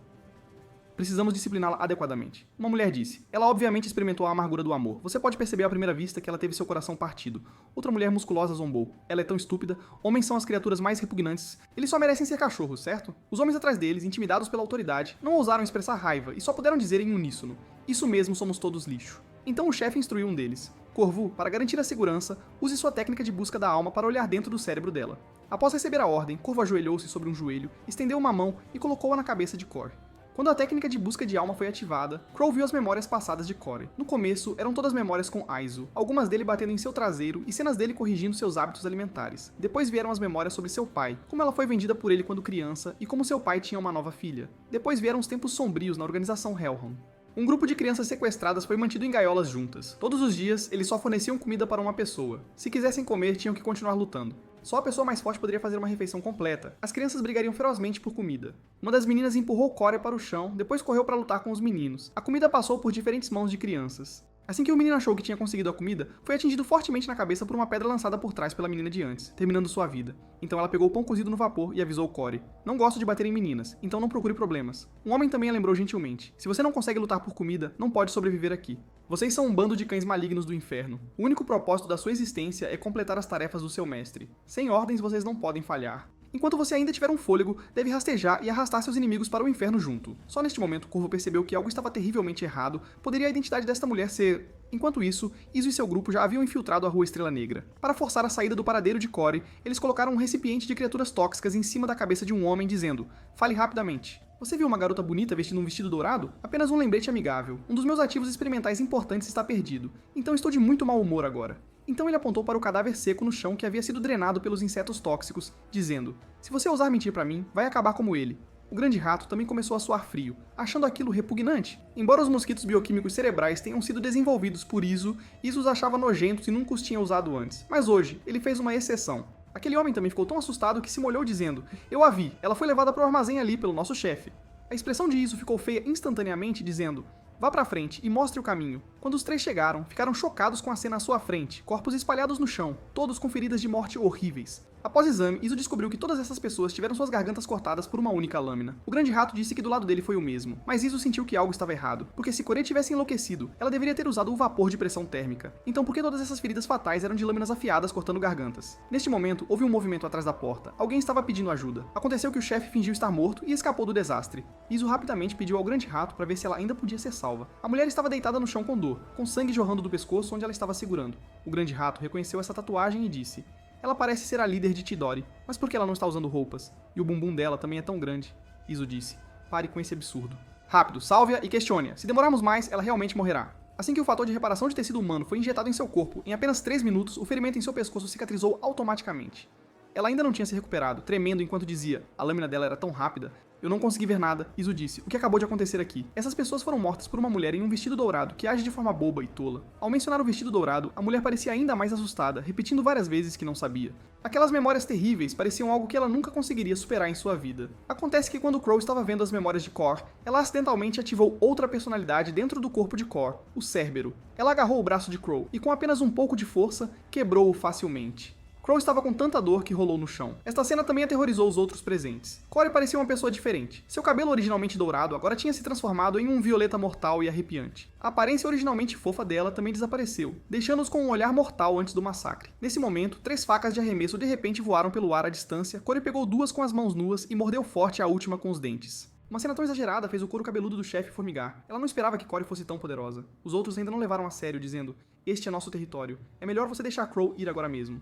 Precisamos discipliná-la adequadamente. Uma mulher disse: ela obviamente experimentou a amargura do amor. Você pode perceber à primeira vista que ela teve seu coração partido. Outra mulher musculosa zombou: ela é tão estúpida. Homens são as criaturas mais repugnantes. Eles só merecem ser cachorros, certo? Os homens atrás deles, intimidados pela autoridade, não ousaram expressar raiva e só puderam dizer em uníssono: isso mesmo, somos todos lixo. Então o chefe instruiu um deles: Corvu, para garantir a segurança, use sua técnica de busca da alma para olhar dentro do cérebro dela. Após receber a ordem, Corvu ajoelhou-se sobre um joelho, estendeu uma mão e colocou-a na cabeça de Core. Quando a técnica de busca de alma foi ativada, Crow viu as memórias passadas de Core. No começo, eram todas memórias com Aizu, algumas dele batendo em seu traseiro e cenas dele corrigindo seus hábitos alimentares. Depois vieram as memórias sobre seu pai, como ela foi vendida por ele quando criança e como seu pai tinha uma nova filha. Depois vieram os tempos sombrios na organização Hellhound. Um grupo de crianças sequestradas foi mantido em gaiolas juntas. Todos os dias, eles só forneciam comida para uma pessoa. Se quisessem comer, tinham que continuar lutando. Só a pessoa mais forte poderia fazer uma refeição completa. As crianças brigariam ferozmente por comida. Uma das meninas empurrou Corey para o chão, depois correu para lutar com os meninos. A comida passou por diferentes mãos de crianças. Assim que o menino achou que tinha conseguido a comida, foi atingido fortemente na cabeça por uma pedra lançada por trás pela menina de antes, terminando sua vida. Então ela pegou o pão cozido no vapor e avisou Corey: "Não gosto de bater em meninas, então não procure problemas." Um homem também a lembrou gentilmente: "Se você não consegue lutar por comida, não pode sobreviver aqui. Vocês são um bando de cães malignos do inferno. O único propósito da sua existência é completar as tarefas do seu mestre. Sem ordens vocês não podem falhar. Enquanto você ainda tiver um fôlego, deve rastejar e arrastar seus inimigos para o inferno junto." Só neste momento, Corvo percebeu que algo estava terrivelmente errado. Poderia a identidade desta mulher ser... Enquanto isso, Iso e seu grupo já haviam infiltrado a Rua Estrela Negra. Para forçar a saída do paradeiro de Corey, eles colocaram um recipiente de criaturas tóxicas em cima da cabeça de um homem, dizendo: "Fale rapidamente." "Você viu uma garota bonita vestindo um vestido dourado? Apenas um lembrete amigável. Um dos meus ativos experimentais importantes está perdido. Então estou de muito mau humor agora." Então ele apontou para o cadáver seco no chão que havia sido drenado pelos insetos tóxicos, dizendo: "Se você ousar mentir para mim, vai acabar como ele." O grande rato também começou a suar frio, achando aquilo repugnante. Embora os mosquitos bioquímicos cerebrais tenham sido desenvolvidos por Iso os achava nojentos e nunca os tinha usado antes. Mas hoje, ele fez uma exceção. Aquele homem também ficou tão assustado que se molhou dizendo: "Eu a vi, ela foi levada para o armazém ali pelo nosso chefe." A expressão de Iso ficou feia instantaneamente, dizendo: "Vá pra frente e mostre o caminho." Quando os três chegaram, ficaram chocados com a cena à sua frente, corpos espalhados no chão, todos com feridas de morte horríveis. Após exame, Iso descobriu que todas essas pessoas tiveram suas gargantas cortadas por uma única lâmina. O grande rato disse que do lado dele foi o mesmo, mas Iso sentiu que algo estava errado, porque se Corey tivesse enlouquecido, ela deveria ter usado o vapor de pressão térmica. Então por que todas essas feridas fatais eram de lâminas afiadas cortando gargantas? Neste momento, houve um movimento atrás da porta. Alguém estava pedindo ajuda. Aconteceu que o chefe fingiu estar morto e escapou do desastre. Iso rapidamente pediu ao grande rato para ver se ela ainda podia ser salva. A mulher estava deitada no chão com dor, com sangue jorrando do pescoço onde ela estava segurando. O grande rato reconheceu essa tatuagem e disse: "Ela parece ser a líder de Tidori, mas por que ela não está usando roupas? E o bumbum dela também é tão grande." Iso disse: "Pare com esse absurdo. Rápido, salve-a e questione-a. Se demorarmos mais, ela realmente morrerá." Assim que o fator de reparação de tecido humano foi injetado em seu corpo, em apenas 3 minutos, o ferimento em seu pescoço cicatrizou automaticamente. Ela ainda não tinha se recuperado, tremendo enquanto dizia: "A lâmina dela era tão rápida." "Eu não consegui ver nada." Iso disse: "O que acabou de acontecer aqui? Essas pessoas foram mortas por uma mulher em um vestido dourado que age de forma boba e tola." Ao mencionar o vestido dourado, a mulher parecia ainda mais assustada, repetindo várias vezes que não sabia. Aquelas memórias terríveis pareciam algo que ela nunca conseguiria superar em sua vida. Acontece que quando Crow estava vendo as memórias de Cor, ela acidentalmente ativou outra personalidade dentro do corpo de Cor, o Cérbero. Ela agarrou o braço de Crow e com apenas um pouco de força, quebrou-o facilmente. Crow estava com tanta dor que rolou no chão. Esta cena também aterrorizou os outros presentes. Corey parecia uma pessoa diferente. Seu cabelo originalmente dourado agora tinha se transformado em um violeta mortal e arrepiante. A aparência originalmente fofa dela também desapareceu, deixando-os com um olhar mortal antes do massacre. Nesse momento, 3 facas de arremesso de repente voaram pelo ar à distância. Corey pegou 2 com as mãos nuas e mordeu forte a última com os dentes. Uma cena tão exagerada fez o couro cabeludo do chefe formigar. Ela não esperava que Corey fosse tão poderosa. Os outros ainda não levaram a sério, dizendo: "Este é nosso território. É melhor você deixar Crow ir agora mesmo."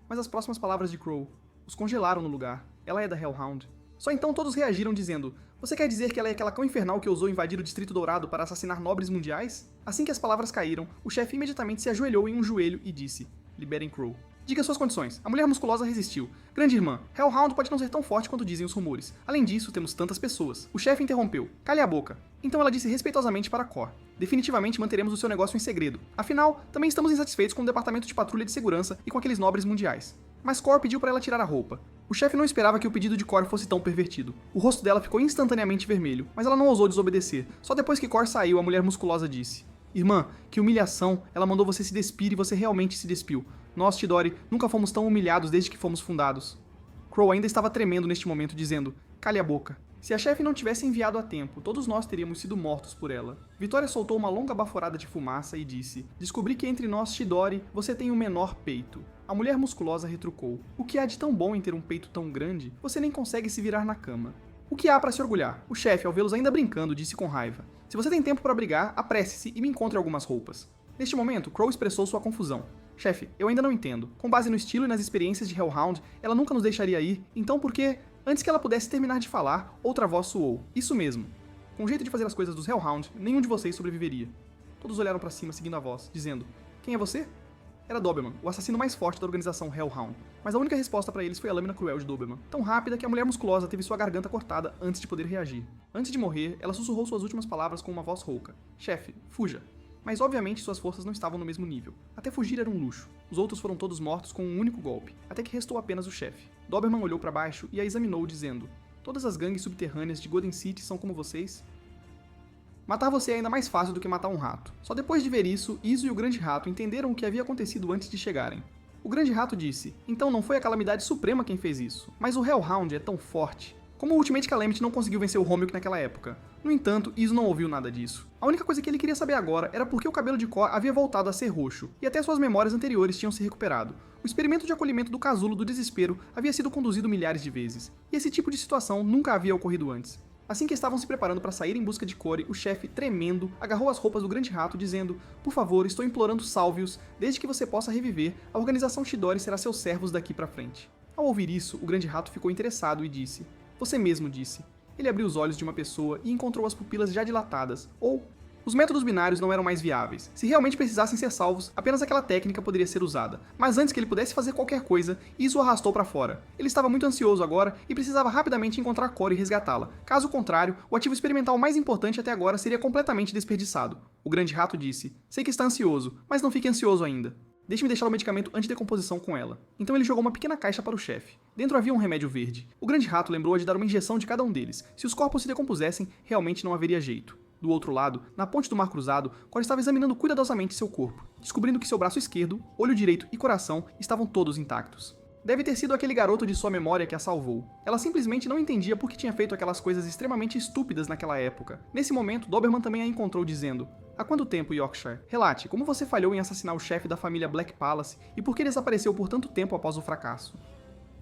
Mas as próximas palavras de Crow os congelaram no lugar. Ela é da Hellhound. Só então todos reagiram dizendo: "Você quer dizer que ela é aquela cão infernal que ousou invadir o Distrito Dourado para assassinar nobres mundiais?" Assim que as palavras caíram, o chefe imediatamente se ajoelhou em um joelho e disse: "Liberem Crow." "Diga suas condições." A mulher musculosa resistiu. "Grande irmã, Hellhound pode não ser tão forte quanto dizem os rumores. Além disso, temos tantas pessoas." O chefe interrompeu: "Cale a boca." Então ela disse respeitosamente para Cor: "Definitivamente manteremos o seu negócio em segredo. Afinal, também estamos insatisfeitos com o departamento de patrulha de segurança e com aqueles nobres mundiais." Mas Cor pediu para ela tirar a roupa. O chefe não esperava que o pedido de Cor fosse tão pervertido. O rosto dela ficou instantaneamente vermelho, mas ela não ousou desobedecer. Só depois que Cor saiu, a mulher musculosa disse: "Irmã, que humilhação, ela mandou você se despir e você realmente se despiu. Nós, Tidori, nunca fomos tão humilhados desde que fomos fundados." Crow ainda estava tremendo neste momento, dizendo: "Cale a boca." Se a chefe não tivesse enviado a tempo, todos nós teríamos sido mortos por ela. Vitória soltou uma longa baforada de fumaça e disse: "Descobri que entre nós, Tidori, você tem o menor peito." A mulher musculosa retrucou: "O que há de tão bom em ter um peito tão grande? Você nem consegue se virar na cama." "O que há para se orgulhar?" O chefe, ao vê-los ainda brincando, disse com raiva: "Se você tem tempo para brigar, apresse-se e me encontre algumas roupas." Neste momento, Crow expressou sua confusão. "Chefe, eu ainda não entendo. Com base no estilo e nas experiências de Hellhound, ela nunca nos deixaria ir, então por que..." Antes que ela pudesse terminar de falar, outra voz soou: "Isso mesmo. Com o jeito de fazer as coisas dos Hellhound, nenhum de vocês sobreviveria." Todos olharam para cima seguindo a voz, dizendo: "Quem é você?" Era Doberman, o assassino mais forte da organização Hellhound. Mas a única resposta para eles foi a lâmina cruel de Doberman, tão rápida que a mulher musculosa teve sua garganta cortada antes de poder reagir. Antes de morrer, ela sussurrou suas últimas palavras com uma voz rouca. Chefe, fuja. Mas obviamente suas forças não estavam no mesmo nível. Até fugir era um luxo. Os outros foram todos mortos com um único golpe, até que restou apenas o chefe. Doberman olhou para baixo e a examinou, dizendo: todas as gangues subterrâneas de Golden City são como vocês? Matar você é ainda mais fácil do que matar um rato. Só depois de ver isso, Izo e o Grande Rato entenderam o que havia acontecido antes de chegarem. O Grande Rato disse: então não foi a Calamidade Suprema quem fez isso, mas o Hellhound é tão forte. Como o Ultimate Calamity não conseguiu vencer o Romilk naquela época. No entanto, Izo não ouviu nada disso. A única coisa que ele queria saber agora era por que o cabelo de Cor havia voltado a ser roxo, e até suas memórias anteriores tinham se recuperado. O experimento de acolhimento do casulo do desespero havia sido conduzido milhares de vezes, e esse tipo de situação nunca havia ocorrido antes. Assim que estavam se preparando para sair em busca de Cory, o chefe, tremendo, agarrou as roupas do Grande Rato, dizendo: por favor, estou implorando salve-os, desde que você possa reviver, a organização Chidori será seus servos daqui para frente. Ao ouvir isso, o Grande Rato ficou interessado e disse: você mesmo disse. Ele abriu os olhos de uma pessoa e encontrou as pupilas já dilatadas, ou... Os métodos binários não eram mais viáveis. Se realmente precisassem ser salvos, apenas aquela técnica poderia ser usada. Mas antes que ele pudesse fazer qualquer coisa, Izo o arrastou para fora. Ele estava muito ansioso agora e precisava rapidamente encontrar Cory e resgatá-la. Caso contrário, o ativo experimental mais importante até agora seria completamente desperdiçado. O Grande Rato disse: sei que está ansioso, mas não fique ansioso ainda. Deixe-me deixar o medicamento antidecomposição com ela. Então ele jogou uma pequena caixa para o chefe. Dentro havia um remédio verde. O Grande Rato lembrou de dar uma injeção de cada um deles. Se os corpos se decompusessem, realmente não haveria jeito. Do outro lado, na ponte do Mar Cruzado, Cory estava examinando cuidadosamente seu corpo, descobrindo que seu braço esquerdo, olho direito e coração estavam todos intactos. Deve ter sido aquele garoto de sua memória que a salvou. Ela simplesmente não entendia por que tinha feito aquelas coisas extremamente estúpidas naquela época. Nesse momento, Doberman também a encontrou dizendo: há quanto tempo, Yorkshire? Relate, como você falhou em assassinar o chefe da família Black Palace e por que desapareceu por tanto tempo após o fracasso?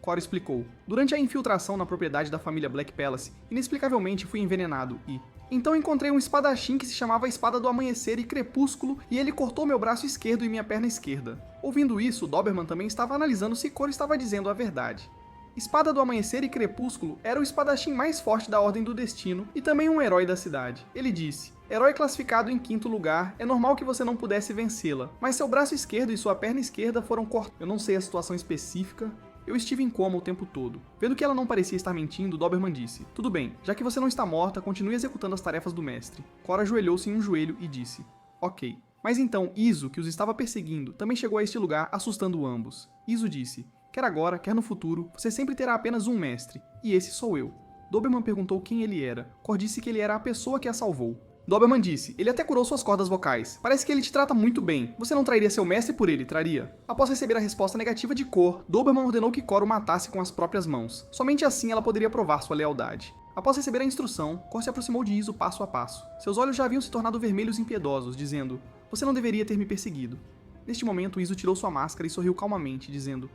Cory explicou: durante a infiltração na propriedade da família Black Palace, inexplicavelmente fui envenenado e... então encontrei um espadachim que se chamava Espada do Amanhecer e Crepúsculo e ele cortou meu braço esquerdo e minha perna esquerda. Ouvindo isso, Doberman também estava analisando se Cory estava dizendo a verdade. Espada do Amanhecer e Crepúsculo era o espadachim mais forte da Ordem do Destino e também um herói da cidade. Ele disse: herói classificado em 5º lugar, é normal que você não pudesse vencê-la, mas seu braço esquerdo e sua perna esquerda foram cortados. Eu não sei a situação específica. Eu estive em coma o tempo todo. Vendo que ela não parecia estar mentindo, Doberman disse: tudo bem, já que você não está morta, continue executando as tarefas do mestre. Cora ajoelhou-se em um joelho e disse: ok. Mas então, Izo, que os estava perseguindo, também chegou a este lugar, assustando ambos. Izo disse: quer agora, quer no futuro, você sempre terá apenas um mestre, e esse sou eu. Doberman perguntou quem ele era. Cor disse que ele era a pessoa que a salvou. Doberman disse: ele até curou suas cordas vocais. Parece que ele te trata muito bem. Você não trairia seu mestre por ele, traria? Após receber a resposta negativa de Cor, Doberman ordenou que Cor o matasse com as próprias mãos. Somente assim ela poderia provar sua lealdade. Após receber a instrução, Cor se aproximou de Izo passo a passo. Seus olhos já haviam se tornado vermelhos e impiedosos, dizendo: você não deveria ter me perseguido. Neste momento, Izo tirou sua máscara e sorriu calmamente, dizendo: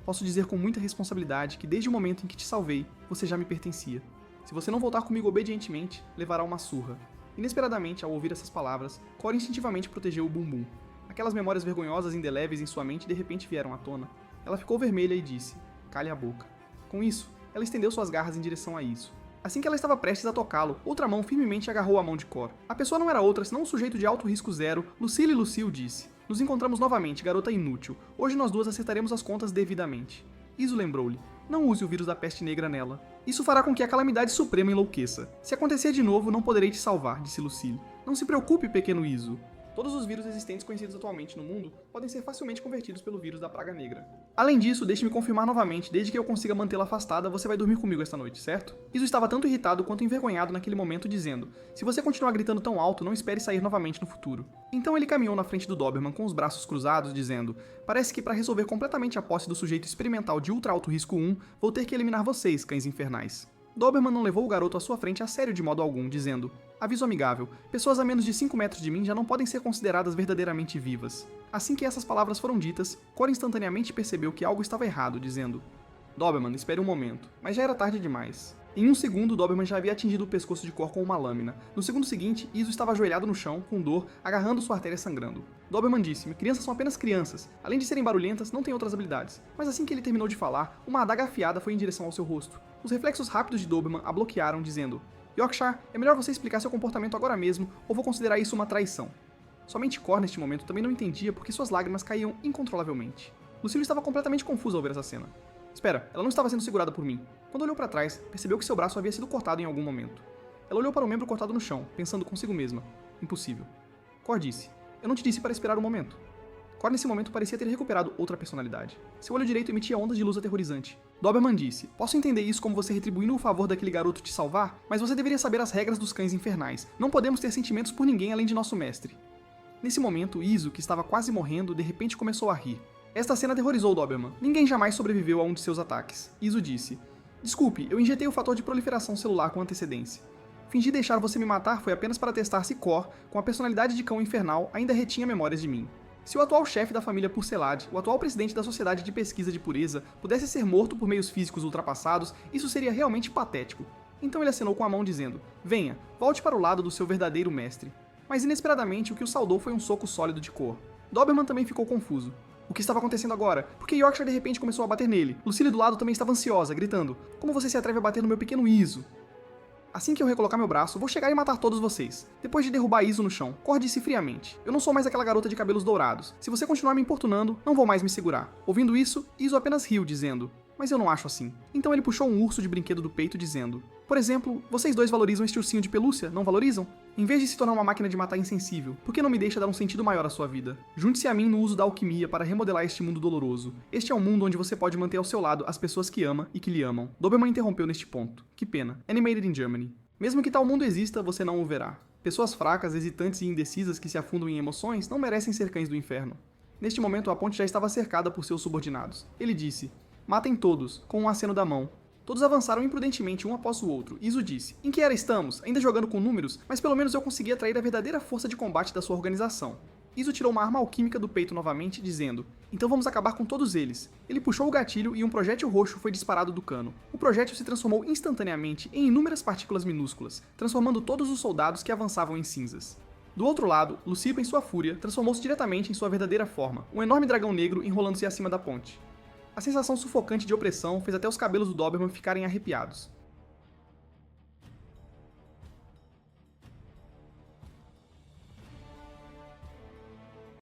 posso dizer com muita responsabilidade que desde o momento em que te salvei, você já me pertencia. Se você não voltar comigo obedientemente, levará uma surra. Inesperadamente, ao ouvir essas palavras, Cor instintivamente protegeu o bumbum. Aquelas memórias vergonhosas e indeléveis em sua mente de repente vieram à tona. Ela ficou vermelha e disse: cale a boca. Com isso, ela estendeu suas garras em direção a Izo. Assim que ela estava prestes a tocá-lo, outra mão firmemente agarrou a mão de Cor. A pessoa não era outra senão um sujeito de alto risco zero. Lucille disse: nos encontramos novamente, garota inútil. Hoje nós duas acertaremos as contas devidamente. Izo lembrou-lhe: não use o vírus da peste negra nela. Isso fará com que a Calamidade Suprema enlouqueça. Se acontecer de novo, não poderei te salvar, disse Lucille. Não se preocupe, pequeno Izo. Todos os vírus existentes conhecidos atualmente no mundo podem ser facilmente convertidos pelo vírus da Praga Negra. Além disso, deixe-me confirmar novamente, desde que eu consiga mantê-la afastada, você vai dormir comigo esta noite, certo? Izo estava tanto irritado quanto envergonhado naquele momento, dizendo: se você continuar gritando tão alto, não espere sair novamente no futuro. Então ele caminhou na frente do Doberman com os braços cruzados, dizendo: parece que para resolver completamente a posse do sujeito experimental de ultra alto risco 1, vou ter que eliminar vocês, cães infernais. Doberman não levou o garoto à sua frente a sério de modo algum, dizendo: aviso amigável, pessoas a menos de 5 metros de mim já não podem ser consideradas verdadeiramente vivas. Assim que essas palavras foram ditas, Cor instantaneamente percebeu que algo estava errado, dizendo: Doberman, espere um momento, mas já era tarde demais. Em um segundo, Doberman já havia atingido o pescoço de Cor com uma lâmina. No segundo seguinte, Izo estava ajoelhado no chão, com dor, agarrando sua artéria sangrando. Doberman disse: crianças são apenas crianças. Além de serem barulhentas, não têm outras habilidades. Mas assim que ele terminou de falar, uma adaga afiada foi em direção ao seu rosto. Os reflexos rápidos de Doberman a bloquearam, dizendo: Yorkshire, é melhor você explicar seu comportamento agora mesmo, ou vou considerar isso uma traição. Somente Cor, neste momento, também não entendia porque suas lágrimas caíam incontrolavelmente. Lucille estava completamente confusa ao ver essa cena. Espera, ela não estava sendo segurada por mim. Quando olhou para trás, percebeu que seu braço havia sido cortado em algum momento. Ela olhou para o membro cortado no chão, pensando consigo mesma. Impossível. Cor disse: eu não te disse para esperar um momento. Cor nesse momento parecia ter recuperado outra personalidade. Seu olho direito emitia ondas de luz aterrorizante. Doberman disse: posso entender isso como você retribuindo o favor daquele garoto te salvar, mas você deveria saber as regras dos cães infernais. Não podemos ter sentimentos por ninguém além de nosso mestre. Nesse momento, Iso, que estava quase morrendo, de repente começou a rir. Esta cena aterrorizou Doberman. Ninguém jamais sobreviveu a um de seus ataques. Iso disse: desculpe, eu injetei o fator de proliferação celular com antecedência. Fingir deixar você me matar foi apenas para testar se Cor, com a personalidade de cão infernal, ainda retinha memórias de mim. Se o atual chefe da família Purcelade, o atual presidente da Sociedade de Pesquisa de Pureza, pudesse ser morto por meios físicos ultrapassados, isso seria realmente patético. Então ele acenou com a mão dizendo: venha, volte para o lado do seu verdadeiro mestre. Mas inesperadamente o que o saudou foi um soco sólido de Cor. Doberman também ficou confuso. O que estava acontecendo agora? Porque Yorkshire de repente começou a bater nele. Lucille do lado também estava ansiosa, gritando: como você se atreve a bater no meu pequeno Iso? Assim que eu recolocar meu braço, vou chegar e matar todos vocês. Depois de derrubar Iso no chão, Cor disse friamente: eu não sou mais aquela garota de cabelos dourados. Se você continuar me importunando, não vou mais me segurar. Ouvindo isso, Iso apenas riu, dizendo: mas eu não acho assim. Então ele puxou um urso de brinquedo do peito, dizendo: por exemplo, vocês dois valorizam este ursinho de pelúcia, não valorizam? Em vez de se tornar uma máquina de matar insensível, por que não me deixa dar um sentido maior à sua vida? Junte-se a mim no uso da alquimia para remodelar este mundo doloroso. Este é um mundo onde você pode manter ao seu lado as pessoas que ama e que lhe amam. Doberman interrompeu neste ponto. Que pena. Animated in Germany. Mesmo que tal mundo exista, você não o verá. Pessoas fracas, hesitantes e indecisas que se afundam em emoções não merecem ser cães do inferno. Neste momento, a ponte já estava cercada por seus subordinados. Ele disse: matem todos, com um aceno da mão. Todos avançaram imprudentemente um após o outro. Iso disse: em que era estamos? Ainda jogando com números? Mas pelo menos eu consegui atrair a verdadeira força de combate da sua organização. Iso tirou uma arma alquímica do peito novamente, dizendo: então vamos acabar com todos eles. Ele puxou o gatilho e um projétil roxo foi disparado do cano. O projétil se transformou instantaneamente em inúmeras partículas minúsculas, transformando todos os soldados que avançavam em cinzas. Do outro lado, Lucipa, em sua fúria, transformou-se diretamente em sua verdadeira forma, um enorme dragão negro enrolando-se acima da ponte. A sensação sufocante de opressão fez até os cabelos do Doberman ficarem arrepiados.